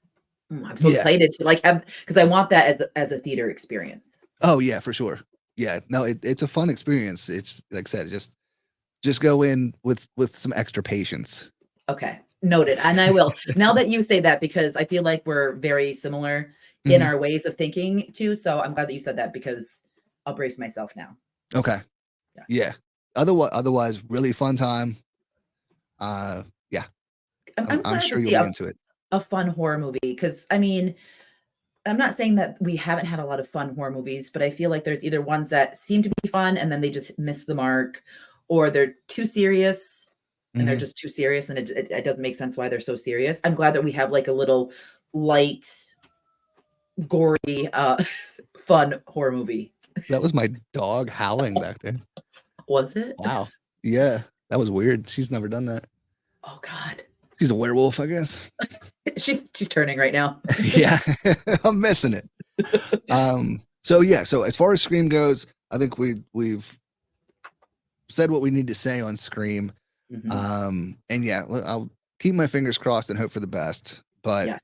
I'm so Yeah. excited to like have because I want that as a theater experience. Oh yeah, for sure. Yeah. No, it's a fun experience. It's like I said, just go in with some extra patience. Okay, noted. And I will. Now that you say that, because I feel like we're very similar in Mhm. our ways of thinking too. So I'm glad that you said that because I'll brace myself now. Okay. Yes. Yeah. Otherwise, really fun time. Uh, yeah. I'm I'm glad to sure you'll see be into it. a fun horror movie because I mean, I'm not saying that we haven't had a lot of fun horror movies, but I feel like there's either ones that seem to be fun and then they just miss the mark, or they're too serious and they're Mhm. just too serious and it doesn't make sense why they're so serious. I'm glad that we have like a little light, gory, fun horror movie. That was my dog howling back there. Was it? Wow. Yeah, that was weird. She's never done that. Oh God. She's a werewolf, I guess. She's turning right now. Yeah, I'm missing it. So yeah, so as far as Scream goes, I think we've said what we need to say on Scream. Mhm. And yeah, I'll keep my fingers crossed and hope for the best, but Yes.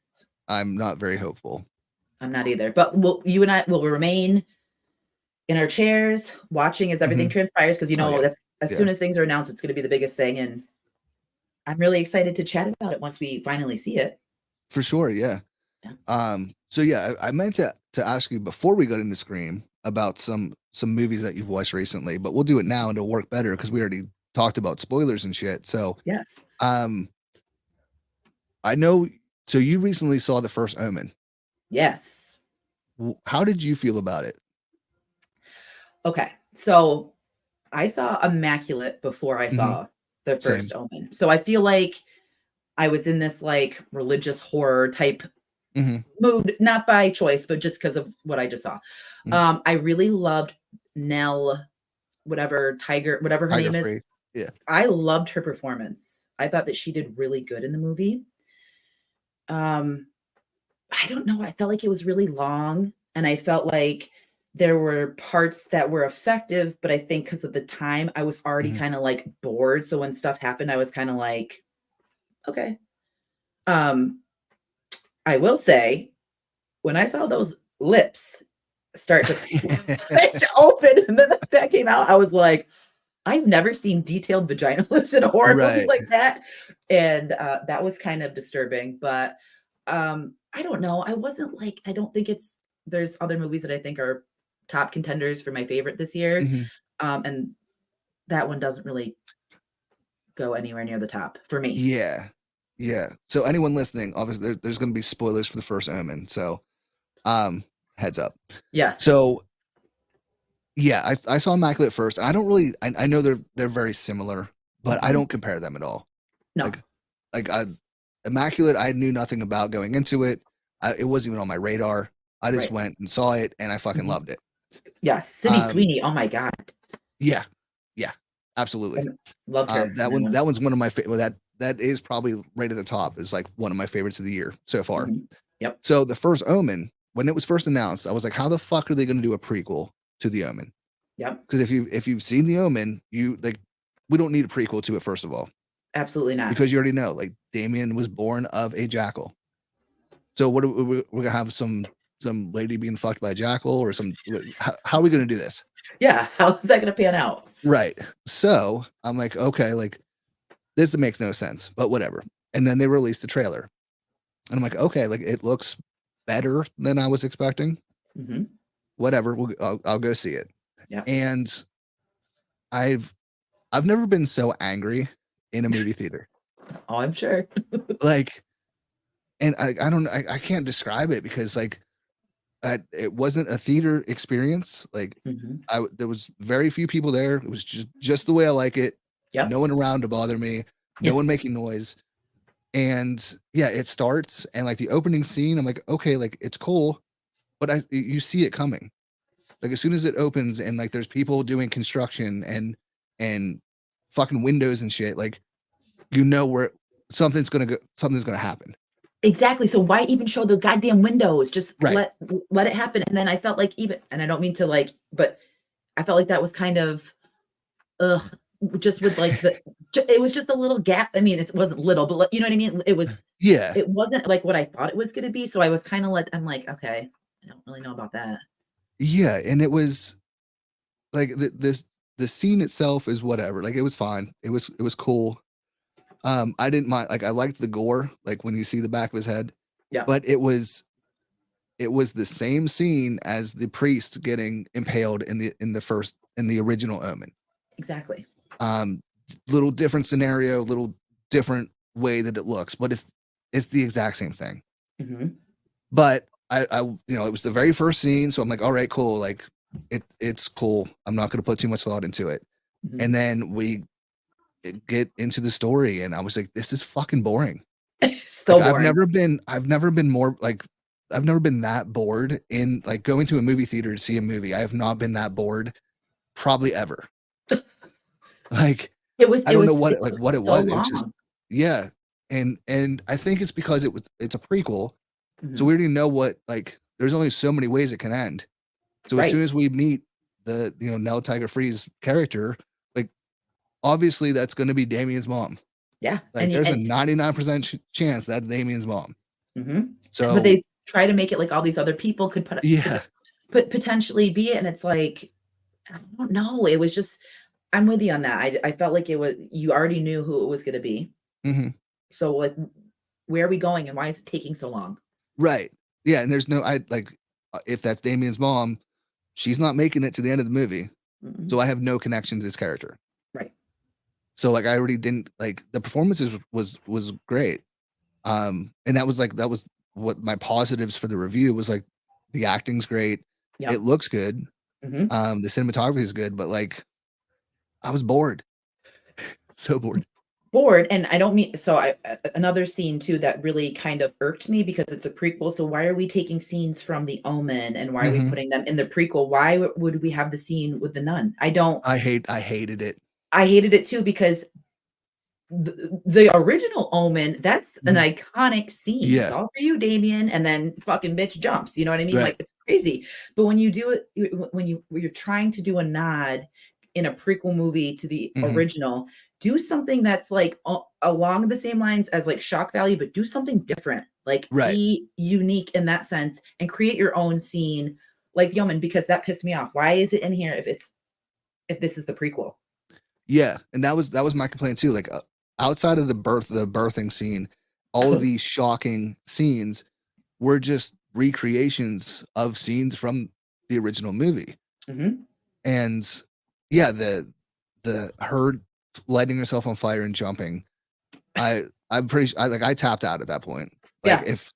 I'm not very hopeful. I'm not either. But you and I will remain in our chairs watching as everything Mhm. transpires because you Oh know yeah, that's as yeah, soon as things are announced, it's gonna be the biggest thing. And I'm really excited to chat about it once we finally see it. for sure. Yeah. Yeah. So yeah, I meant to ask you before we got into Scream about some movies that you've watched recently, but we'll do it now and it'll work better because we already talked about spoilers and shit. So Yes. um, I know. So you recently saw the first Omen. Yes. How did you feel about it? Okay. So I saw Immaculate before I Hmm. saw the Same. first Omen. So I feel like I was in this like religious horror type Hmm. mood, not by choice, but just because of what I just saw. Hmm. I really loved Nell, whatever Tiger, whatever her Tiger name is. Free. Yeah. I loved her performance. I thought that she did really good in the movie. Um, I don't know. I felt like it was really long, and I felt like there were parts that were effective, but I think because of the time, I was already Hmm. kind of like bored. So when stuff happened, I was kind of like, okay. Um, I will say, when I saw those lips start to twitch open and then that came out, I was like, I've never seen detailed vagina lips in a horror movie Right. like that. And that was kind of disturbing. But I don't know. I wasn't like, I don't think there's other movies that I think are top contenders for my favorite this year. Hmm. And that one doesn't really go anywhere near the top for me. Yeah. Yeah. So anyone listening, obviously there's going to be spoilers for the first Omen. So um, heads up. Yes. So yeah, I saw Immaculate first. I don't really. I know they're very similar, but I Mhm. don't compare them at all. No. Like like Immaculate, I knew nothing about going into it. It wasn't even on my radar. I just Right. went and saw it, and I fucking Mhm. loved it. Yes. Sydney Um, Sweeney. Oh my God. yeah, yeah, absolutely. I loved her in that one. That one's one of my favorite. That is probably right at the top. Is like one of my favorites of the year so far. Mhm. Yep. So the first Omen, when it was first announced, I was like, how the fuck are they going to do a prequel to the Omen? Yep. Because if you've seen The Omen, you like we don't need a prequel to it, first of all, Absolutely not. because you already know like Damien was born of a jackal. So what we're gonna have some lady being fucked by a jackal or some how are we gonna do this? Yeah. How is that gonna pan out? Right. So I'm like, okay, like this makes no sense, but whatever. And then they released the trailer. And I'm like, okay, like it looks better than I was expecting. Hmm. Whatever, I'll go see it. Yeah. And I've I've never been so angry in a movie theater. Oh, I'm sure. Like, and I don't I can't describe it because like it wasn't a theater experience. Like Hmm. there was very few people there. It was just the way I like it. Yep. No one around to bother me. No Yeah. one making noise. And yeah, it starts and like the opening scene, I'm like, okay, like it's cool, but you see it coming. Like as soon as it opens and like there's people doing construction and fucking windows and shit, like you know where something's gonna happen. Exactly. So why even show the goddamn windows? Just Right. let it happen. And then I felt like even, and I don't mean to like, but I felt like that was kind of ugh, just with like it was just a little gap. I mean, it wasn't little, but like, you know what I mean? Yeah. It wasn't like what I thought it was gonna be. So I was kind of like, I'm like, okay, I don't really know about that. Yeah. And it was like the scene itself is whatever. Like it was fine. It was cool. I didn't mind like I liked the gore, like when you see the back of his head, Yeah, but it was the same scene as the priest getting impaled in the original Omen. exactly. Um, little different scenario, little different way that it looks, but it's the exact same thing. Hmm. But I it was the very first scene, so I'm like, all right, cool, like it's cool. I'm not going to put too much thought into it. Hmm. And then we get into the story, and I was like, this is fucking boring. Like So boring. I've never been more like I've never been that bored in like going to a movie theater to see a movie. I have not been that bored probably ever. Like I don't know It what was what it so was. It was just long. yeah. And I think it's because it's a prequel. So Hmm. we already know what like there's only so many ways it can end. So as soon Right. as we meet the Nell Tiger Freeze character, like obviously that's going to be Damien's mom. Yeah. Like there's a 99% chance that's Damien's mom. Mhm. But So they try to make it like all these other people yeah. could potentially be it, and it's like, I don't know, it was just I'm with you on that. I felt like it was you already knew who it was gonna be. Mhm. So, like, where are we going and why is it taking so long? Right. Yeah, and there's no I like if that's Damien's mom, she's not making it to the end of the movie. So Mhm. I have no connection to this character. Right. So like I already didn't like the performances was great. And that was what my positives for the review was like the acting's great. It Yep. looks good. Mhm. The cinematography is good, but like I was bored. So bored. Bored, and I don't mean so I another scene too that really kind of irked me because it's a prequel, so why are we taking scenes from The Omen, and why are we Mhm. putting them in the prequel? Why would we have the scene with the nun? I hated it. I hated it too because the original Omen, that's an Mhm. iconic scene. It's Yeah. all for you, Damien, and then fucking bitch jumps. You know what I mean? Right. Like it's crazy. But when you do it, when you're trying to do a nod in a prequel movie to the Mhm. original, do something that's like along the same lines as like shock value, but do something different. Like Right. be unique in that sense and create your own scene, like the Omen, because that pissed me off. Why is it in here if this is the prequel? Yeah, and that was my complaint too. Like outside of the birthing scene, all of these shocking scenes were just recreations of scenes from the original movie. Hmm. And yeah, the her lighting herself on fire and jumping, I'm pretty I like I tapped out at that point. Like Yeah. if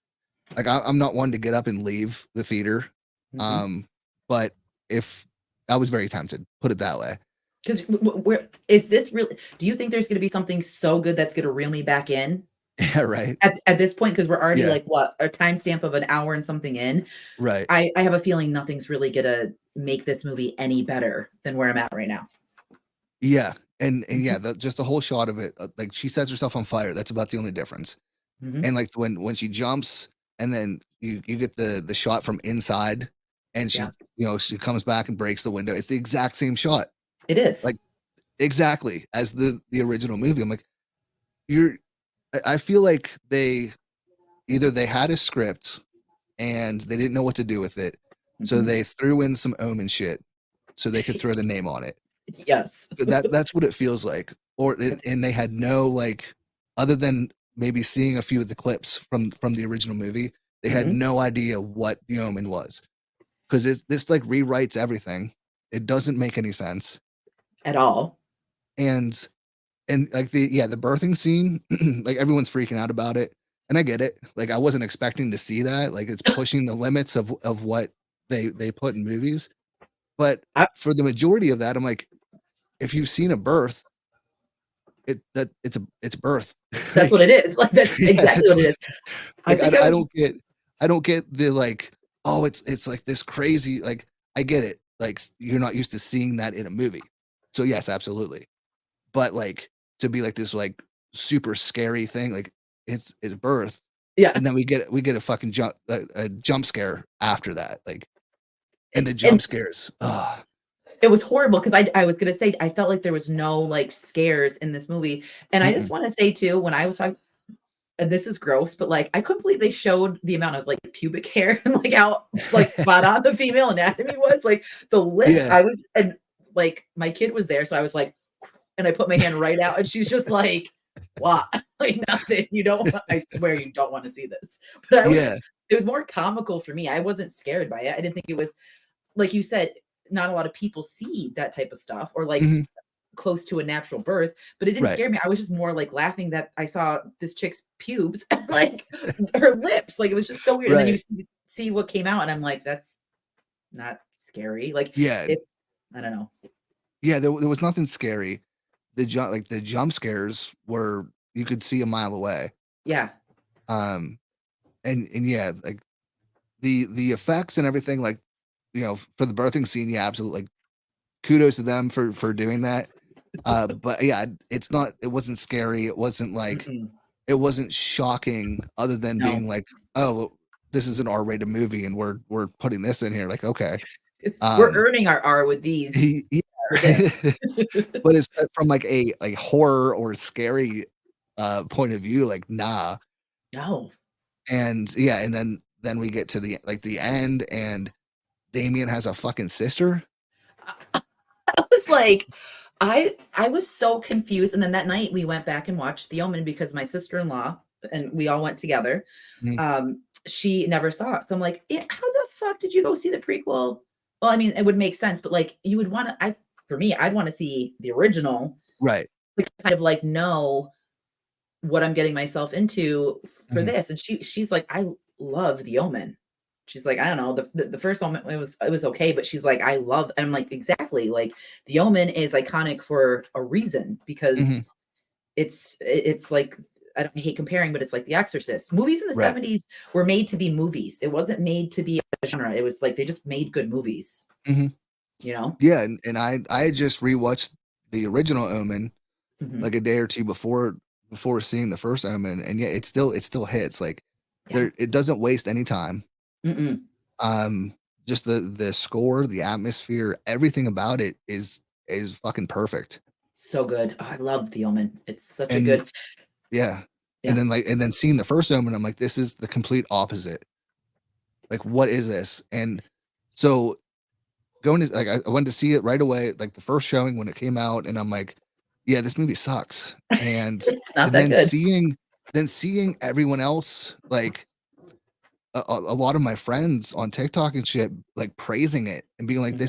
like I'm not one to get up and leave the theater. Hmm. Um, but if I was very tempted, put it that way. 'Cause where is this really do you think there's gonna be something so good that's gonna reel me back in Yeah, right. at this point? Because 'Cause we're already, Yeah, like, what, a timestamp of an hour and something in. right. I have a feeling nothing's really gonna make this movie any better than where I'm at right now. Yeah, and yeah, Mhm, just the whole shot of it, like she sets herself on fire. That's about the only difference. mhm. And like when she jumps, and then you get the shot from inside. and Yeah, she comes back and breaks the window. It's the exact same shot, it is. like exactly as the original movie. I'm like, you're. I feel like they had a script and they didn't know what to do with it, so Mhm. they threw in some Omen shit so they could throw the name on it. Yes. That's what it feels like. And they had no, like, other than maybe seeing a few of the clips from the original movie, they had Mhm. no idea what the Omen was, because this like rewrites everything. It doesn't make any sense, At all. and like the birthing scene, like everyone's freaking out about it, and I get it. Like I wasn't expecting to see that. Like it's pushing the limits of what they put in movies, but I for the majority of that, I'm like, if you've seen a birth, it's a birth. That's what Like, it is. Like, that's yeah, exactly what it is. I like think I I was just don't get the, like, oh, it's like this crazy, like, I get it. Like you're not used to seeing that in a movie. So yes, absolutely. But like to be like this like super scary thing, like it's birth, yeah. and then we get a fucking a jump scare after that. Like, and the And jump scares. Oh, it was horrible because I was gonna say, I felt like there was no, like, scares in this movie, and I just mm-mm. wanna say too, when I was talking and this is gross, but, like, I couldn't believe they showed the amount of, like, pubic hair and, like, how, like, spot on the female anatomy was, like, the lips, Yeah, I was and, like, my kid was there, so I was like and I put my hand right out, and she's just like, "What?" Like, "Nothing, you don't want I swear you don't wanna see this." But I was yeah. just it was more comical for me, I wasn't scared by it, I didn't think it was like you said, not a lot of people see that type of stuff or, like, Mhm. close to a natural birth, but it didn't Right. scare me. I was just more like laughing that I saw this chick's pubes and like her lips. Like it was just so weird. And then you Right. see what came out, and I'm like, that's not scary. Like Yeah. it, I don't know. Yeah, there was nothing scary. The jump scares were, you could see a mile away. Yeah. Um, and yeah, like the effects and everything, like, for the birthing scene, yeah, absolutely. Like, kudos to them for doing that. But yeah, it wasn't scary. It wasn't like, Mm-mm. it wasn't shocking other than No. being like, oh, this is an R-rated movie and we're putting this in here. Like, okay. We're Um, earning our R with these yeah, with this. right. But it's from like a like horror or scary point of view, like, nah. No. And yeah, and then we get to the end, and Damien has a fucking sister. I was like, I was so confused. And then that night we went back and watched The Omen because my sister-in-law and we all went together. Mhm. She never saw it. So I'm like, "Yeah, how the fuck did you go see the prequel?" Well, I mean, it would make sense, but like you would want to I for me, I'd want to see the original Right. to kind of like know what I'm getting myself into for Mhm. this. And she's like, I love The Omen. She's like, I don't know, the first Omen it was okay, but she's like, I love, and I'm like, exactly, like The Omen is iconic for a reason because Mhm. it's like I don't hate comparing, but it's like The Exorcist. Movies in the Right. 70s were made to be movies. It wasn't made to be a genre. It was like they just made good movies, Mhm. you know? Yeah, and I had just rewatched the original Omen Mhm. like a day or two before seeing the first Omen, and yeah, it still hits. Like, Yeah. it doesn't waste any time. Mm-mm. Um, just the score, the atmosphere, everything about it is fucking perfect. So good. Oh, I love The Omen. It's such a And good yeah, yeah. and then seeing the first Omen, I'm like, this is the complete opposite. Like, what is this? And so going to, like, I went to see it right away, like the first showing when it came out, and I'm like, yeah, this movie sucks. And It's not and that then good. seeing everyone else, like a lot of my friends on TikTok and shit, like praising it and being like, Mhm.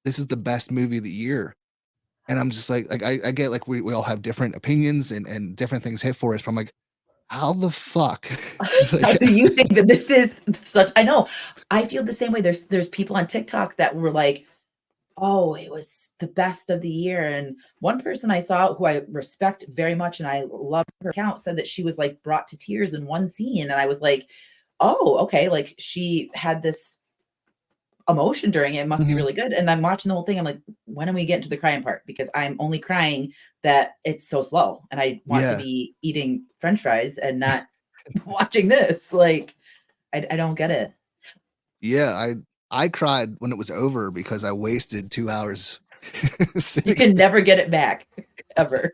this is the best movie of the year. And I'm just like I get, like, we all have different opinions and different things hit for us, but I'm like, how the fuck? How Like, do you think that this is such I know. I feel the same way. There's people on TikTok that were like, "Oh, it was the best of the year." And one person I saw who I respect very much and I love her account said that she was like brought to tears in one scene. And I was like, "Oh, okay." Like she had this emotion during it. It must be mhm, really good. And I'm watching the whole thing. I'm like, when are we getting to the crying part? Because I'm only crying that it's so slow. And I want to yeah, be eating French fries and not watching this. Like, I don't get it. yeah. I cried when it was over because I wasted 2 hours You sitting. can never get it back, ever.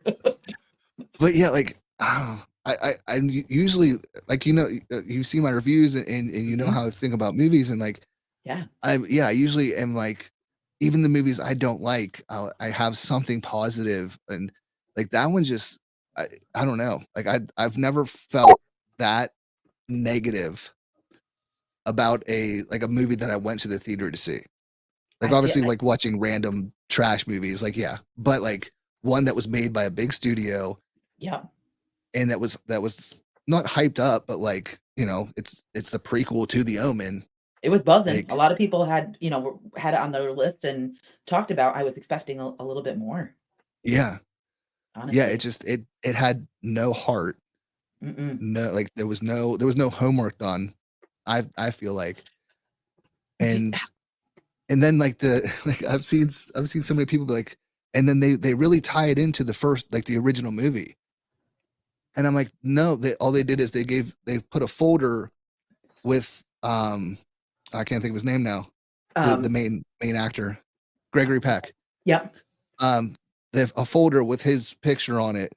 But yeah, like I usually like you see my reviews and you know Mhm. how I think about movies and like Yeah. I usually am like even the movies I don't like I have something positive and like that one just I I don't know like I've never felt that negative about a movie that I went to the theater to see. Like, I feel obviously, like, watching random trash movies, like, yeah, but, like, one that was made by a big studio yeah. and that was not hyped up, but, like, it's the prequel to The Omen, It was buzzing. A like lot of people had, had it on their list and talked about. I was expecting a little bit more, yeah. Yeah, it honestly. just it had no heart, Mm-mm. no like, there was no homework done, I feel like, Do and and then, like, the like, I've seen so many people be like and then they really tie it into the first like, the original movie. And I'm like, "No, they all they did is they put a folder with, I can't think of his name now. It's the um, main actor, Gregory Peck. yep. Um, they have a folder with his picture on it,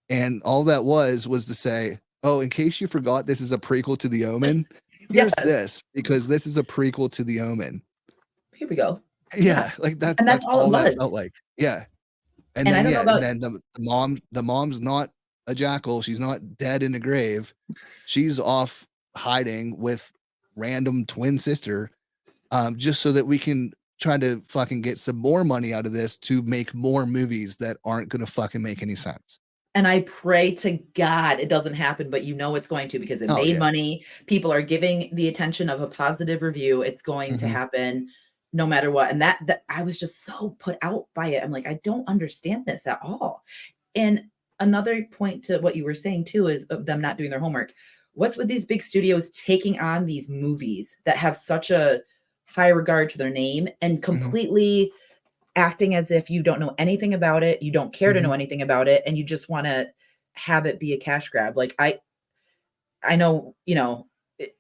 and all that was to say, "Oh, in case you forgot this is a prequel to The Omen, here's Yes. this, because this is a prequel to The Omen." Here we go. Yeah. Yeah, like, And that's that's all it all that felt was. like. Yeah. And And I then don't know yeah, and about then the mom's not a jackal, she's not dead in a grave. She's off hiding with random twin sister, just so that we can try to fucking get some more money out of this to make more movies that aren't gonna fucking make any sense. and I pray to God it doesn't happen, but you know it's going to because it Oh, made yeah. money. People are giving the attention of a positive review. It's going to Mhm, happen no matter what. And that I was just so put out by it. I'm like, I don't understand this at all. And another point to what you were saying too is of them not doing their homework. What's with these big studios taking on these movies that have such a high regard to their name and mhm, completely acting as if you don't know anything about it, you don't care to know mhm, anything about it, and you just wanna have it be a cash grab. Like, I know,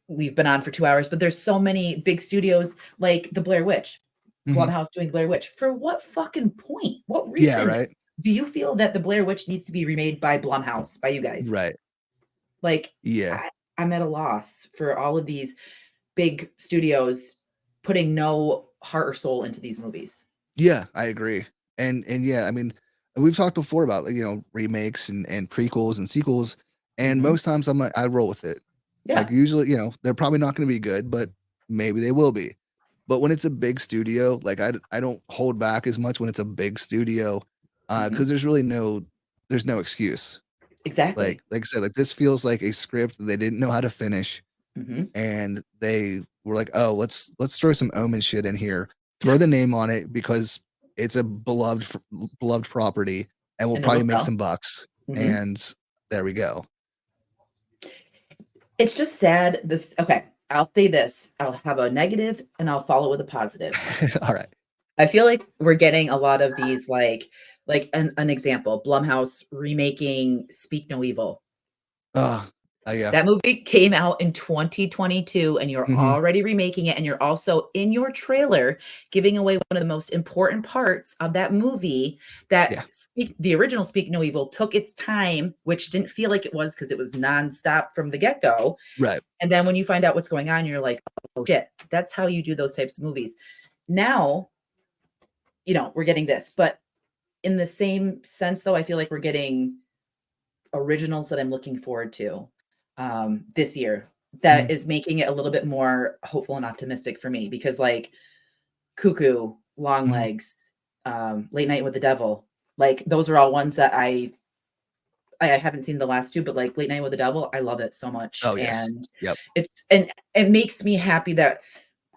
we've been on for 2 hours, but there's so many big studios like the Blair Witch, mhm. Blumhouse doing Blair Witch. For what fucking point? What Yeah, reason right, do you feel that the Blair Witch needs to be remade by Blumhouse, by you guys? right. Like, Yeah. I'm at a loss for all of these big studios putting no heart or soul into these movies. Yeah, I agree. And yeah, I mean, we've talked before about, like, remakes and prequels and sequels, and Mhm. most times I'm like, I roll with it. Like, Yeah. usually, they're probably not gonna be good, but maybe they will be. But when it's a big studio, like, I don't hold back as much when it's a big studio, Mhm. because there's no excuse. Exactly. Like I said, like, this feels like a script that they didn't know how to finish, Mhm. and they were like, "Oh, let's throw some Omen shit in here, throw the name on it because it's a beloved property, and we'll And it'll probably make sell. some bucks." Mhm. And there we go. It's just sad this okay, I'll say this, I'll have a negative and I'll follow with a positive. All right. I feel like we're getting a lot of these, like an example, Blumhouse remaking Speak No Evil. Oh, yeah. That movie came out in 2022 and you're Mhm. already remaking it, and you're also in your trailer giving away one of the most important parts of that movie that Yeah. the original Speak No Evil took its time, which didn't feel like it was because it was nonstop from the get-go. Right. And then when you find out what's going on, you're like, "Oh, shit." That's how you do those types of movies. Now, we're getting this, but in the same sense, though, I feel like we're getting originals that I'm looking forward to, this year that Mhm. is making it a little bit more hopeful and optimistic for me because, like, Cuckoo, Mhm. Longlegs, Late Night with the Devil, like, those are all ones that I haven't seen the last 2, but, like, Late Night with the Devil, I love it so much, Oh, yes. and Yep. it makes me happy that,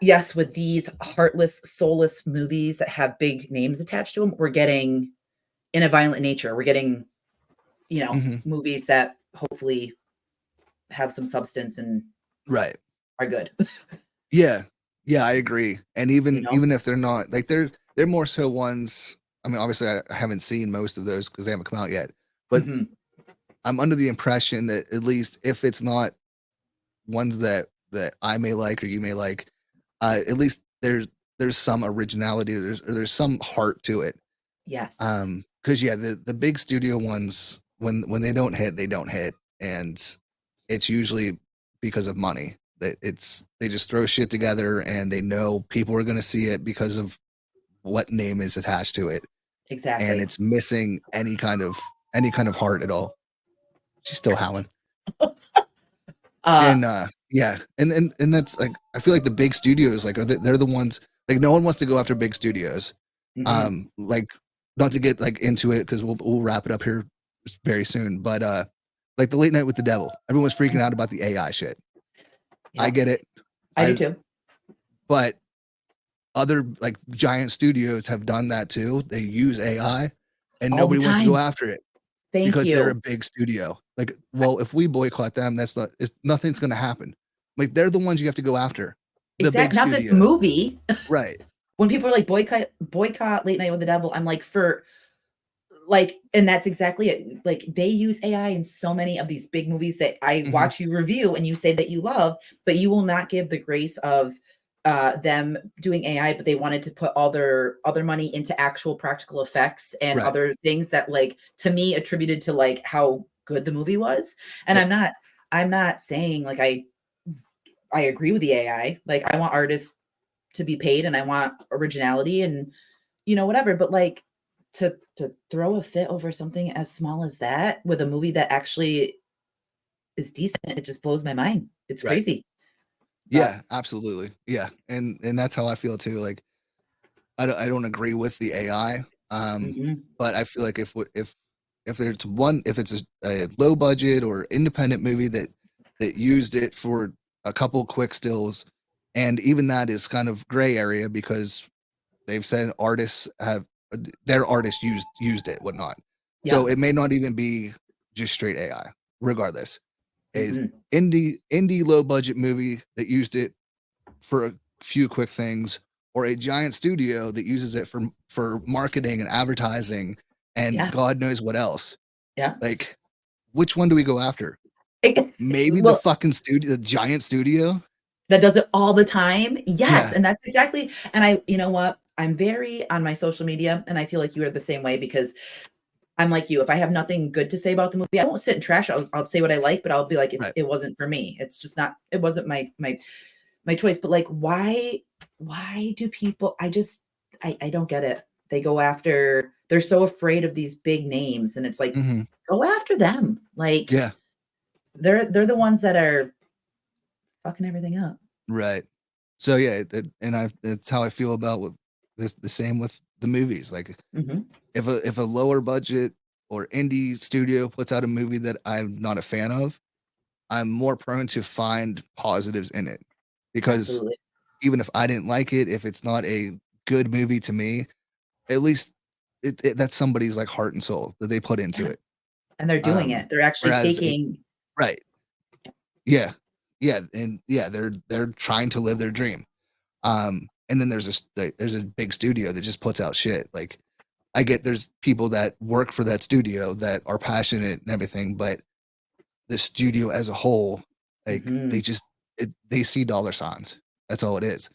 yes, with these heartless, soulless movies that have big names attached to them, we're getting In a Violent Nature, we're getting, Mhm. movies that hopefully have some substance and Right. are good, Yeah. Yeah, I agree. And you even know? even if they're not like, they're more so ones I mean, obviously, I haven't seen most of those because they haven't come out yet, but Mhm. I'm under the impression that at least if it's not ones that I may like or you may like, at least there's some originality, there's some heart to it. Yes. Because yeah, the big studio ones, when they don't hit, they don't hit, and it's usually because of money. They just throw shit together, and they know people are going to see it because of what name is attached to it, and Exactly. it's missing any kind of heart at all. She's still howling. Uh, And yeah, and that's like, I feel like the big studios, like, they're the ones, like, no one wants to go after big studios. mhm. Like, not to get like into it, because we'll wrap it up here very soon, but like the Late Night with the Devil, everyone's freaking out about the AI shit. I Yep. get it. I do too. But other, like, giant studios have done that too. They use AI, and All the nobody wants to go time. after it Thank because they're a you. big studio. Like, well, if we boycott them, nothing's going to happen. Like, they're the ones you have to go after, the big Not this studios. movie. Right. When people are like, boycott Late Night with the Devil, I'm like, for like, and that's exactly it. Like, they use AI in so many of these big movies that I Hmm. watch you review and you say that you love, but you will not give the grace of them doing AI, but they wanted to put all their other money into actual practical effects and Right. other things that, like, to me attributed to like how good the movie was. And Yep. I'm not saying like I agree with the AI. Like, I want artists to be paid and I want originality and whatever, but like, to throw a fit over something as small as that with a movie that actually is decent, it just blows my mind. It's Right. crazy. But Yeah, absolutely. Yeah. And that's how I feel too. Like, I don't agree with the AI. mhm. But I feel like if it's a low budget or independent movie that used it for a couple quick stills, and even that is kind of gray area, because they've said artists have their artists used it, whatnot. So Yeah. it may not even be just straight AI. Regardless, a Mhm. indie low budget movie that used it for a few quick things, or a giant studio that uses it for marketing and advertising and Yeah. God knows what else. Yeah. Like, which one do we go after? Maybe the Well, fucking studio, the giant studio. that does it all the time. Yes, Yeah. and that's exactly, and you know what? I'm very on my social media, and I feel like you are the same way because I'm like you. If I have nothing good to say about the movie, I won't sit and trash. I'll say what I like, but I'll be like, Right. it wasn't for me. It's just not. It wasn't my choice. But like, why do people? I don't get it. They go after. They're so afraid of these big names, and it's like, Hmm. go after them. Like, Yeah. they're the ones that are fucking everything up. Right. So yeah, and it's how I feel about with this. The same with the movies. Like, Hmm. if a lower budget or indie studio puts out a movie that I'm not a fan of, I'm more prone to find positives in it, because Absolutely. even if I didn't like it, if it's not a good movie to me, at least that's somebody's, like, heart and soul that they put into Yeah, it. and they're doing Um, it. They're actually whereas it taking. right. Yeah. Yeah, and yeah, they're trying to live their dream. And then there's a big studio that just puts out shit. Like, I get there's people that work for that studio that are passionate and everything, but the studio as a whole, like, Mhm. they see dollar signs. That's all it is.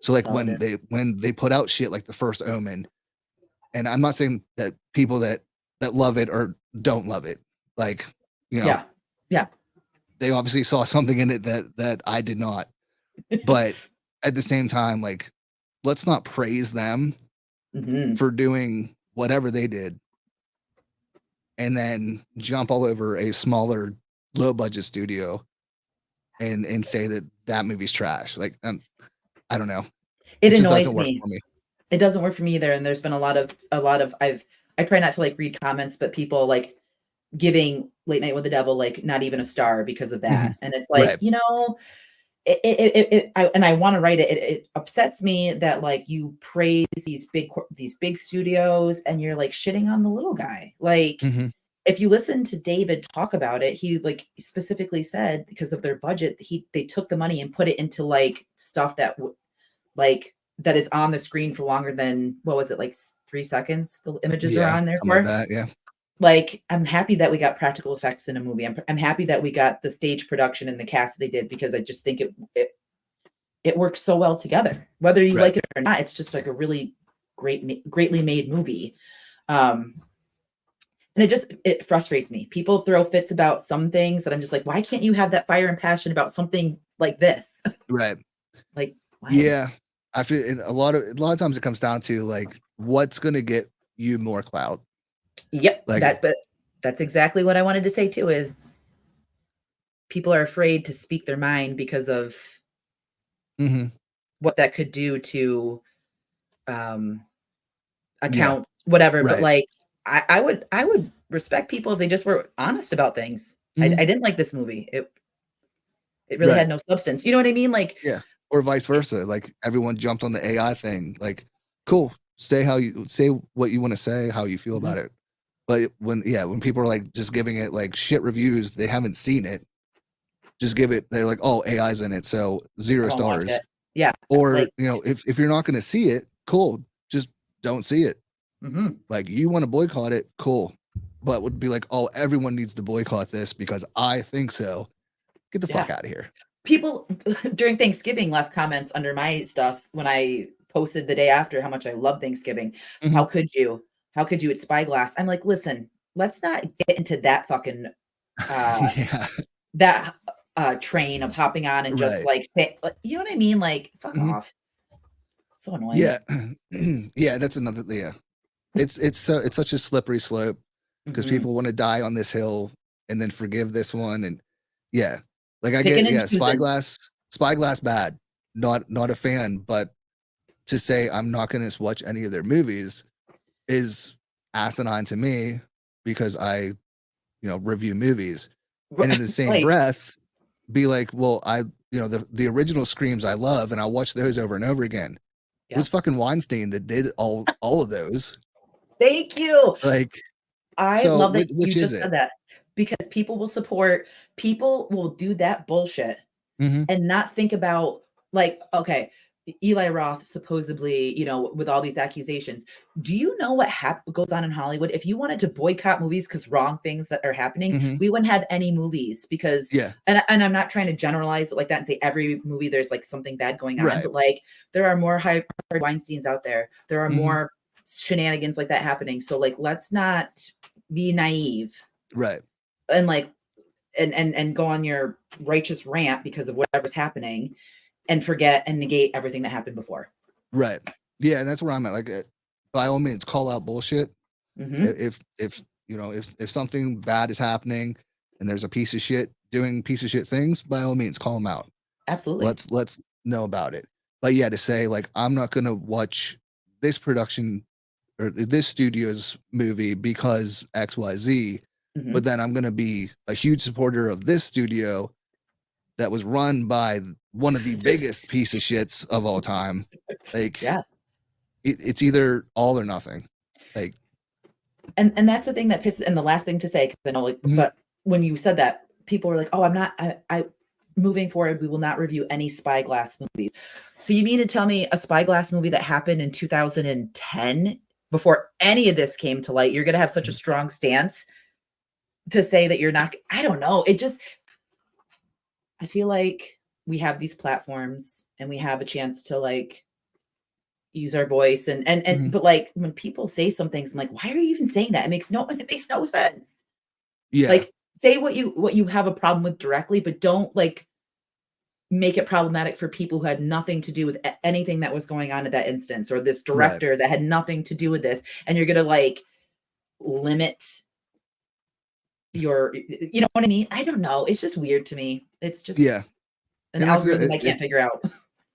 So, That's like, all it is. when they put out shit like the first Omen, and I'm not saying that people that love it or don't love it, like, you know, Yeah. Yeah. they obviously saw something in it that I did not. But at the same time, like, let's not praise them Mhm. for doing whatever they did, and then jump all over a smaller, low budget studio and say that that movie's trash. Like, I don't know. It It just annoys doesn't work me. for me. It doesn't work for me either, and there's been a lot of I try not to, like, read comments, but people, like, giving Late Night with the Devil, like, not even a star because of Mhm. that, and it's like, Right. I wanna write it. It upsets me that, like, you praise these big studios, and you're, like, shitting on the little guy. Like, Mhm. if you listen to David talk about it, he, like, specifically said because of their budget, they took the money and put it into, like, stuff like, that is on the screen for longer than what was it, like, 3 seconds the images are Yeah, on there something like for? that, yeah. Like, I'm happy that we got practical effects in a movie. I'm happy that we got the stage production and the cast they did because I just think it works so well together. Whether you Right. like it or not, it's just like a really greatly made movie. And it frustrates me. People throw fits about some things that I'm just like, why can't you have that fire and passion about something like this? Right. Like, why? Yeah. I feel a lot of times it comes down to like what's gonna get you more clout. Yep. Like But that's exactly what I wanted to say too, is people are afraid to speak their mind because of mhm, what that could do to um yeah, accounts, whatever. But right. like I would respect people if they just were honest about things. Mhm, I didn't like this movie. It really right. had no substance. You know what I mean? Like, Yeah. Or vice versa. Like everyone jumped on the AI thing. Like, cool. Say what you want to say, how you feel mhm, about it. But when people are like just giving it like shit reviews, they haven't seen it. Just give it. They're like, oh, AI's in it, so I zero won't watch stars. it. Yeah, Or like, if you're not going to see it, cool. Just don't see it. mhm, Like you want to boycott it, cool. But would be like, oh, everyone needs to boycott this because I think so. Get the yeah. fuck out of here. People during Thanksgiving left comments under my stuff when I posted the day after how much I love Thanksgiving. Mhm. How could you? How could you? It's Spyglass. I'm like, listen, let's not get into that fucking uh Yeah. that train of hopping on and just Right. like say, you know what I mean? Like, fuck Mhm. off. So annoying. Yeah. Yeah, that's another yeah. It's such a slippery slope because Mhm. people want to die on this hill and then forgive this one and yeah. Like I Picking get and yeah, choosing. Spyglass bad. Not a fan, but to say I'm not going to watch any of their movies is asinine to me because I review movies. And in the same Right. breath be like, well, the original Screams I love and I watch those over and over again. It was Yep. fucking Weinstein that did all of those. Thank you. Like, I so love that which you is just it? said that because people will do that bullshit Mhm, and not think about like, okay, Eli Roth supposedly, with all these accusations. Do you know what goes on in Hollywood? If you wanted to boycott movies because wrong things that are happening, mhm. we wouldn't have any movies because, Yeah, and I'm not trying to generalize it like that and say every movie there's like something bad going on, right. but like there are more high Weinsteins out there. There are Mhm, more shenanigans like that happening. So like, let's not be naive right, and like and go on your righteous rant because of whatever's happening and forget and negate everything that happened before. right. Yeah, and that's where I'm at, like, by all means, call out bullshit. Hmm. If something bad is happening and there's a piece of shit doing piece of shit things, by all means, call them out. Absolutely. Let's know about it. But yeah, to say like I'm not gonna watch this production or this studio's movie because XYZ, but Hmm. then I'm gonna be a huge supporter of this studio that was run by one of the biggest piece of shits of all time. Like Yeah. it's either all or nothing. Like And that's the thing that pisses, and the last thing to say, because I know like, mhm, but when you said that, people were like, oh, I'm not, I moving forward, we will not review any Spyglass movies. So you mean to tell me a Spyglass movie that happened in 2010 before any of this came to light, you're going to have such a strong stance to say that you're not, I don't know. I feel like we have these platforms and we have a chance to like use our voice and mhm. but like when people say some things, I'm like, why are you even saying that? It makes no sense. Yeah, Like say what you have a problem with directly, but don't like make it problematic for people who had nothing to do with anything that was going on at that instance or this right. director that had nothing to do with this. And you're gonna like limit you know what I mean? I don't know. It's just weird to me. It's just Yeah. an And like algorithm I can't figure out.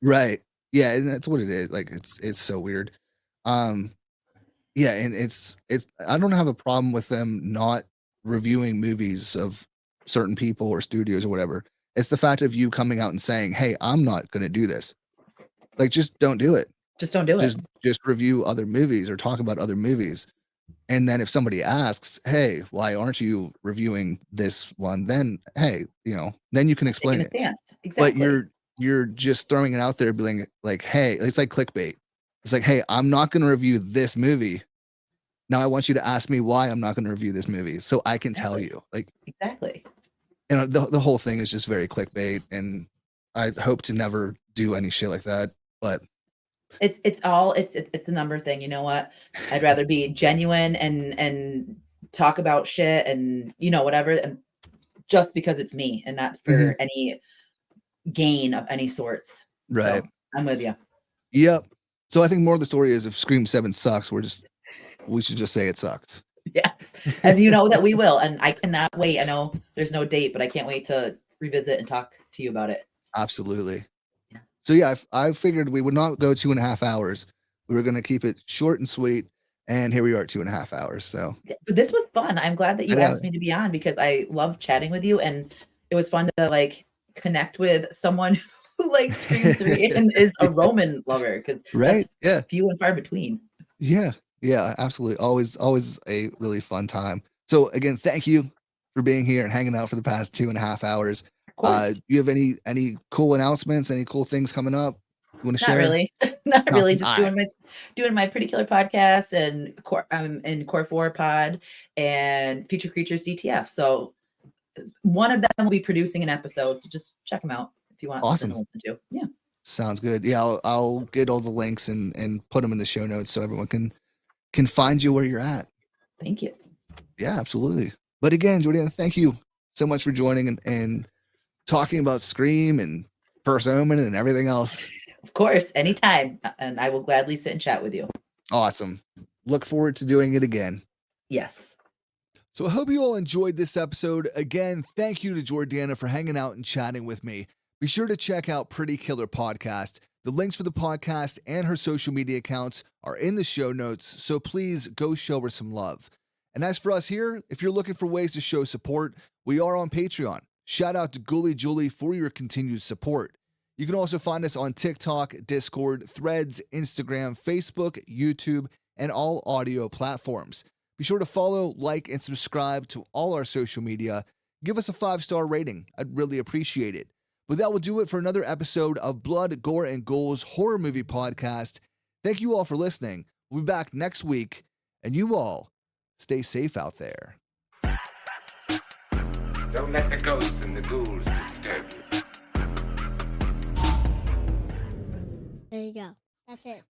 right. Yeah, and that's what it is. Like it's so weird. Um Yeah, and it's I don't have a problem with them not reviewing movies of certain people or studios or whatever. It's the fact of you coming out and saying, "Hey, I'm not gonna do this." Like, just don't do it. Just don't do it. Just review other movies or talk about other movies. And then if somebody asks, "Hey, why aren't you reviewing this one?" Then, hey, then you can Taking explain a it. stance. But Exactly. you're just throwing it out there being like, "Hey," it's like clickbait. It's like, "Hey, I'm not gonna review this movie. Now I want you to ask me why I'm not gonna review this movie so I can tell Exactly. you." Like, Exactly. the whole thing is just very clickbait, and I hope to never do any shit like that. But It's a number thing. You know what? I'd rather be genuine and talk about shit and whatever, and just because it's me and not Mhm. for any gain of any sorts. Right. So I'm with you. Yep. So I think more of the story is if Scream 7 sucks, we should just say it sucked. Yes. And you know that we will. And I cannot wait. I know there's no date, but I can't wait to revisit and talk to you about it. Absolutely. Yeah. So yeah, I figured we would not go 2.5 hours. We were going to keep it short and sweet. And here we are at 2.5 hours. So But this was fun. I'm glad that I you know. asked me to be on because I love chatting with you. And it was fun to like connect with someone who likes Scream 3 and is a Roman lover because Right. that's Yeah. few and far between. Yeah. Yeah. Absolutely. Always a really fun time. So again, thank you for being here and hanging out for the past 2.5 hours. Of course. Do you have any cool announcements? Any cool things coming up you want to Not share? really. Not really. Nothing. Just All right. doing my Pretty Killer podcast and Core 4 pod and Future Creatures DTF. So one of them will be producing an episode. So just check them out if you want something to Awesome. listen to. Yeah. Sounds good. Yeah, I'll get all the links and put them in the show notes so everyone can find you where you're at. Thank you. Yeah, absolutely. But again, Jordana, thank you so much for joining and talking about Scream and First Omen and everything else. Of course, anytime. And I will gladly sit and chat with you. Awesome. Look forward to doing it again. Yes. So I hope you all enjoyed this episode. Again, thank you to Jordana for hanging out and chatting with me. Be sure to check out Pretty Killer Podcast. The links for the podcast and her social media accounts are in the show notes, so please go show her some love. And as for us here, if you're looking for ways to show support, we are on Patreon. Shout out to Ghoulie Julie for your continued support. You can also find us on TikTok, Discord, Threads, Instagram, Facebook, YouTube, and all audio platforms. Be sure to follow, like, and subscribe to all our social media. Give us a 5-star rating. I'd really appreciate it. But that will do it for another episode of Blood, Gore, and Ghouls Horror Movie Podcast. Thank you all for listening. We'll be back next week, and you all stay safe out there. Don't let the ghosts and the ghouls disturb you. There you go. That's it.